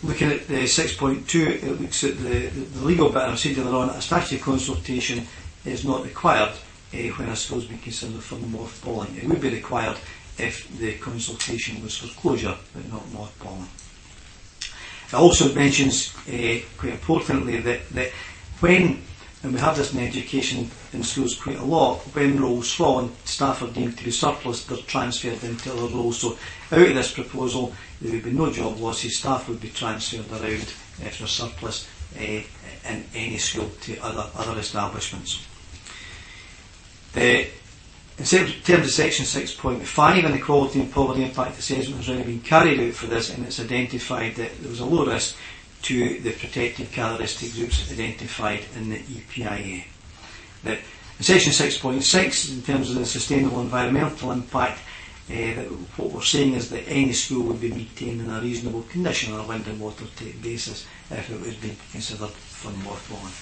Speaker 17: Looking at the 6.2, it looks at the legal bit. I said earlier on, a statutory consultation is not required when a school has been considered for mothballing. It would be required if the consultation was for closure, but not mothballing. It also mentions, quite importantly, that when, and we have this in education in schools quite a lot, when roles fall and staff are deemed to be surplus, they're transferred into other roles. So out of this proposal, there would be no job losses. Staff would be transferred around if they're surplus in any school to other establishments. In terms of section 6.5, an equality and poverty impact assessment has already been carried out for this, and it's identified that there was a low risk to the protected characteristic groups identified in the EPIA. In section 6.6, in terms of the sustainable environmental impact, what we're saying is that any school would be maintained in a reasonable condition on a wind and water take basis if it was being considered for mothballing.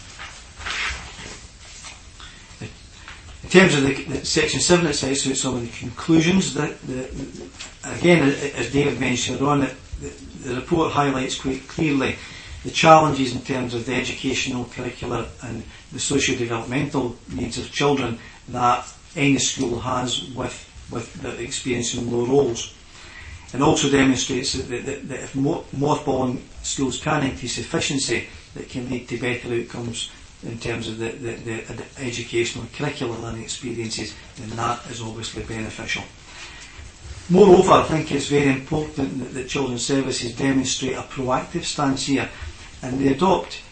Speaker 17: In terms of the section 7, it sets out some of the conclusions. Again, as David mentioned on it, the report highlights quite clearly the challenges in terms of the educational curricula and the socio-developmental needs of children that any school has with experiencing low roles. And also demonstrates that if mothballing schools can increase efficiency, that can lead to better outcomes in terms of the educational and curricular learning experiences, then that is obviously beneficial. Moreover, I think it's very important that Children's Services demonstrate a proactive stance here, and they adopt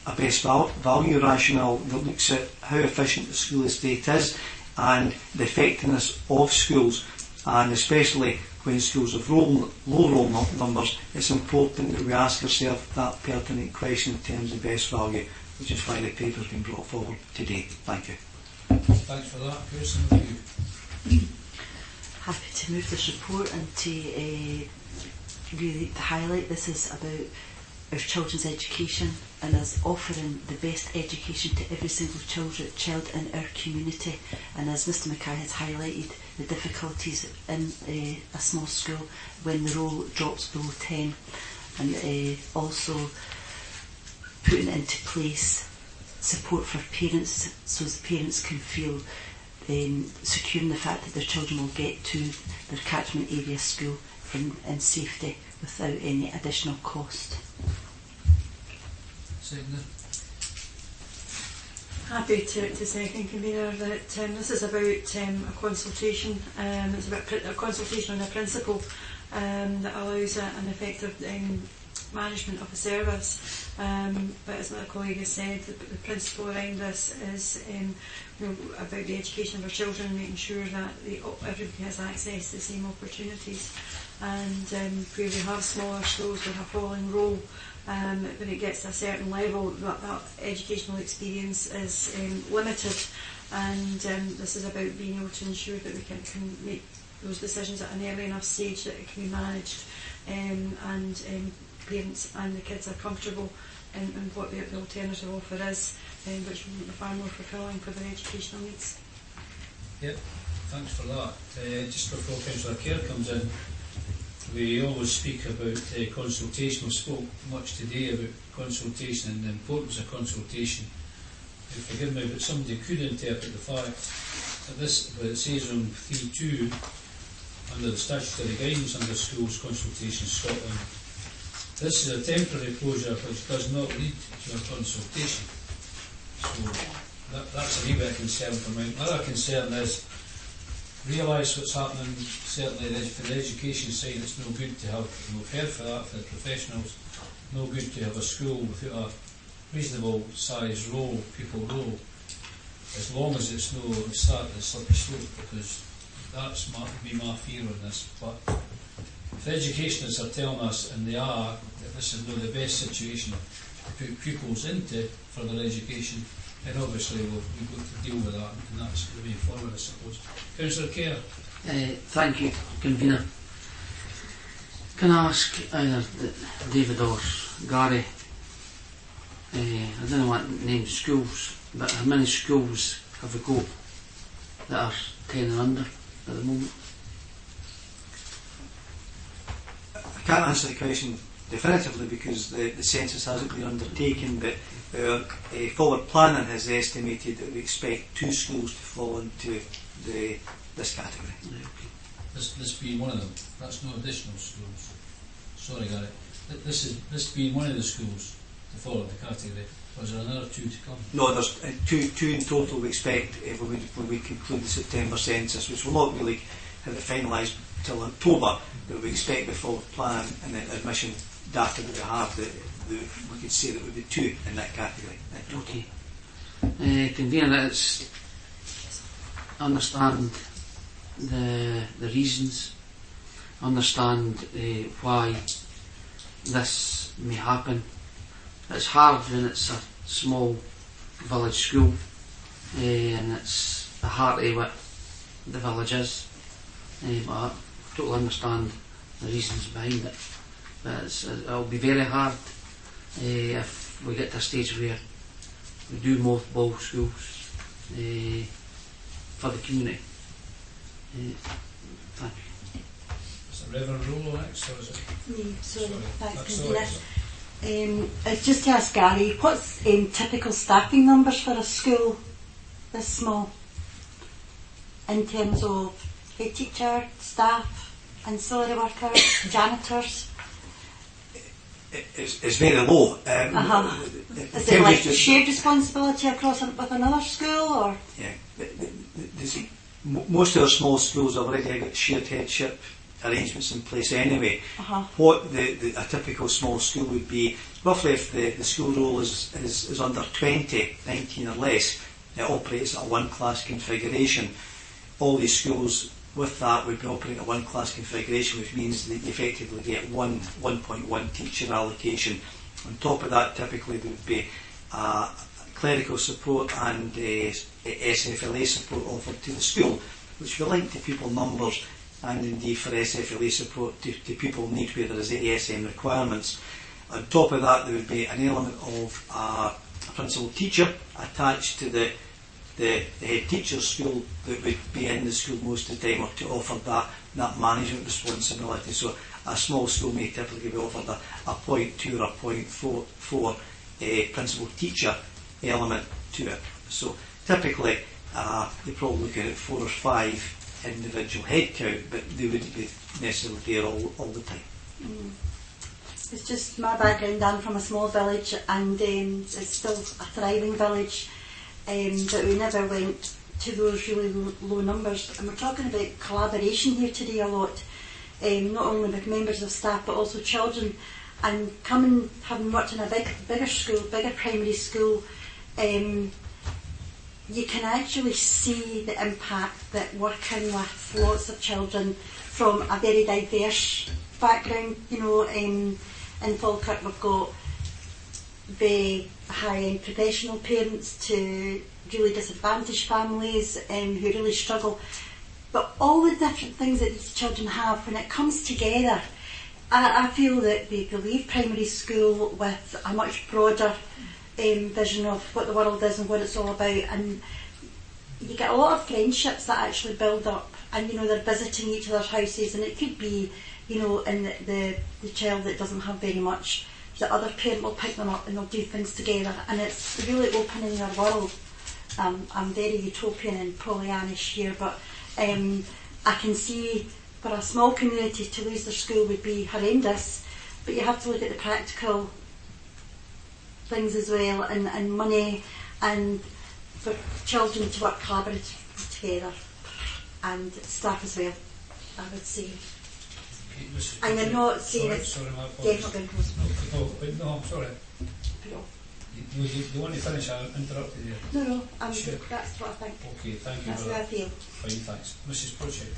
Speaker 17: a best value rationale that looks at how efficient the school estate is and the effectiveness of schools, and especially when schools have low roll numbers, it's important that we ask ourselves that pertinent question in terms of best value, which is why the paper has been brought forward today. Thank you.
Speaker 7: Thanks for that. Kirsten, over to you.
Speaker 4: Happy to move this report and to really to highlight this is about our children's education and us offering the best education to every single child in our community. And as Mr Mackay has highlighted, the difficulties in a small school when the roll drops below 10, and also putting into place support for parents so as parents can feel securing the fact that their children will get to their catchment area school in safety without any additional cost.
Speaker 12: Happy to second, Convener, that this is about a consultation. It's about a consultation on a principle that allows an effective management of the service. But as my colleague has said, the principle around this is about the education of our children and making sure that everybody has access to the same opportunities. And where we have smaller schools with a falling roll, when it gets to a certain level, that educational experience is limited, and this is about being able to ensure that we can make those decisions at an early enough stage that it can be managed, and parents and the kids are comfortable in what the alternative offer is, which will be far more fulfilling for their educational needs.
Speaker 7: Yep, thanks for that. Just before Councillor Kerr comes in, we always speak about consultation. We spoke much today about consultation and the importance of consultation. Forgive me, but somebody could interpret the fact that this, what it says on 3.2, under the statutory guidance under schools consultation Scotland, this is a temporary closure which does not lead to a consultation. So that's a wee bit of concern for me. Another concern is realise what's happening, certainly for the education side. It's no good to have, and we've heard for that for the professionals, no good to have a school without a reasonable size pupil roll, as long as it's no start of the slippery slope, because that's my fear on this. But if the educationists are telling us, and they are, that this is not the best situation to put pupils into for their education, then obviously we've got to deal with that, and that's the way forward, I suppose. Councillor Kerr.
Speaker 8: Thank you, Convener. Can I ask either David or Gary, I don't know what name schools, but how many schools have we got that are 10 and under at the moment?
Speaker 17: I can't answer the question definitively because the census hasn't been undertaken, but our forward planning has estimated that we expect 2 schools to fall into this category.
Speaker 7: This being one of them. That's no additional schools. Sorry, Gary. This being one of the schools to fall into the category. Was there another 2 to come? No, there's two in total we expect when we conclude the September census, which will not really have it finalised until October, but we expect the forward plan and the admission data that we have that we could say that would be 2 in that category.
Speaker 8: Okay. Convener, it's understand the reasons, understand why this may happen. It's hard when it's a small village school and it's the heart of what the village is, but I totally understand the reasons behind it. But it'll be very hard if we get to a stage where we do mothball schools for the community. Thank you.
Speaker 7: Is it Reverend Rolo next, or is it?
Speaker 4: Me, sorry. Thanks, Convener. Just to ask Gary, what's typical staffing numbers for a school this small in terms of head teacher, staff, ancillary workers, janitors?
Speaker 17: is very low.
Speaker 12: Is it like shared responsibility across with another school, or?
Speaker 17: Yeah, most of our small schools already got shared headship arrangements in place anyway. What a typical small school would be, roughly if the school roll is under 20, 19 or less, it operates at a one-class configuration. All these schools with that would be operating at one class configuration, which means they effectively get 1.1 teacher allocation. On top of that, typically there would be clerical support and SFLA support offered to the school, which will link to pupil numbers and indeed for SFLA support to pupil need where there is ASM requirements. On top of that, there would be an element of a principal teacher attached to the head teacher's school that would be in the school most of the time, or to offer that management responsibility. So a small school may typically be offered a 0.2 or a 0.4 principal teacher element to it. So typically you're probably looking at 4 or 5 individual head count, but they wouldn't be necessarily there all the time.
Speaker 12: It's just my background. I'm from a small village, and it's still a thriving village, but we never went to those really low numbers. And we're talking about collaboration here today a lot, not only with members of staff but also children. And having worked in a bigger school, bigger primary school, you can actually see the impact that working with lots of children from a very diverse background. In Falkirk we've got very high-end professional parents to really disadvantaged families who really struggle. But all the different things that these children have, when it comes together, I feel that they leave primary school with a much broader vision of what the world is and what it's all about, and you get a lot of friendships that actually build up, and they're visiting each other's houses, and it could be in the child that doesn't have very much, the other parent will pick them up and they'll do things together, and it's really opening their world. I'm very utopian and Pollyannish here, but I can see for a small community to lose their school would be horrendous, but you have to look at the practical things as well, and money, and for children to work collaboratively together, and staff as well, I would say. And you're not saying it's definitely impossible.
Speaker 7: No, I'm sorry. You want to finish? I interrupted you.
Speaker 12: No,
Speaker 7: sure.
Speaker 12: That's what I think.
Speaker 7: Okay, thank you.
Speaker 12: That's what I feel.
Speaker 7: Fine, thanks. Mrs. Pritchett.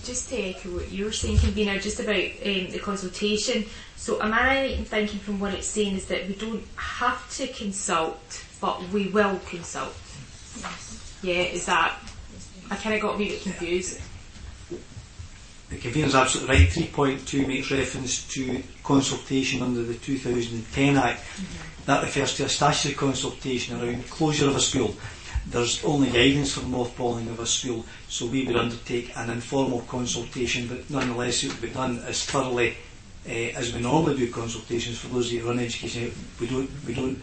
Speaker 5: Just to echo what you were saying, convener, just about the consultation. So am I right in thinking from what it's saying is that we don't have to consult, but we will consult?
Speaker 12: Yes.
Speaker 5: Yeah, is that... I kind of got a wee bit confused.
Speaker 17: The convener's absolutely right. 3.2 makes reference to consultation under the 2010 Act. That refers to a statutory consultation around closure of a school. There's only guidance for mothballing of a school, so we would undertake an informal consultation, but nonetheless it would be done as thoroughly as we normally do consultations. For those who run education, we don't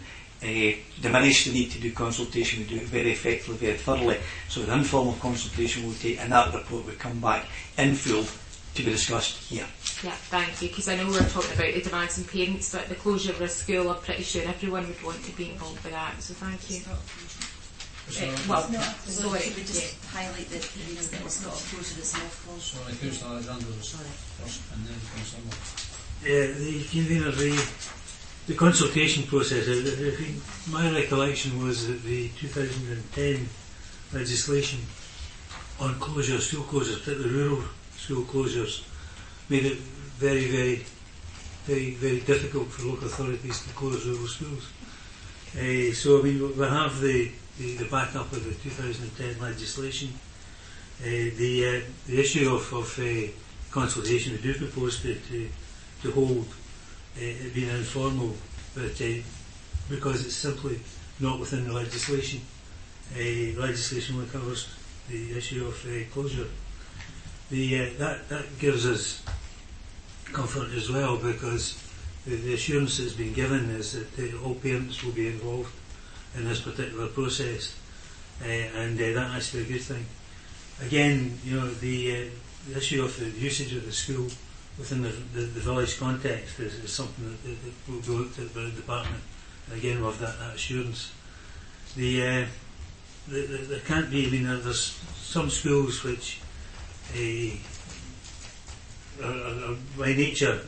Speaker 17: diminish the need to do consultation. We do it very effectively, very thoroughly. So an informal consultation we'll take, and that report would come back in full to be discussed here.
Speaker 5: Yeah, thank you, because I know we were talking about the demands on parents, but the closure of a school, I'm pretty sure everyone would want to be involved with that, so thank you.
Speaker 4: Sorry, we just highlight that it's not a closure, it's an off-closure.
Speaker 7: Sorry, Councillor Alexander was first, and then Councillor.
Speaker 9: The convener, the consultation process, my recollection was that the 2010 legislation on closure, school closures, particularly rural school closures, made it very, very, very, very difficult for local authorities to close rural schools. So I mean, we have the backup of the 2010 legislation. The issue of consultation, we do propose to hold it being informal, but because it's simply not within the legislation. Legislation only covers the issue of closure. That gives us comfort as well, because the assurance that's been given is that all parents will be involved in this particular process, and that has to be a good thing. Again, the issue of the usage of the school within the village context is something that will be looked at by the department. And again, with that assurance. There can't be, I mean, there's some schools which are by nature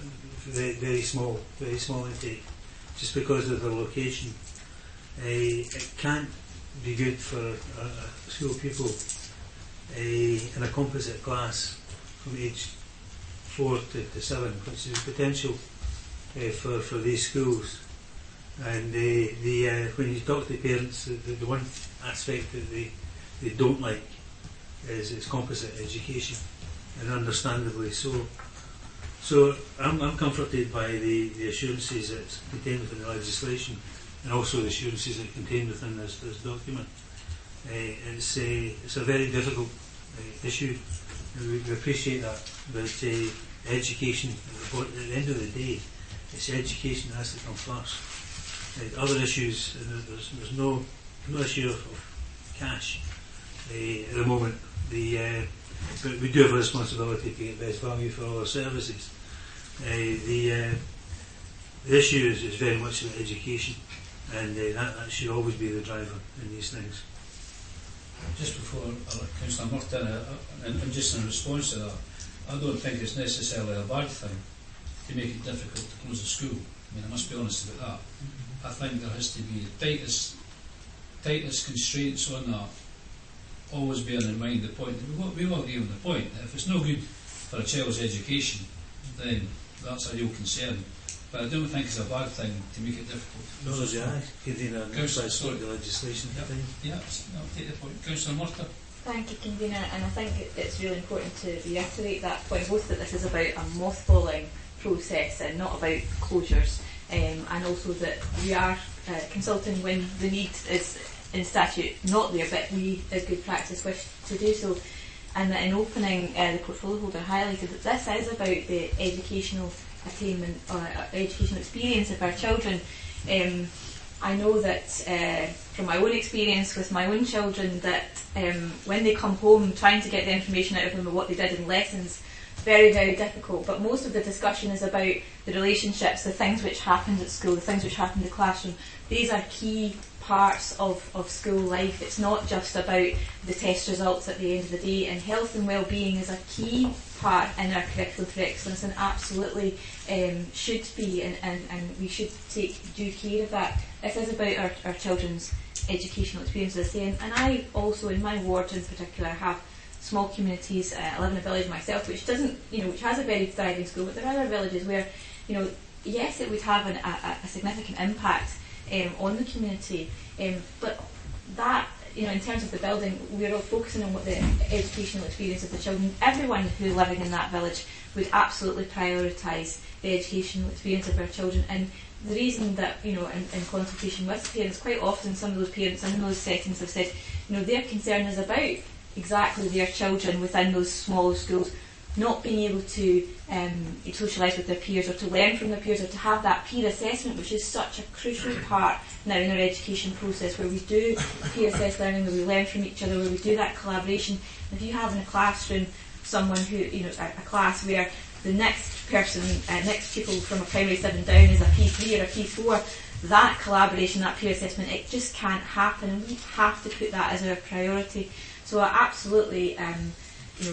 Speaker 9: very small intake, just because of their location. It can't be good for a school pupil in a composite class from age 4 to 7, which is potential for these schools. And when you talk to parents, the one aspect that they don't like is composite education, and understandably so. So I'm comforted by the assurances that's contained within the legislation, and also the assurances that are contained within this document. It's a very difficult issue, and we appreciate that, but education, at the end of the day, it's education that has to come first. Other issues, there's no issue of cash at the moment. But we do have a responsibility to get best value for all our services. The issue is very much about education, and that should always be the driver in these things.
Speaker 7: Just before Councillor Murton, and just in response to that, I don't think it's necessarily a bad thing to make it difficult to close a school. I mean, I must be honest about that. I think there has to be the tightest constraints on that, always bearing in mind the point, we will agree on the point, that if it's no good for a child's education, then that's a real concern. But I don't think it's a bad thing to make it difficult.
Speaker 9: No, Councillor, the legislation.
Speaker 7: Yeah, I'll take the point. Councillor Murta.
Speaker 13: Thank you, Convener, and I think it's really important to reiterate that point, both that this is about a mothballing process and not about closures, and also that we are consulting when the need is in statute not there, but we, as good practice, wish to do so. And that in opening, the portfolio holder highlighted that this is about the educational attainment or educational experience of our children. I know that from my own experience with my own children that when they come home, trying to get the information out of them of what they did in lessons, very, very difficult. But most of the discussion is about the relationships, the things which happened at school, the things which happened in the classroom. These are key parts of school life. It's not just about the test results at the end of the day, and health and well-being is a key part in our curriculum for excellence, and absolutely should be, and we should take due care of that. This is about our children's educational experience, as I say, and I also, in my ward in particular, have small communities. I live in a village myself, which doesn't, which has a very thriving school, but there are other villages where, yes, it would have a significant impact on the community, but that, in terms of the building, we're all focusing on what the educational experience of the children. Everyone who living in that village would absolutely prioritise the educational experience of our children, and the reason that, in consultation with parents, quite often some of those parents in those settings have said, their concern is about exactly their children within those small schools not being able to socialise with their peers, or to learn from their peers, or to have that peer assessment, which is such a crucial part now in our education process, where we do peer assess learning, where we learn from each other, where we do that collaboration. If you have in a classroom someone who, a class where the next person, next pupil from a primary 7 down is a P3 or a P4, that collaboration, that peer assessment, it just can't happen, and we have to put that as our priority. So I absolutely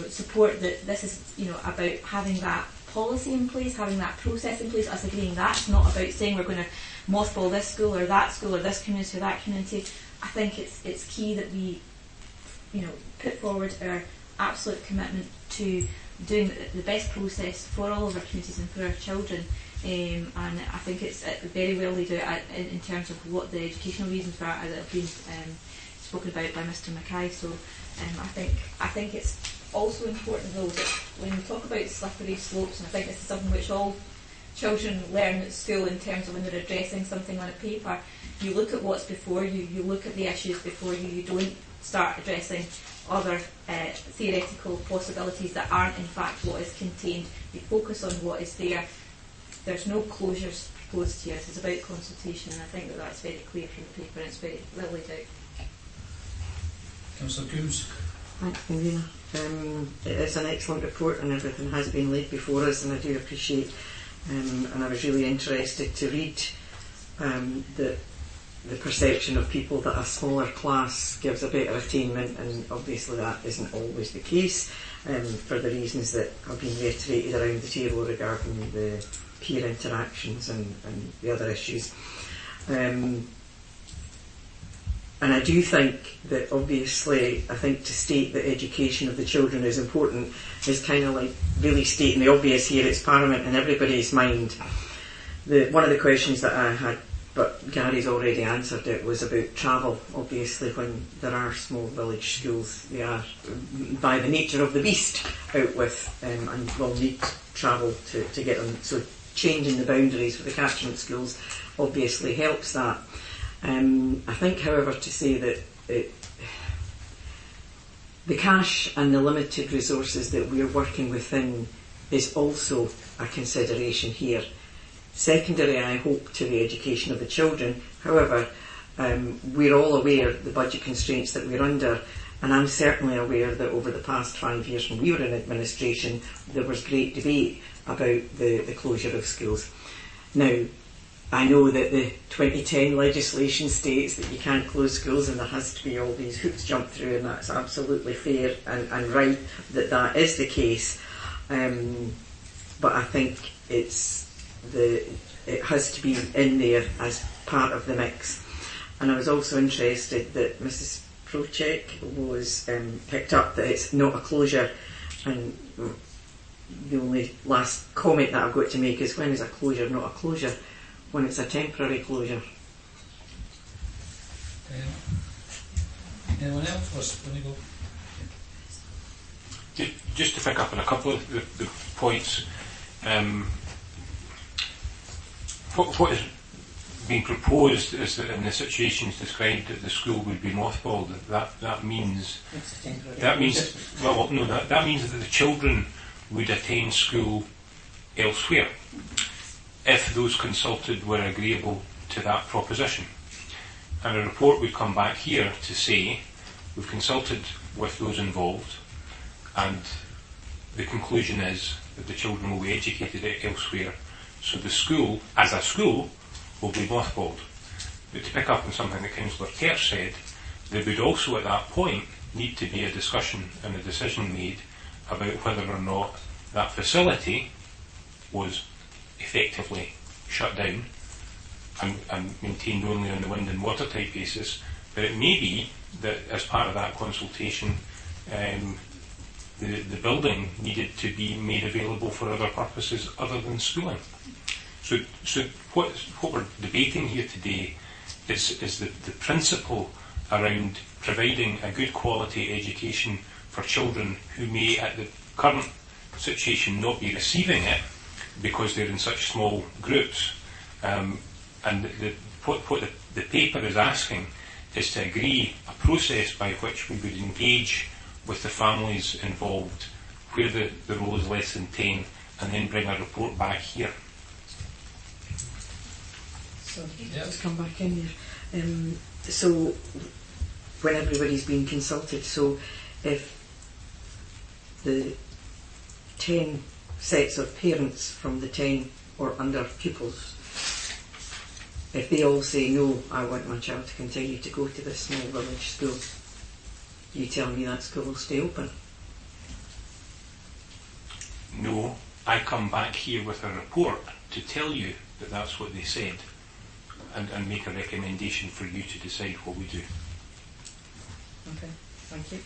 Speaker 13: support that this is about having that policy in place, having that process in place, us agreeing that's not about saying we're going to mothball this school or this community or that community. I think it's key that we put forward our absolute commitment to doing the best process for all of our communities and for our children, and I think it's very well laid out in terms of what the educational reasons for that have been spoken about by Mr Mackay. So I think it's also important, though, that when we talk about slippery slopes, and I think this is something which all children learn at school in terms of when they're addressing something on a paper, you look at what's before you, you look at the issues before you, you don't start addressing other theoretical possibilities that aren't in fact what is contained. You focus on what is there. There's no closures proposed here. It's about consultation, and I think that that's very clear from the paper, and it's very well laid out.
Speaker 7: Councillor Coombs.
Speaker 10: Thanks, Convener. It is an excellent report and everything has been laid before us, and I do appreciate, and I was really interested to read the perception of people that a smaller class gives a better attainment, and obviously that isn't always the case, for the reasons that have been reiterated around the table regarding the peer interactions and the other issues. And I do think that obviously, I think to state that education of the children is important is kind of like really stating the obvious here. It's paramount in everybody's mind. One of the questions that I had, but Gary's already answered it, was about travel. Obviously, when there are small village schools, they are, by the nature of the beast, out with and will need travel to get them. So changing the boundaries for the catchment schools obviously helps that. I think, however, to say that the cash and the limited resources that we're working within is also a consideration here. Secondary, I hope, to the education of the children. However, we're all aware of the budget constraints that we're under, and I'm certainly aware that over the past 5 years when we were in administration, there was great debate about the closure of schools. Now, I know that the 2010 legislation states that you can't close schools and there has to be all these hoops jumped through, and that's absolutely fair and right that that is the case. But I think it has to be in there as part of the mix. And I was also interested that Mrs. Prochek was picked up that it's not a closure, and the only last comment that I've got to make is, when is a closure not a closure? When it's a temporary closure.
Speaker 7: Anyone else? When you go?
Speaker 2: Just to pick up on a couple of the points, what is being proposed is that in the situations described that the school would be mothballed. That means that means that the children would attend school elsewhere, if those consulted were agreeable to that proposition. And a report would come back here to say, we've consulted with those involved, and the conclusion is that the children will be educated elsewhere, so the school, as a school, will be mothballed. But to pick up on something that Councillor Kerr said, there would also at that point need to be a discussion and a decision made about whether or not that facility was effectively shut down and maintained only on the wind and watertight basis. But it may be that as part of that consultation, the building needed to be made available for other purposes other than schooling. So what we're debating here today is the principle around providing a good quality education for children who may at the current situation not be receiving it because they're in such small groups. And what the paper is asking is to agree a process by which we would engage with the families involved where the roll is less than 10, and then bring a report back here.
Speaker 10: So let's come back in here. So when everybody's been consulted, so if the 10 sets of parents from the 10 or under pupils, if they all say no, I want my child to continue to go to this small village school, you tell me that school will stay open?
Speaker 2: No, I come back here with a report to tell you that that's what they said, and make a recommendation for you to decide what we do.
Speaker 10: Okay, thank you.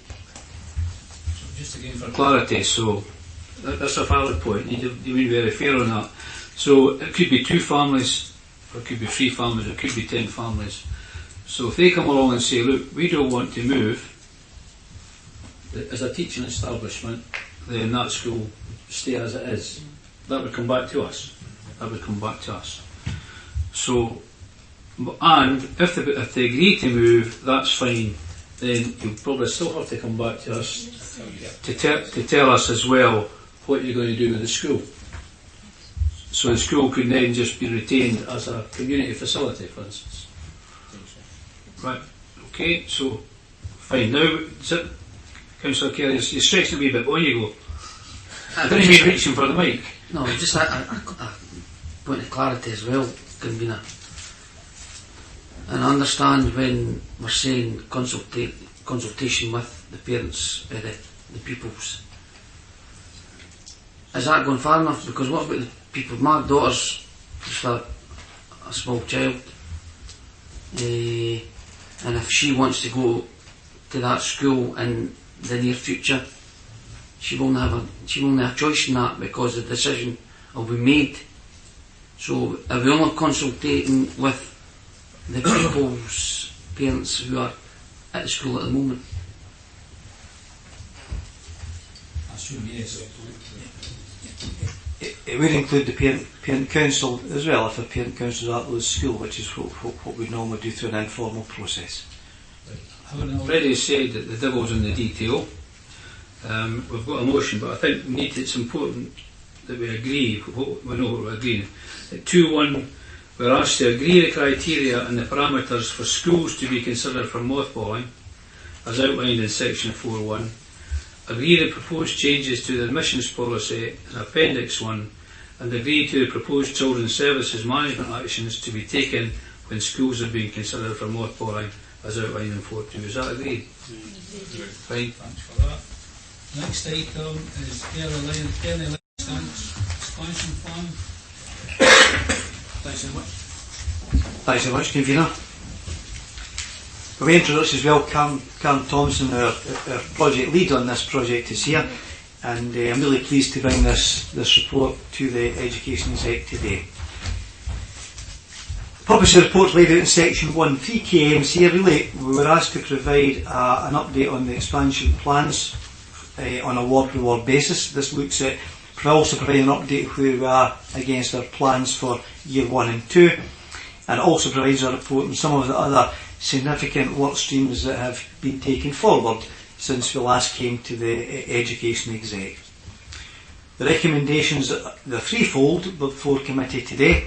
Speaker 7: So just again for
Speaker 1: clarity, so that's a valid point. You've been very fair on that. So it could be 2 families, or it could be 3 families, or it could be 10 families. So if they come along and say, look, we don't want to move as a teaching establishment, then that school would stay as it is. That would come back to us. So, and if they agree to move, that's fine. Then you'll probably still have to come back to us to tell us as well what you're going to do with the school. So the school could then just be retained as a community facility, for instance. Right, okay, so fine. Now, Councillor Kelly, you're stretching a wee bit. On you go. I don't mean reaching for the mic.
Speaker 8: No, just a point of clarity as well, convener. And I understand when we're saying consultation with the parents, the pupils. Is that going far enough? Because what about the people? My daughter's just a small child, and if she wants to go to that school in the near future, she won't have a choice in that because the decision will be made. So are we only consulting with the people's parents who are at the school at the moment?
Speaker 7: I assume yes.
Speaker 17: It would include the parent council as well, if a parent council is at the school, which is what we normally do through an informal process.
Speaker 1: Freddie said that the devil's in the detail. We've got a motion, but I think it's important that we agree, we know what we're agreeing. At 2.1, we're asked to agree the criteria and the parameters for schools to be considered for mothballing, as outlined in section 4.1. Agree the proposed changes to the admissions policy in Appendix 1, and agree to the proposed children's services management actions to be taken when schools are being considered for mothballing, as outlined in 4.2. Is that agreed? Fine.
Speaker 7: Thanks for that. Next item is Early Line Expansion Plan. Thanks very much.
Speaker 17: Thanks very much, convener. We introduce as well Cam Thompson, our project lead on this project, is here, and I'm really pleased to bring this report to the Education Exec today. The purpose of the report laid out in section 1, 3 KMs here. Really, we were asked to provide an update on the expansion plans on a ward-by-ward basis. This looks at also providing an update where we are against our plans for year 1 and 2, and also provides a report on some of the other significant work streams that have been taken forward since we last came to the Education Exec. The recommendations are threefold before committee today.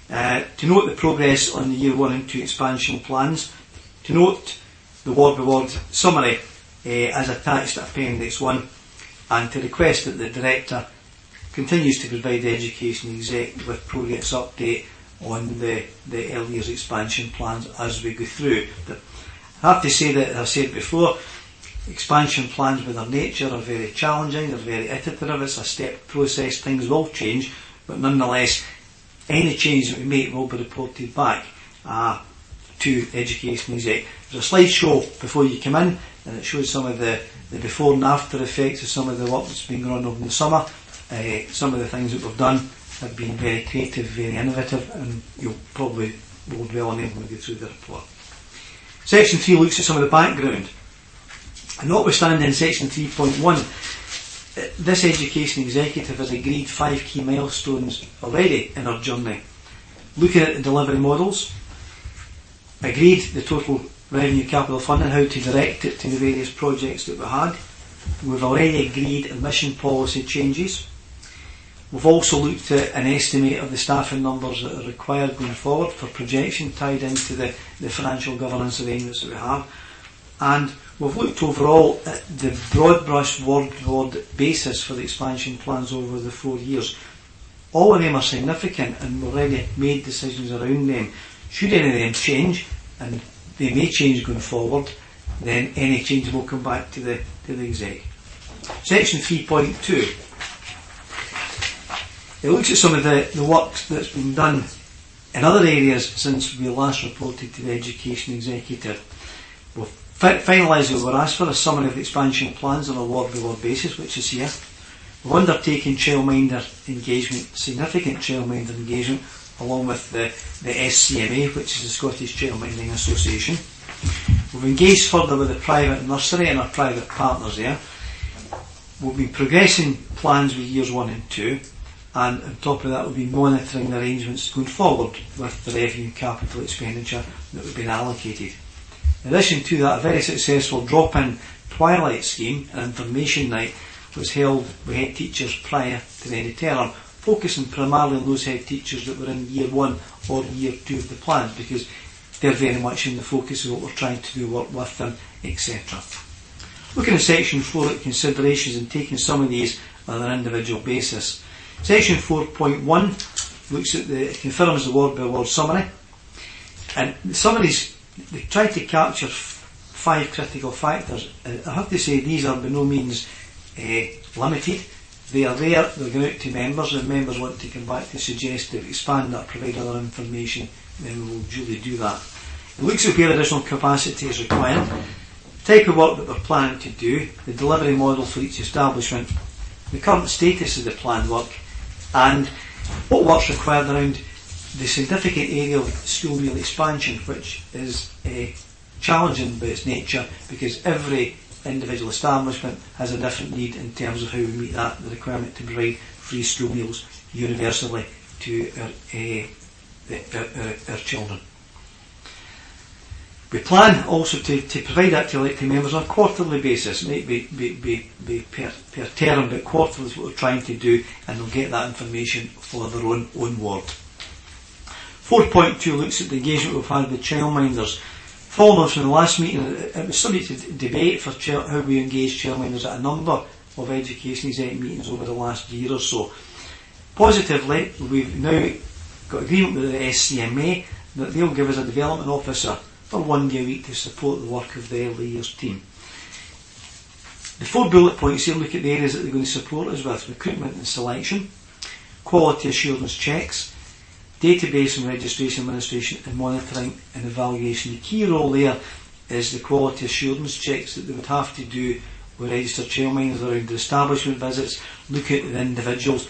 Speaker 17: To note the progress on the year 1 and 2 expansion plans, to note the ward-by-ward summary as attached to Appendix 1, and to request that the Director continues to provide the Education Exec with progress update on the early years expansion plans as we go through. But I have to say that, as I've said before, expansion plans with their nature are very challenging, they're very iterative, it's a step process, things will change, but nonetheless any change that we make will be reported back to Education Exec. There's a slideshow before you come in, and it shows some of the before and after effects of some of the work that's been going on over the summer. Some of the things that we've done have been very creative, very innovative, and you'll probably will dwell on them when we go through the report. Section 3 looks at some of the background. And notwithstanding section 3.1, this Education Executive has agreed 5 key milestones already in our journey. Looking at the delivery models, agreed the total revenue capital fund and how to direct it to the various projects that we had. We've already agreed admission policy changes. We've also looked at an estimate of the staffing numbers that are required going forward for projection tied into the financial governance arrangements that we have. And we've looked overall at the broad brush ward basis for the expansion plans over the 4 years. All of them are significant and we've already made decisions around them. Should any of them change, and they may change going forward, then any change will come back to the exec. Section 3.2. It looks at some of the work that's been done in other areas since we last reported to the Education Executive. We've finalised what we asked for, a summary of the expansion plans on a ward-by-ward basis, which is here. We've undertaken childminder engagement, significant childminder engagement, along with the SCMA, which is the Scottish Childminding Association. We've engaged further with the private nursery and our private partners there. We've been progressing plans with years 1 and 2, and on top of that we'll be monitoring the arrangements going forward with the revenue capital expenditure that we've been allocated. In addition to that, a very successful drop-in twilight scheme and information night was held with head teachers prior to the end of term, focusing primarily on those head teachers that were in year 1 or year 2 of the plans, because they're very much in the focus of what we're trying to do, work with them, etc. Looking at section 4 at considerations and taking some of these on an individual basis. Section 4.1 looks at confirms the word by word summary, and the summaries, they try to capture 5 critical factors. I have to say these are by no means limited. They are there, they're going out to members, and if members want to come back to suggest to expand that, provide other information, then we will duly do that. It looks at where additional capacity is required, the type of work that they're planning to do, the delivery model for each establishment, the current status of the planned work, and what work's required around the significant area of school meal expansion, which is challenging by its nature, because every individual establishment has a different need in terms of how we meet the requirement to provide free school meals universally to our children. We plan also to provide that to elected members on a quarterly basis. It might be per term, but quarterly is what we're trying to do, and they'll get that information for their own ward. 4.2 looks at the engagement we've had with childminders. Following on from the last meeting, it was subject to debate for how we engage childminders at a number of education exec meetings over the last year or so. Positively, we've now got agreement with the SCMA that they'll give us a development officer for 1 day a week to support the work of the early years team. The 4 bullet points here look at the areas that they're going to support us with: recruitment and selection, quality assurance checks, database and registration administration, and monitoring and evaluation. The key role there is the quality assurance checks that they would have to do with registered childminders around the establishment visits, looking at the individuals.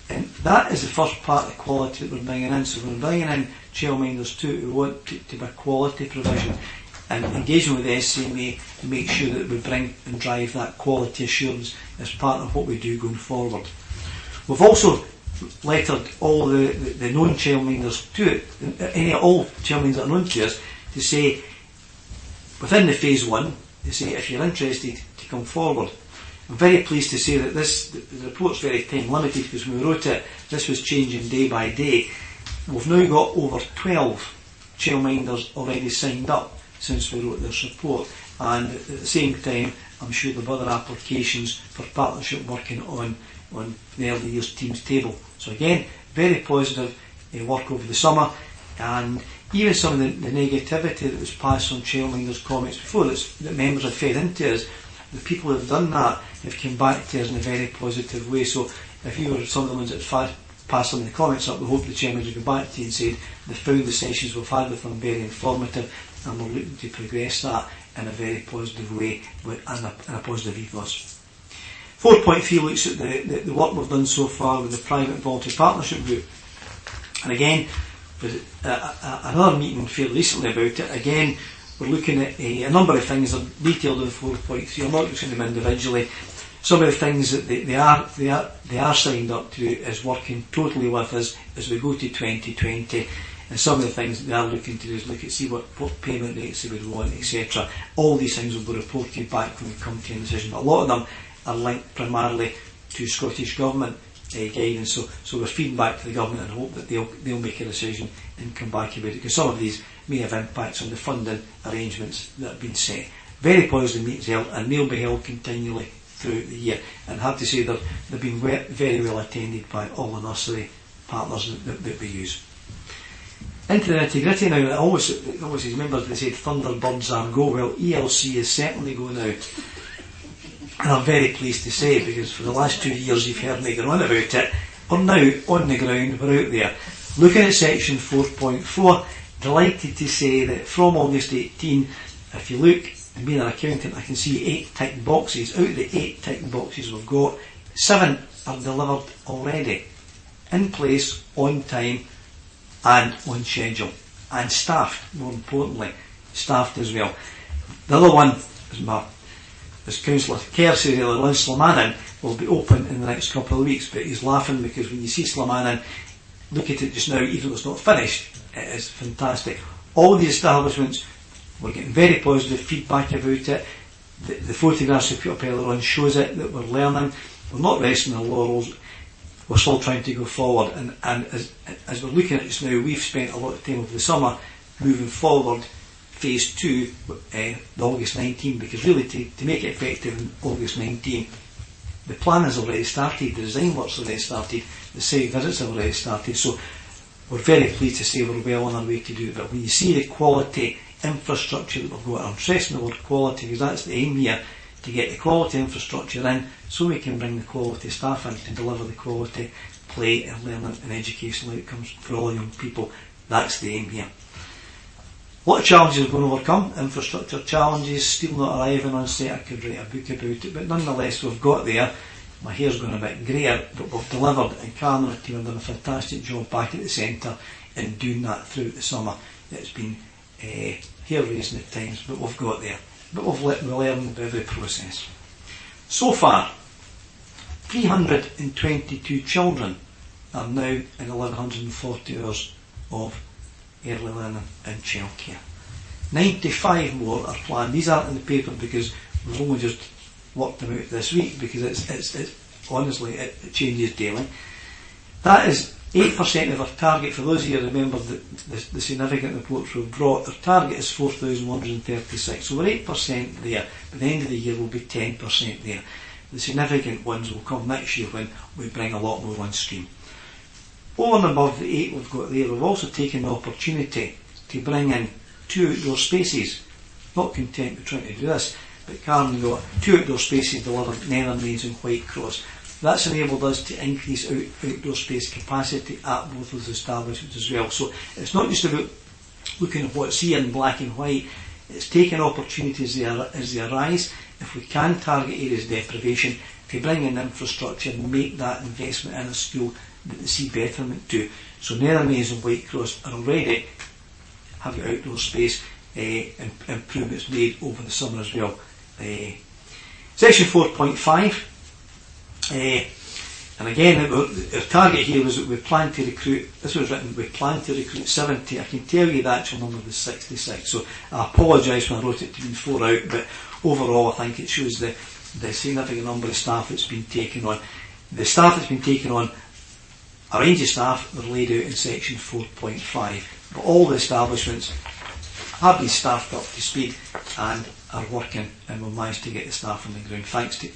Speaker 17: And that is the first part of quality that we're bringing in. So we're bringing in childminders too who want to be quality provision, and engaging with the SCMA to make sure that we bring and drive that quality assurance as part of what we do going forward. We've also lettered all the known childminders to it, all childminders that are known to us, to say within the phase 1, to say if you're interested to come forward. I'm very pleased to say that the report's very time limited, because when we wrote it, this was changing day by day. We've now got over 12 childminders already signed up since we wrote this report, and at the same time I'm sure there are other applications for partnership working on the early years team's table. So again, very positive work over the summer, and even some of the negativity that was passed on childminders' comments before that members have fed into us, the people who have done that have come back to us in a very positive way. So if you were some of the ones that passed some of the comments up, we hope the chairman will go back to you and say they found the sessions we've had with them very informative, and we're looking to progress that in a very positive way and a positive ethos. 4.3 looks at the work we've done so far with the private voluntary partnership group. And again, with another meeting fairly recently about it, again, we're looking at a number of things that are detailed in 4.3. I'm not looking at them individually. Some of the things that they are signed up to is working totally with us as we go to 2020, and some of the things that they are looking to do is see what payment rates they would want, etc. All these things will be reported back when we come to a decision. A lot of them are linked primarily to Scottish Government guidance, so we're feeding back to the Government and hope that they'll make a decision and come back about it, because some of these may have impacts on the funding arrangements that have been set. Very positive meetings held, and they'll be held continually throughout the year, and I have to say that they've been very well attended by all the nursery partners that we use. Into the nitty-gritty now. I always remember they said Thunderbirds are go. Well, ELC is certainly going out. And I'm very pleased to say, because for the last 2 years you've heard me go on about it, we're now on the ground, we're out there. Looking at section 4.4, delighted to say that from August 18, if you look, and being an accountant, I can see 8 ticked boxes. Out of the 8 ticked boxes we've got, 7 are delivered already, in place, on time, and on schedule. And staffed, more importantly, staffed as well. The other one, as Councillor Kerr said earlier, Slamanan will be open in the next couple of weeks, but he's laughing because when you see Slamanan, look at it just now, even though it's not finished, it is fantastic. All the establishments, we're getting very positive feedback about it. The photographs we put up earlier on shows it, that we're learning. We're not resting on our laurels, we're still trying to go forward, and as we're looking at it just now, we've spent a lot of time over the summer moving forward phase 2 the August 19, because really to make it effective in August 19, the plan has already started, the design work's already started, the site visits have already started, so we're very pleased to say we're well on our way to do it. But when you see the quality infrastructure that we've got, I'm stressing the word quality because that's the aim here, to get the quality infrastructure in so we can bring the quality staff in to deliver the quality play and learning and educational outcomes for all young people. That's the aim here. A lot of challenges we're going to overcome, infrastructure challenges, steel not arriving on site, I could write a book about it, but nonetheless we've got there. My hair's going a bit greyer, but we've delivered, and Karen and her team have done a fantastic job back at the centre in doing that throughout the summer. It's been hair raising at times, but we've got there. But we've learned every process. So far, 322 children are now in 1140 hours of early learning and childcare. 95 more are planned. These aren't in the paper because we've only just worked them out this week, because it's honestly it changes daily. That is 8% of our target. For those of you who remember the significant reports we've brought, our target is 4,136. So we're 8% there. By the end of the year we'll be 10% there. The significant ones will come next year when we bring a lot more on stream. Over and above the 8 we've got there, we've also taken the opportunity to bring in 2 outdoor spaces. Not content with trying to do this, but Karen got 2 outdoor spaces delivered at Nethermains and Whitecross. That's enabled us to increase outdoor space capacity at both those establishments as well. So it's not just about looking at what's here in black and white, it's taking opportunities as they arise. If we can target areas of deprivation, to bring in infrastructure and make that investment in a school that they see betterment to. So Nethermains and Whitecross are already having outdoor space improvements made over the summer as well. Section 4.5. And again, our target here was that we plan to recruit, this was written, we plan to recruit 70. I can tell you the actual number was 66. So I apologise when I wrote it to be 4 out, but overall I think it shows the significant number of staff that's been taken on. The staff that's been taken on, a range of staff that are laid out in section 4.5. But all the establishments have been staffed up to speed and are working, and we've managed to get the staff on the ground thanks to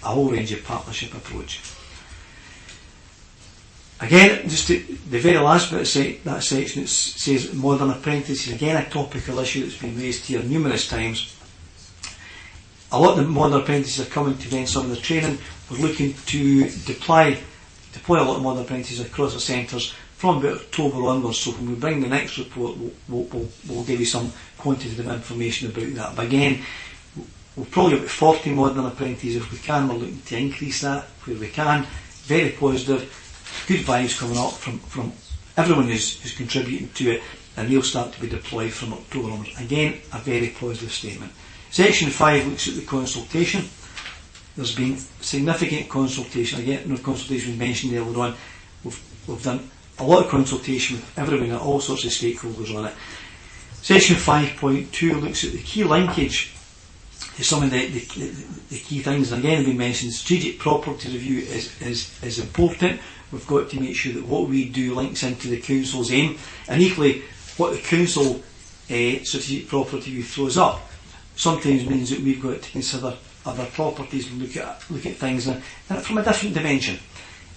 Speaker 17: a whole range of partnership approach. Again, just the very last bit of that section, it says modern apprentices. Again, a topical issue that's been raised here numerous times. A lot of the modern apprentices are coming to the end some of the training. We're looking to deploy a lot of modern apprentices across the centres from about October onwards. So when we bring the next report, we'll give you some quantitative information about that. But again, we'll probably about 40 modern apprentices if we can. We're looking to increase that where we can. Very positive, good vibes coming up from everyone who's contributing to it, and they'll start to be deployed from October onwards. Again, a very positive statement. Section 5 looks at the consultation. There's been significant consultation. Again, no consultation was mentioned earlier on. We've done a lot of consultation with everyone, all sorts of stakeholders on it. Section 5.2 looks at the key linkage to some of the key things. And again, we mentioned strategic property review is important. We've got to make sure that what we do links into the council's aim, and equally what the council strategic property review throws up sometimes means that we've got to consider other properties and look at things from a different dimension.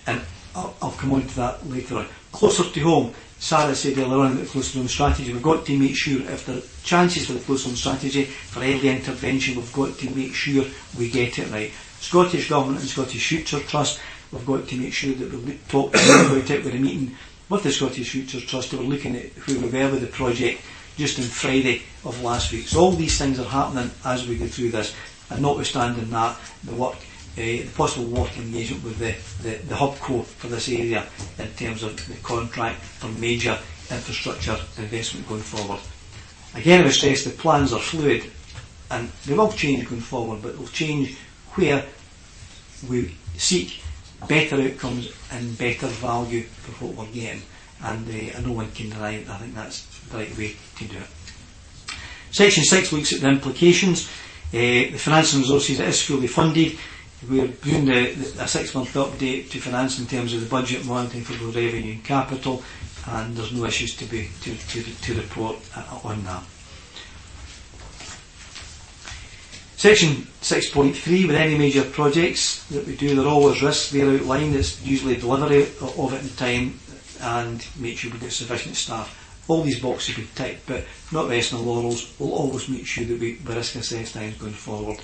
Speaker 17: And I'll come on to that later on. Closer to home, Sarah said earlier on about the closer to home strategy. We've got to make sure if there are chances for the closer to home strategy, for early intervention, we've got to make sure we get it right. Scottish Government and Scottish Future Trust, we've got to make sure that we talk to them about it. We're meeting with the Scottish Future Trust. We're looking at where we were with the project just on Friday of last week. So all these things are happening as we go through this, and notwithstanding that, the possible working engagement with the HubCo for this area in terms of the contract for major infrastructure investment going forward. Again, I would stress the plans are fluid and they will change going forward, but they'll change where we seek better outcomes and better value for what we're getting, and no one can deny it. I think that's the right way to do it. Section 6 looks at the implications. The finance and resources, it is fully funded. We're doing a 6-month update to finance in terms of the budget monitoring for both revenue and capital, and there's no issues to report on that. Section 6.3, with any major projects that we do, there are always risks. They're outlined. It's usually delivery of it in time and make sure we've got sufficient staff. All these boxes will be ticked, but not resting on laurels. We'll always make sure that we risk assess times going forward.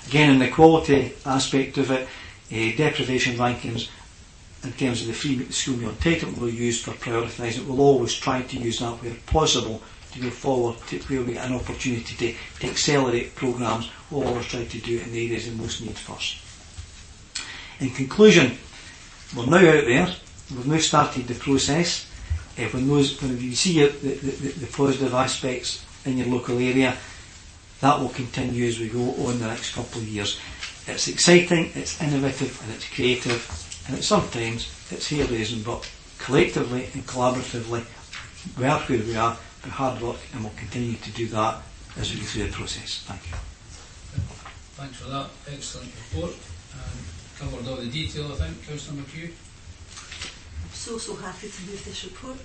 Speaker 17: Again, in the quality aspect of it, deprivation rankings in terms of the free school meal entitlement we'll use for prioritising. We'll always try to use that where possible to go forward to where we get an opportunity to accelerate programmes. We'll always try to do it in the areas of most need first. In conclusion, we're now out there. We've now started the process. When you see the positive aspects in your local area, that will continue as we go on the next couple of years. It's exciting, it's innovative and it's creative, and sometimes it's hair-raising, but collectively and collaboratively we are where we are by hard work, and we'll continue to do that as we go through the process. Thank you.
Speaker 7: Thanks for that excellent report. Covered all the detail, I think. Councillor McHugh.
Speaker 4: I'm so happy to move this report.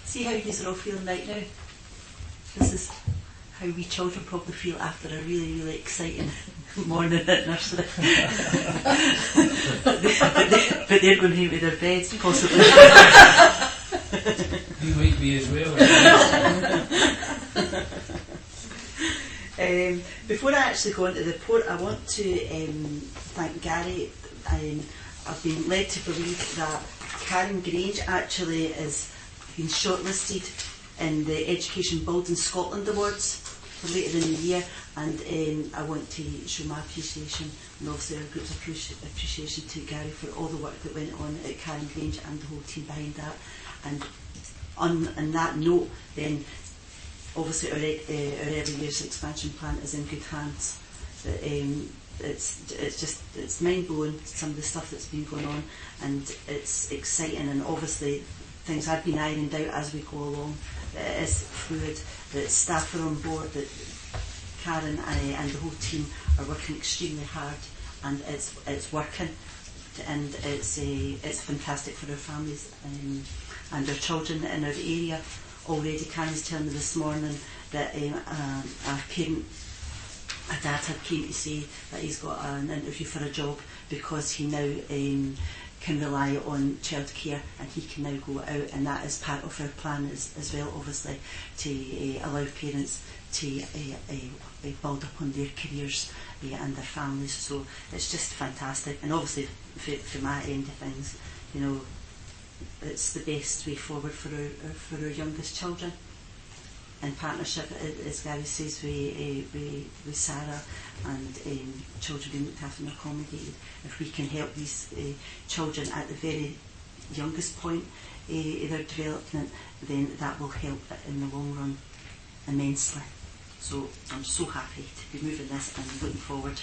Speaker 4: See how you are all feeling right now. This is how we children probably feel after a really exciting morning at nursery. but they're going home to their beds, possibly.
Speaker 7: You might be as well.
Speaker 4: Before I actually go on to the report, I want to thank Gary. I've been led to believe that Karen Grange actually has been shortlisted in the Education Building Scotland Awards for later in the year, and I want to show my appreciation and obviously our group's appreciation to Gary for all the work that went on at Karen Grange and the whole team behind that. And on that note, then obviously our early years expansion plan is in good hands. It's mind blowing, some of the stuff that's been going on, and it's exciting, and obviously things have been ironed out as we go along. It is fluid, that staff are on board, that Karen and the whole team are working extremely hard, and it's working, and it's fantastic for our families and our children in our area. Already Karen's telling me this morning that a dad had came to say that he's got an interview for a job because he now can rely on childcare, and he can now go out, and that is part of our plan as well, obviously, to allow parents to build up on their careers and their families. So it's just fantastic, and obviously from my end of things, you know, it's the best way forward for our youngest children. In partnership, as Gary says, with Sarah and children being looked after and accommodated, if we can help these children at the very youngest point in their development, then that will help in the long run immensely. So I'm so happy to be moving this and looking forward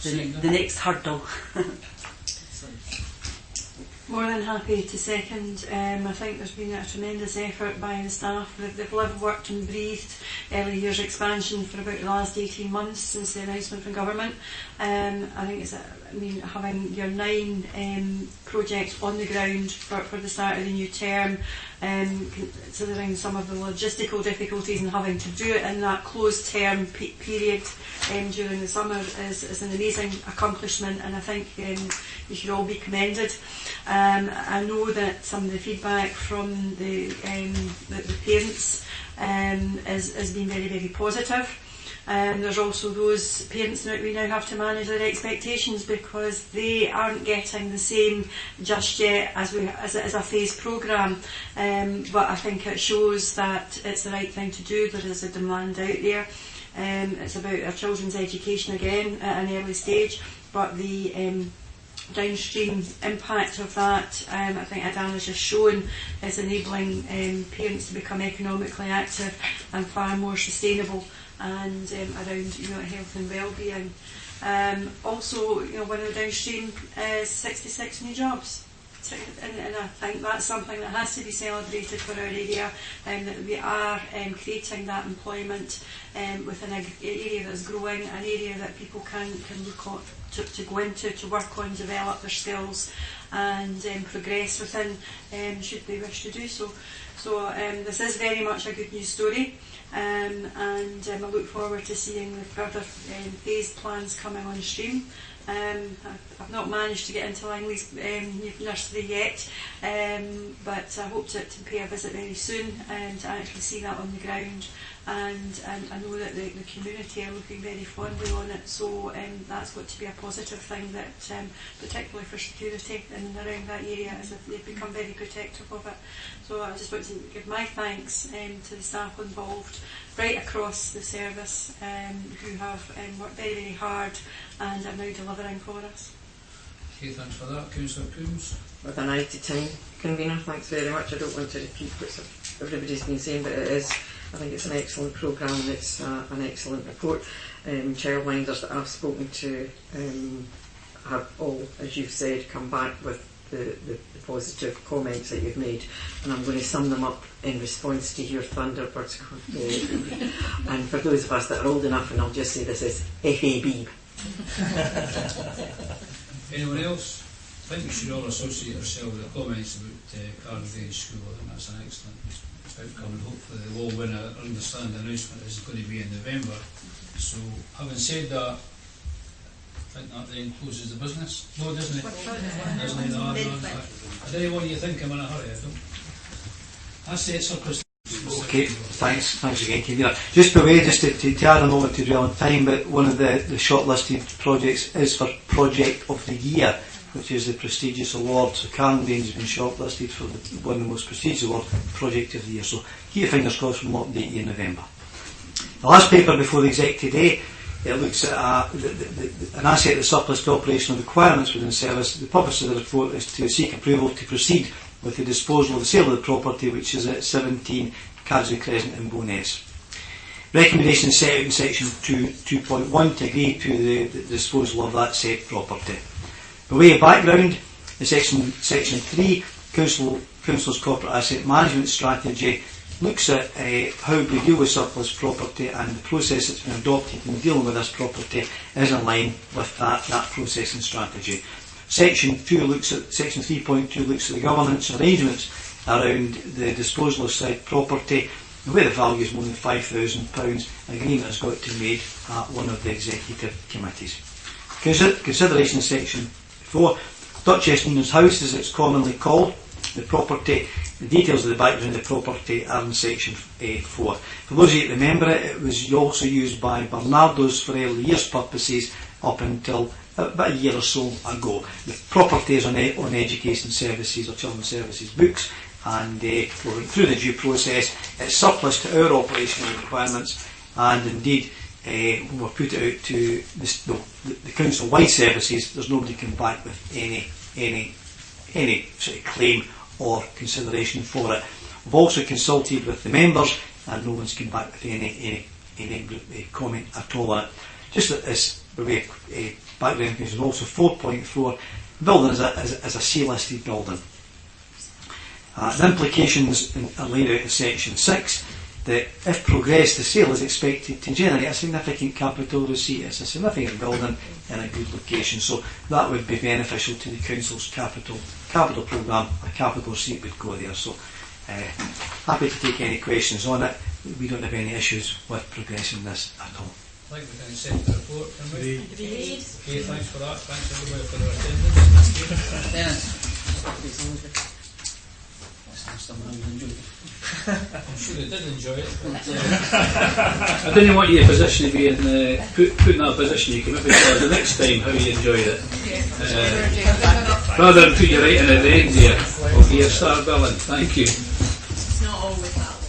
Speaker 4: to the next hurdle.
Speaker 12: More than happy to second. I think there's been a tremendous effort by the staff. They've lived, worked and breathed early years expansion for about the last 18 months since the announcement from government. I think having your 9 projects on the ground for the start of the new term, considering some of the logistical difficulties and having to do it in that closed term period during the summer is an amazing accomplishment, and I think you should all be commended. I know that some of the feedback from the parents has been very positive. There's also those parents that we now have to manage their expectations because they aren't getting the same just yet as a phased programme. But I think it shows that it's the right thing to do. There is a demand out there. It's about our children's education again at an early stage, but the downstream impact of that, I think Adana's just shown, is enabling parents to become economically active and far more sustainable and around health and well-being. Also, one of the downstream is 66 new jobs. And I think that's something that has to be celebrated for our area, that we are creating that employment within an area that's growing, an area that people can look at, to go into, to work on, develop their skills and progress within, should they wish to do so. So this is very much a good news story. and I look forward to seeing the further phased plans coming on stream. I've not managed to get into Langley's nursery yet, but I hope to pay a visit very soon and to actually see that on the ground. And I know that the community are looking very fondly on it, so that's got to be a positive thing, that particularly for security in and around that area, as if they've become very protective of it. So I just want to give my thanks to the staff involved right across the service, who have worked very, very hard and are now delivering for us.
Speaker 7: Okay, thanks for that. Councillor Coombs.
Speaker 10: With an eye to time, convener, thanks very much. I don't want to repeat what everybody's been saying, but it is, I think it's an excellent programme and it's an excellent report. Childminders that I've spoken to have all, as you've said, come back with the positive comments that you've made, and I'm going to sum them up in response to your Thunderbirds. And for those of us that are old enough, and I'll just say this is FAB.
Speaker 7: Anyone else? I think we should all associate ourselves with the comments about Cardiff School. I think that's an excellent outcome, and hopefully they'll all win. I understand the announcement is going to be in November. So, having said that, I think that then closes the business. No, doesn't it? Doesn't it? No, I don't know what you think. I'm in a hurry. I don't. That's it, surplus.
Speaker 17: Okay, thanks again, Kevin. Just by way, just to add, I don't want to dwell on time, but one of the shortlisted projects is for Project of the Year, which is the prestigious award. So Carn Grange has been shortlisted for one of the most prestigious awards, Project of the Year. So keep your fingers crossed, we'll update you in November. The last paper before the exec today, it looks at an asset that surplus to operational requirements within service. The purpose of the report is to seek approval to proceed with the disposal of the sale of the property, which is at 17 Carsey Crescent in Bowness. Recommendations set out in section 2.1 to agree to the disposal of that said property. By way of background, in section 3, Council's corporate asset management strategy looks at how we deal with surplus property, and the process that's been adopted in dealing with this property is in line with that process and strategy. Section 3.2 looks at the governance arrangements around the disposal of said property, and where the value is more than £5,000, an agreement has got to be made at one of the executive committees. Consideration section 4, Duchess Nina's House, as it's commonly called. The property, the details of the background of the property are in section 4. For those of you that remember it, it was also used by Barnardo's for early years purposes up until about a year or so ago. The property is on education services or children's services books, and through the due process, it's surplus to our operational requirements, and indeed when we put it out to the council-wide services, there's nobody come back with any sort of claim or consideration for it. We've also consulted with the members, and no one's come back with any comment at all on it. Just as background is also 4.4, building is a C-listed building. The implications are laid out in section 6, that if progressed, the sale is expected to generate a significant capital receipt. It's a significant building in a good location, so that would be beneficial to the council's capital programme. A capital receipt would go there. So happy to take any questions on it. We don't have any issues with progressing this at all.
Speaker 7: I think we can accept the report, can we?
Speaker 15: Agreed.
Speaker 7: Okay, thanks for that. Thanks everybody for their attendance. Dennis. I'm sure they did enjoy it. I didn't want your position to be put in that position. You can maybe tell us the next time how you enjoyed it. Rather than put you right in at the end there. Okay, start billing. Thank you.
Speaker 15: It's not always that way.